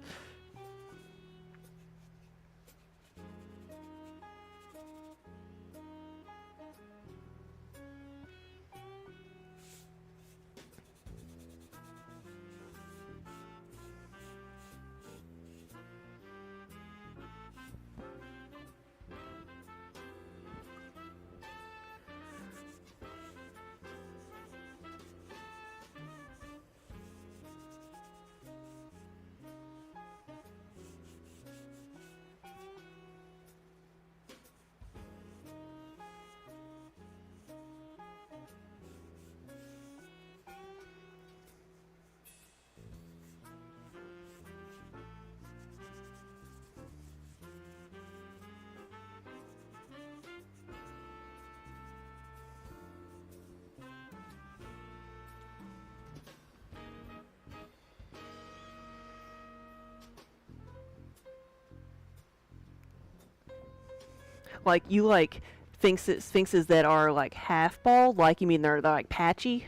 [SPEAKER 1] Like you like sphinxes that are like half bald, like you mean they're like patchy?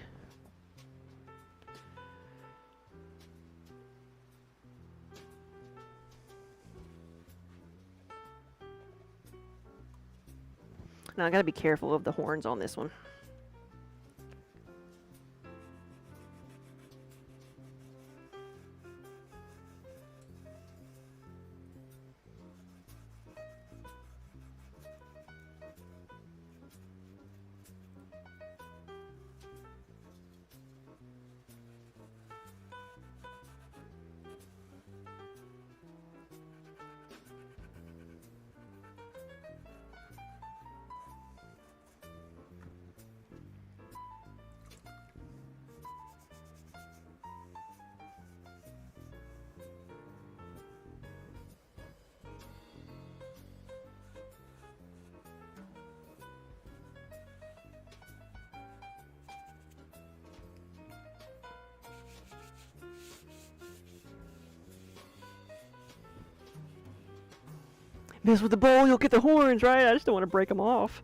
[SPEAKER 1] Now I gotta be careful of the horns on this one. Mess with the bowl, you'll get the horns, right? I just don't want to break them off.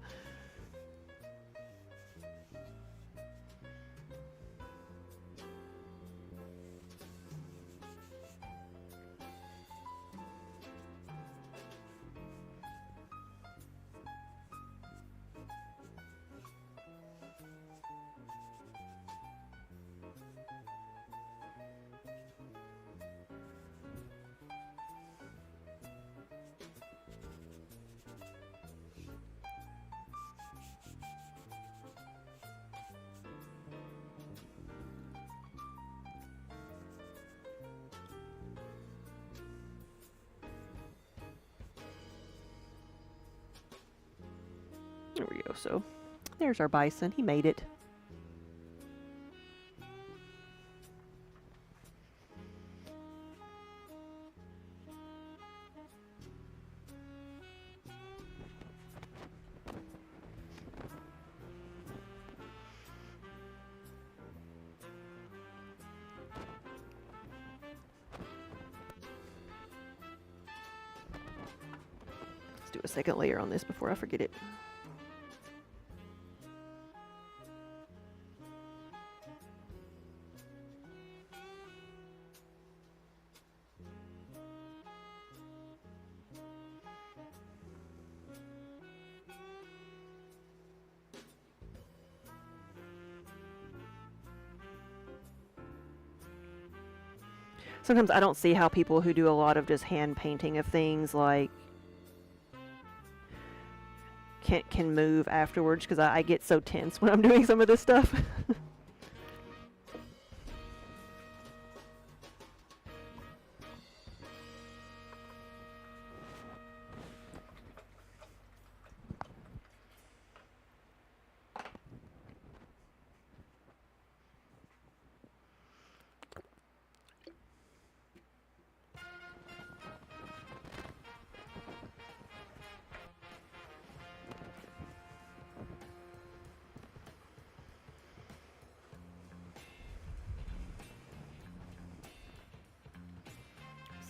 [SPEAKER 1] There we go. So there's our bison. He made it. Let's do a second layer on this before I forget it. Sometimes I don't see how people who do a lot of just hand painting of things like can move afterwards, because I get so tense when I'm doing some of this stuff.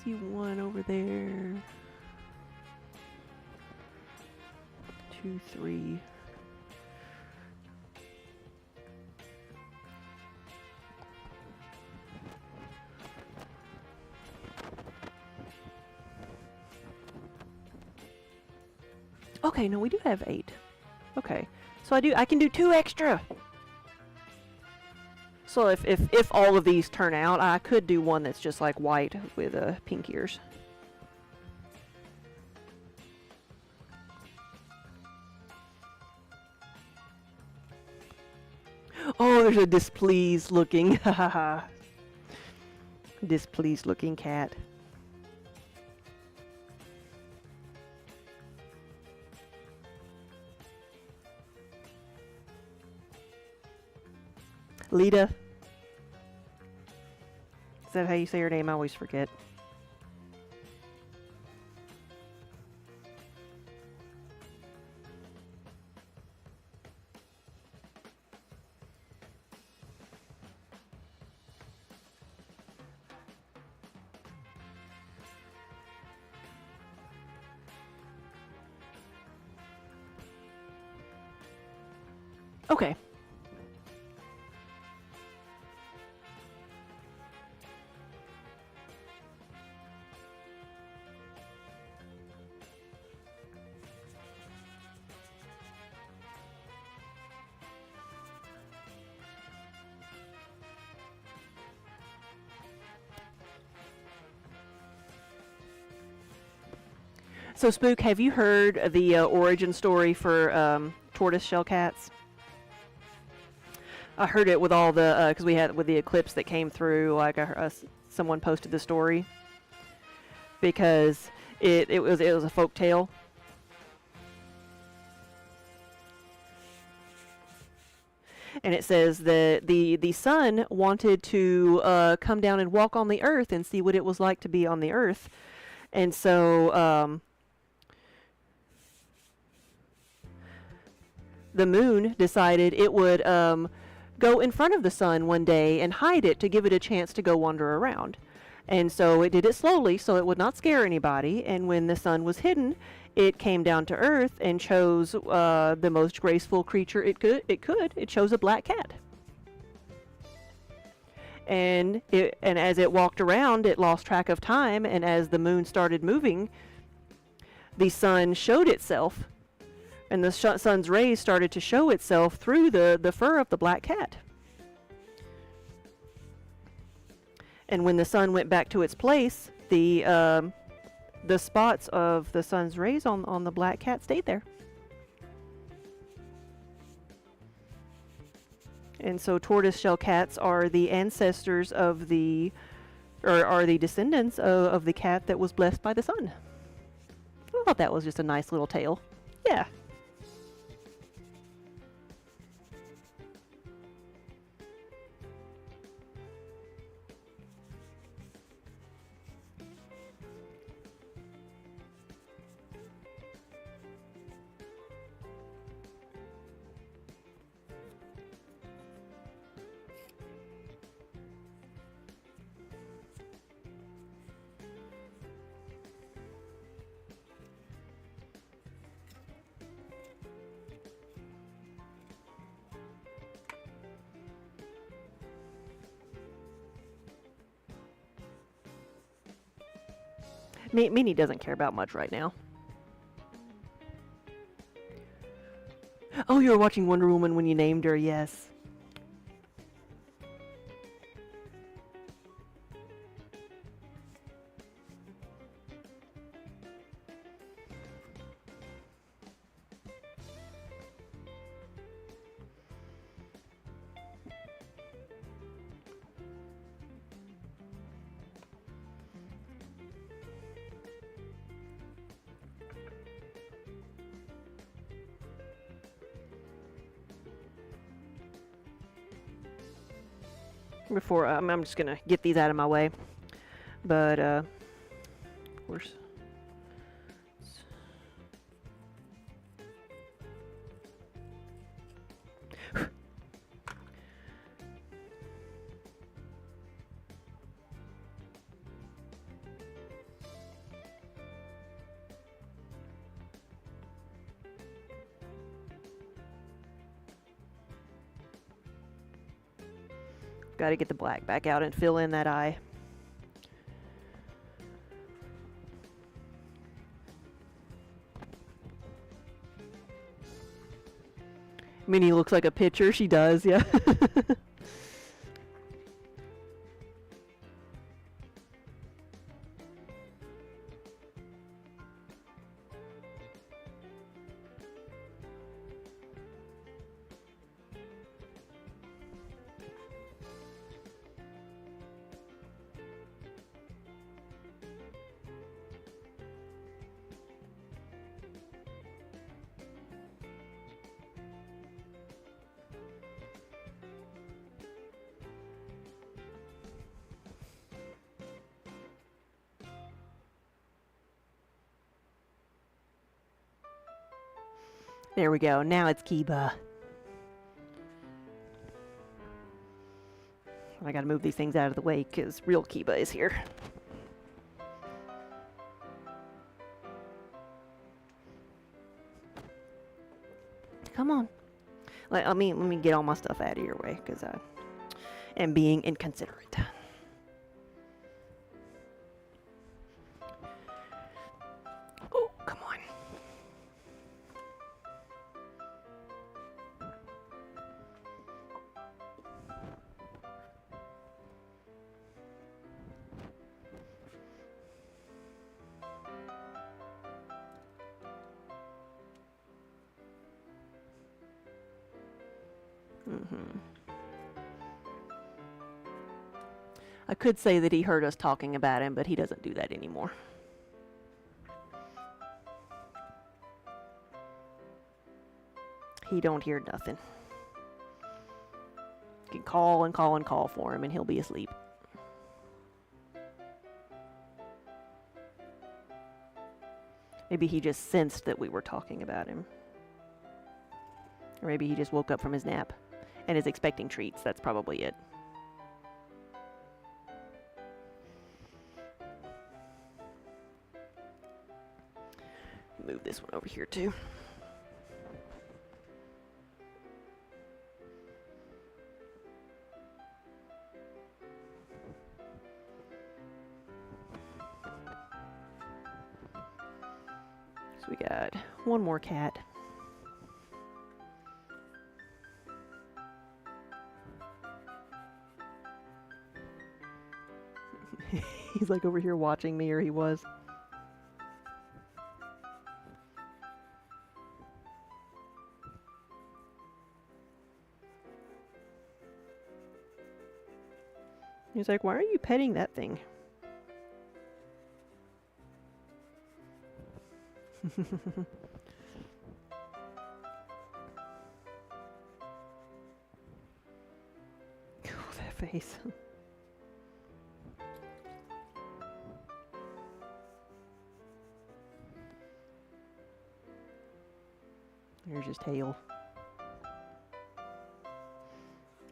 [SPEAKER 1] See one over there. 2, 3. Okay, no, we do have 8. Okay, so I can do 2 extra. So if all of these turn out, I could do one that's just like white with pink ears. Oh, there's a displeased looking, displeased looking cat. Lita. Is that how you say her name? I always forget. Okay. So, Spook, have you heard the origin story for tortoiseshell cats? I heard it with all the, because we had with the eclipse that came through, like someone posted the story. Because it was a folk tale. And it says that the sun wanted to come down and walk on the earth and see what it was like to be on the earth. And so the moon decided it would go in front of the sun one day and hide it to give it a chance to go wander around. And so it did it slowly so it would not scare anybody. And when the sun was hidden, it came down to earth and chose the most graceful creature it could. It chose a black cat. And as it walked around, it lost track of time. And as the moon started moving, the sun showed itself, and the sun's rays started to show itself through the fur of the black cat. And when the sun went back to its place, the spots of the sun's rays on the black cat stayed there. And so tortoiseshell cats are the ancestors of are the descendants of the cat that was blessed by the sun. I thought that was just a nice little tale. Yeah. Minnie doesn't care about much right now. Oh, you were watching Wonder Woman when you named her, yes. Before I'm just gonna get these out of my way, but of course. Got to get the black back out and fill in that eye. Minnie looks like a picture. She does, yeah. There we go. Now it's Kiba. I gotta move these things out of the way because real Kiba is here. Come on. Let me get all my stuff out of your way because I am being inconsiderate. Oh, come on. I could say that he heard us talking about him, but he doesn't do that anymore. He don't hear nothing. You can call and call and call for him, and he'll be asleep. Maybe he just sensed that we were talking about him. Or maybe he just woke up from his nap and is expecting treats. That's probably it. here too. So we got one more cat. He's like over here watching me, or he was. He's like, why are you petting that thing? Oh, that face. There's his tail.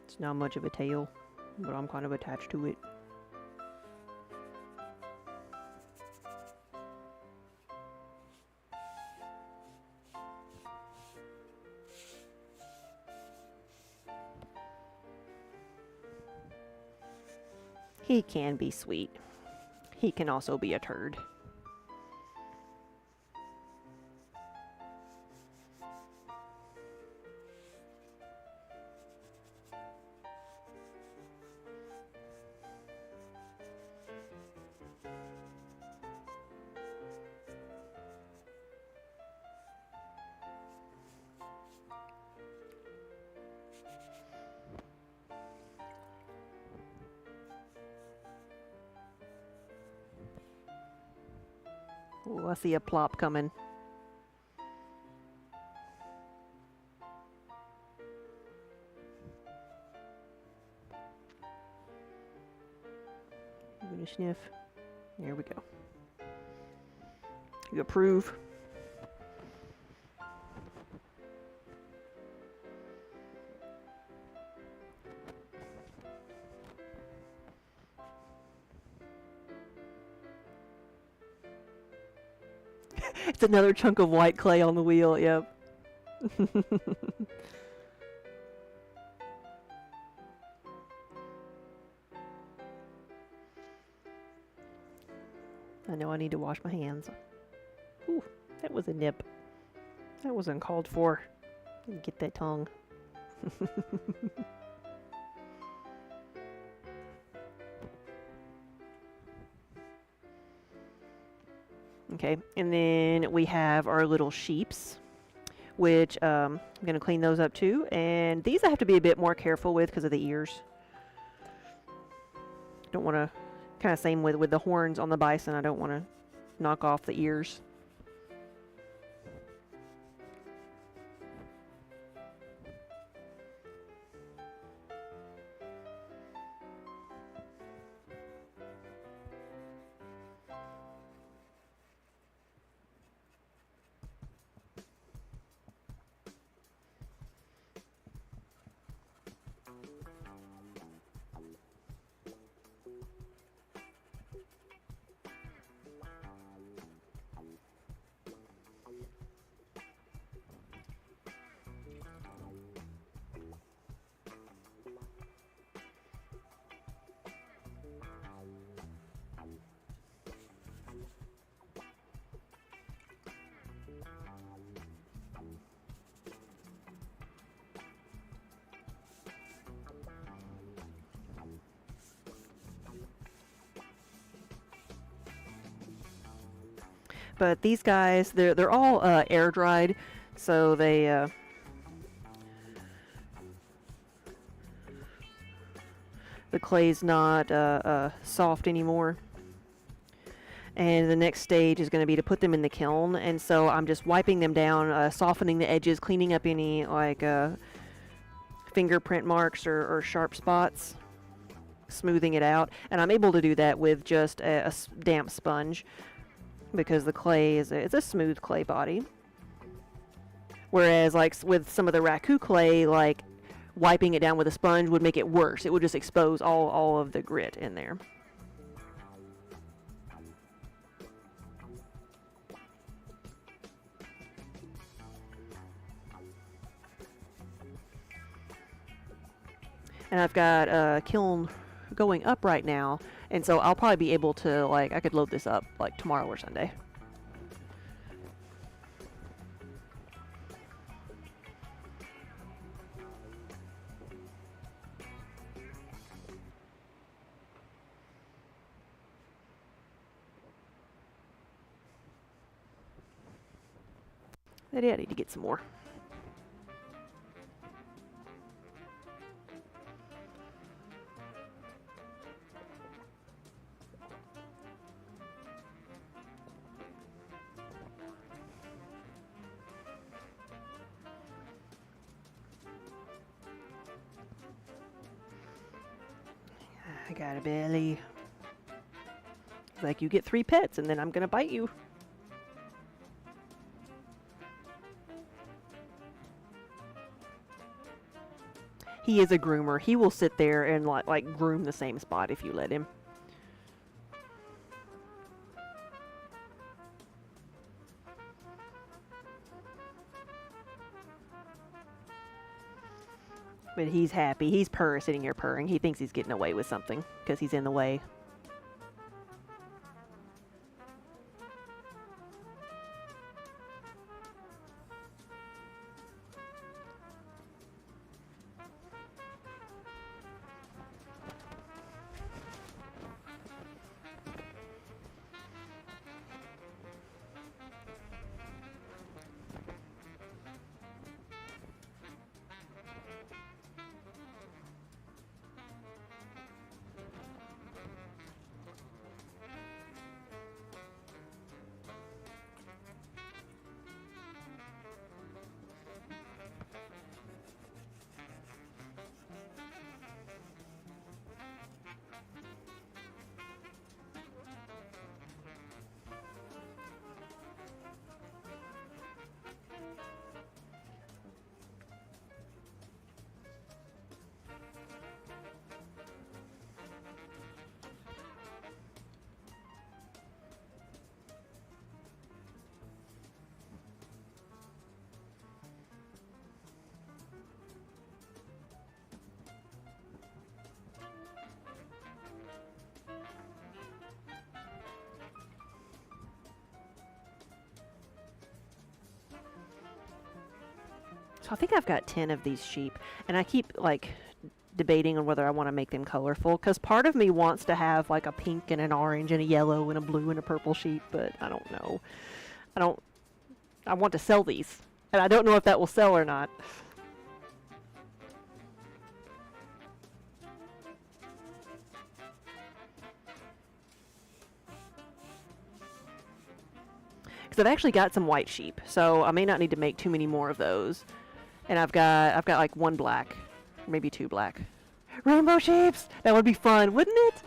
[SPEAKER 1] It's not much of a tail, but I'm kind of attached to it. He can be sweet. He can also be a turd. Oh, I see a plop coming. I'm gonna sniff. There we go. You approve? It's another chunk of white clay on the wheel, yep. I know I need to wash my hands. Ooh, that was a nip. That was uncalled for. Didn't get that tongue. Okay, and then we have our little sheeps, which I'm going to clean those up too. And these I have to be a bit more careful with because of the ears. Don't want to, kind of same with the horns on the bison, I don't want to knock off the ears. But these guys, they're all air dried, so they the clay's not soft anymore. And the next stage is going to be to put them in the kiln, and so I'm just wiping them down, softening the edges, cleaning up any like fingerprint marks or sharp spots, smoothing it out. And I'm able to do that with just a damp sponge, because the clay is it's a smooth clay body. Whereas like with some of the raku clay, like wiping it down with a sponge would make it worse. It would just expose all of the grit in there. And I've got a kiln going up right now, and so I'll probably be able to, like, I could load this up like tomorrow or Sunday. But yeah, I need to get some more. I got a belly. Like, you get 3 pets and then I'm gonna bite you. He is a groomer. He will sit there and like groom the same spot if you let him. But he's happy. He's sitting here purring. He thinks he's getting away with something because he's in the way. So I think I've got 10 of these sheep, and I keep like debating on whether I want to make them colorful, because part of me wants to have like a pink and an orange and a yellow and a blue and a purple sheep, but I don't know. I want to sell these, and I don't know if that will sell or not. Because I've actually got some white sheep, so I may not need to make too many more of those. And I've got like 1 black, maybe 2 black. Rainbow sheeps! That would be fun, wouldn't it?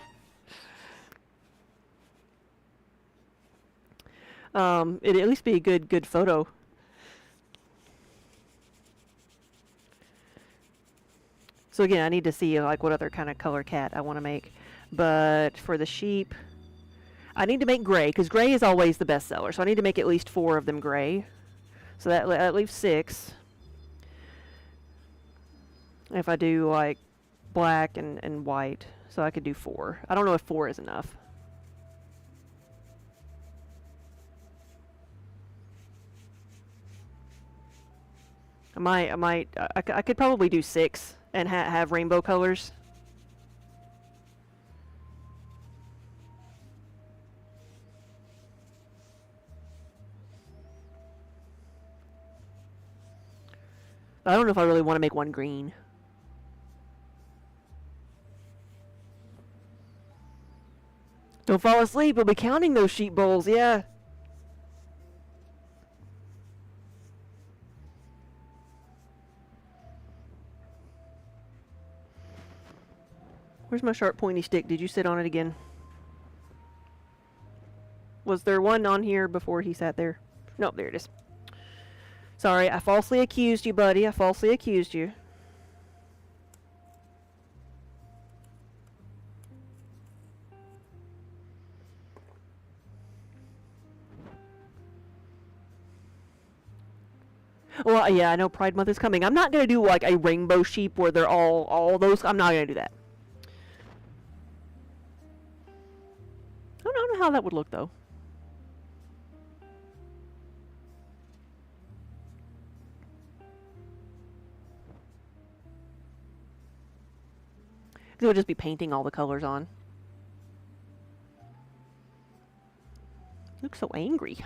[SPEAKER 1] It'd at least be a good photo. So again, I need to see like what other kind of color cat I want to make. But for the sheep, I need to make gray, because gray is always the best seller. So I need to make at least 4 of them gray. So that leaves 6. If I do like black and white, so I could do 4. I don't know if 4 is enough. I could probably do 6 and have rainbow colors. I don't know if I really want to make 1 green. Don't fall asleep, we'll be counting those sheep bowls, yeah. Where's my sharp pointy stick? Did you sit on it again? Was there one on here before he sat there? Nope, there it is. Sorry, I falsely accused you, buddy. I falsely accused you. Well, yeah, I know Pride Month is coming. I'm not gonna do like a rainbow sheep where they're all those. I'm not gonna do that. I don't know how that would look though. It would just be painting all the colors on. Looks so angry.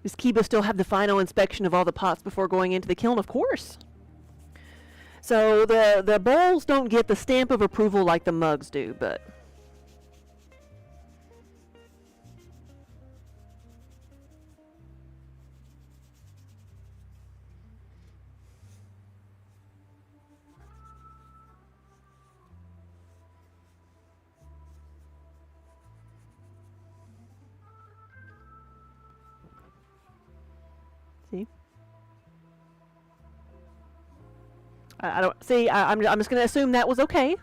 [SPEAKER 1] Does Kiba still have the final inspection of all the pots before going into the kiln? Of course. So the bowls don't get the stamp of approval like the mugs do, but see. I don't see. I'm just gonna assume that was okay.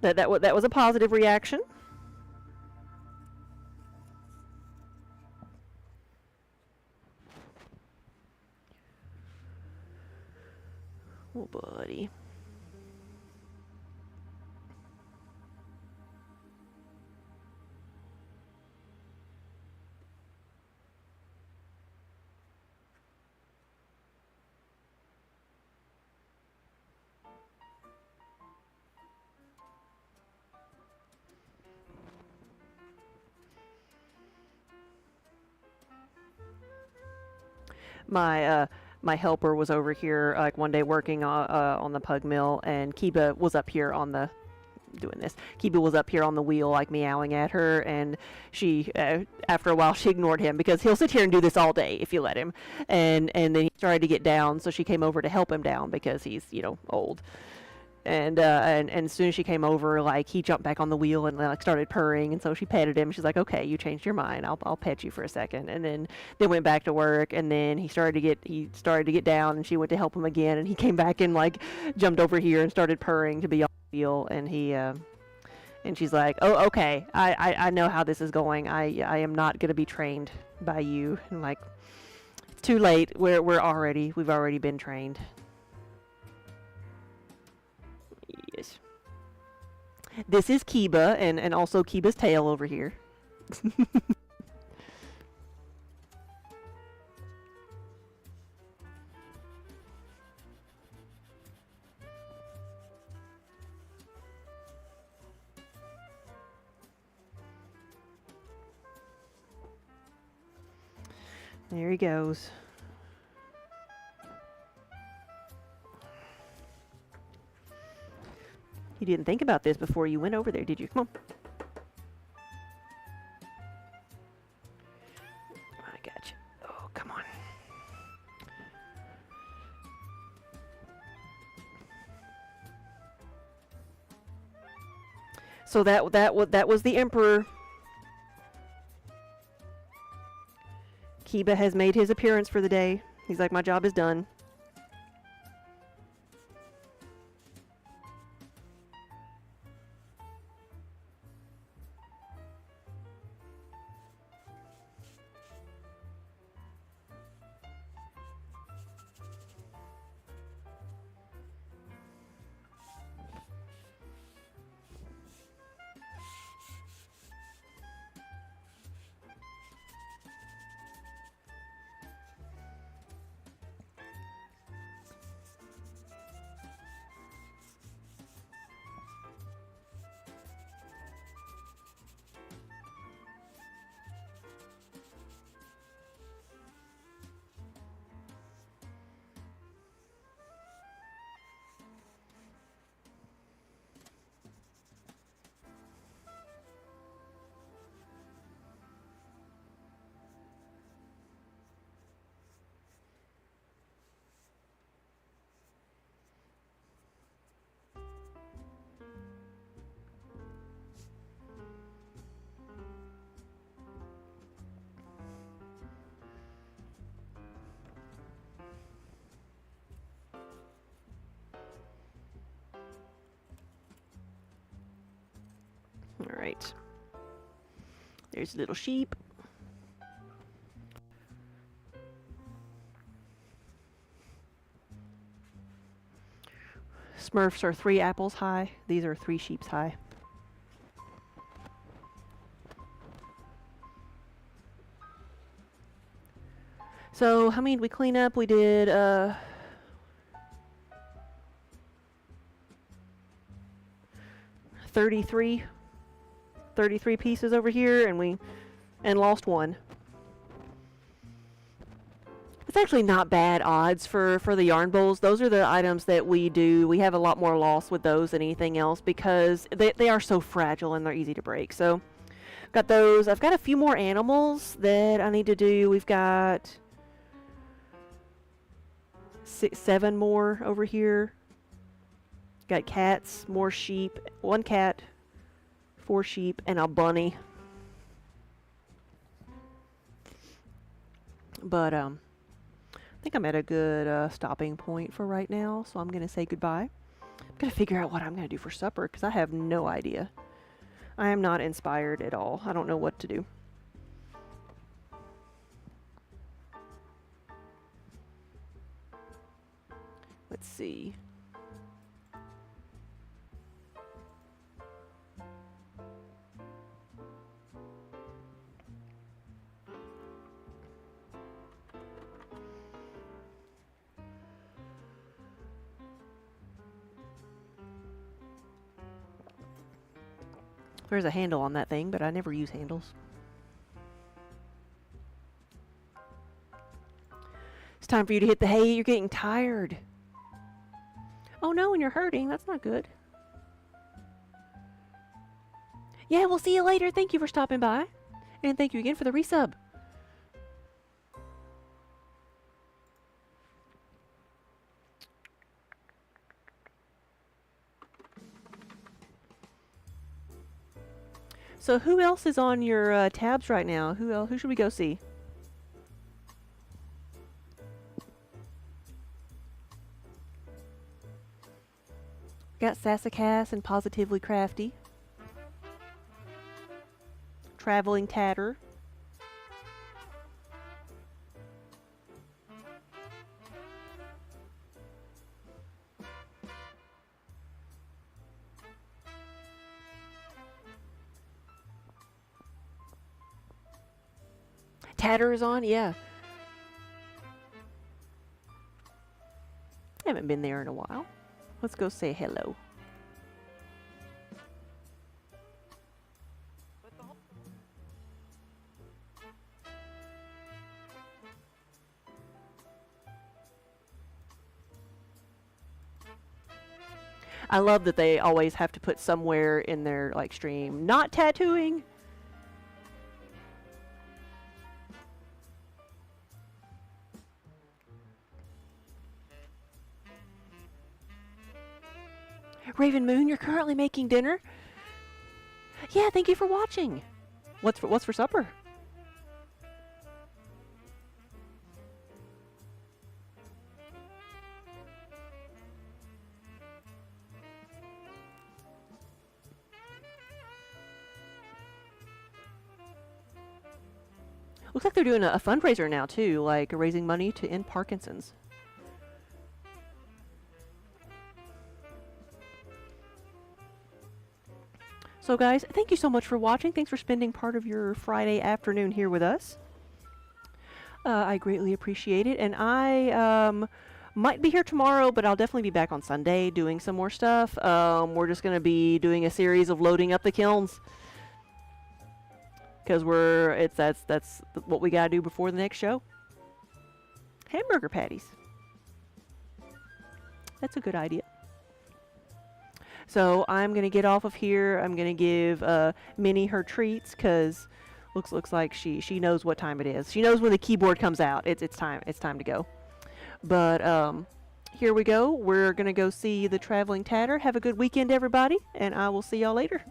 [SPEAKER 1] That was a positive reaction. Oh, buddy. My helper was over here like one day working on the pug mill, and Kiba was up here on the doing this. Kiba was up here on the wheel, like meowing at her, and she, after a while, she ignored him because he'll sit here and do this all day if you let him. And then he started to get down, so she came over to help him down because he's old. And as soon as she came over, like he jumped back on the wheel and like started purring, and so she petted him. She's like, "Okay, you changed your mind. I'll pet you for a second." And then they went back to work, and then he started to get down, and she went to help him again, and he came back and like jumped over here and started purring to be on the wheel, and she's like, "Oh, okay, I know how this is going. I am not gonna be trained by you." And like, it's too late. We've already been trained. Yes. This is Kiba, and also Kiba's tail over here. There he goes. You didn't think about this before you went over there, did you? Come on. I got you. Oh, come on. So that was the Emperor. Kiba has made his appearance for the day. He's like, my job is done. All right. There's a little sheep. Smurfs are 3 apples high. These are 3 sheeps high. So how many did we clean up? We did 33 pieces over here, and lost 1. It's actually not bad odds for the yarn bowls. Those are the items that we do. We have a lot more loss with those than anything else because they are so fragile and they're easy to break. So got those. I've got a few more animals that I need to do. We've got 7 more over here. Got cats, more sheep, 1 cat, 4 sheep, and a bunny. But I think I'm at a good stopping point for right now, so I'm gonna say goodbye. I'm gonna figure out what I'm gonna do for supper because I have no idea. I am not inspired at all. I don't know what to do. Let's see. There's a handle on that thing, but I never use handles. It's time for you to hit the hay. You're getting tired. Oh no, and you're hurting. That's not good. Yeah, we'll see you later. Thank you for stopping by. And thank you again for the resub. So who else is on your tabs right now? Who should we go see? Got Sassacast and Positively Crafty. Traveling Tatter. Tatter is on? Yeah. I haven't been there in a while. Let's go say hello. I love that they always have to put somewhere in their like stream, not tattooing. Raven Moon, you're currently making dinner? Yeah, thank you for watching. What's for supper? Looks like they're doing a fundraiser now too, like raising money to end Parkinson's. So guys, thank you so much for watching. Thanks for spending part of your Friday afternoon here with us. I greatly appreciate it, and I might be here tomorrow, but I'll definitely be back on Sunday doing some more stuff. We're just going to be doing a series of loading up the kilns, because that's what we gotta do before the next show. Hamburger patties. That's a good idea. So I'm gonna get off of here. I'm gonna give Minnie her treats, because looks like she knows what time it is. She knows when the keyboard comes out. It's time to go. But here we go. We're gonna go see the Traveling Tatter. Have a good weekend, everybody, and I will see y'all later.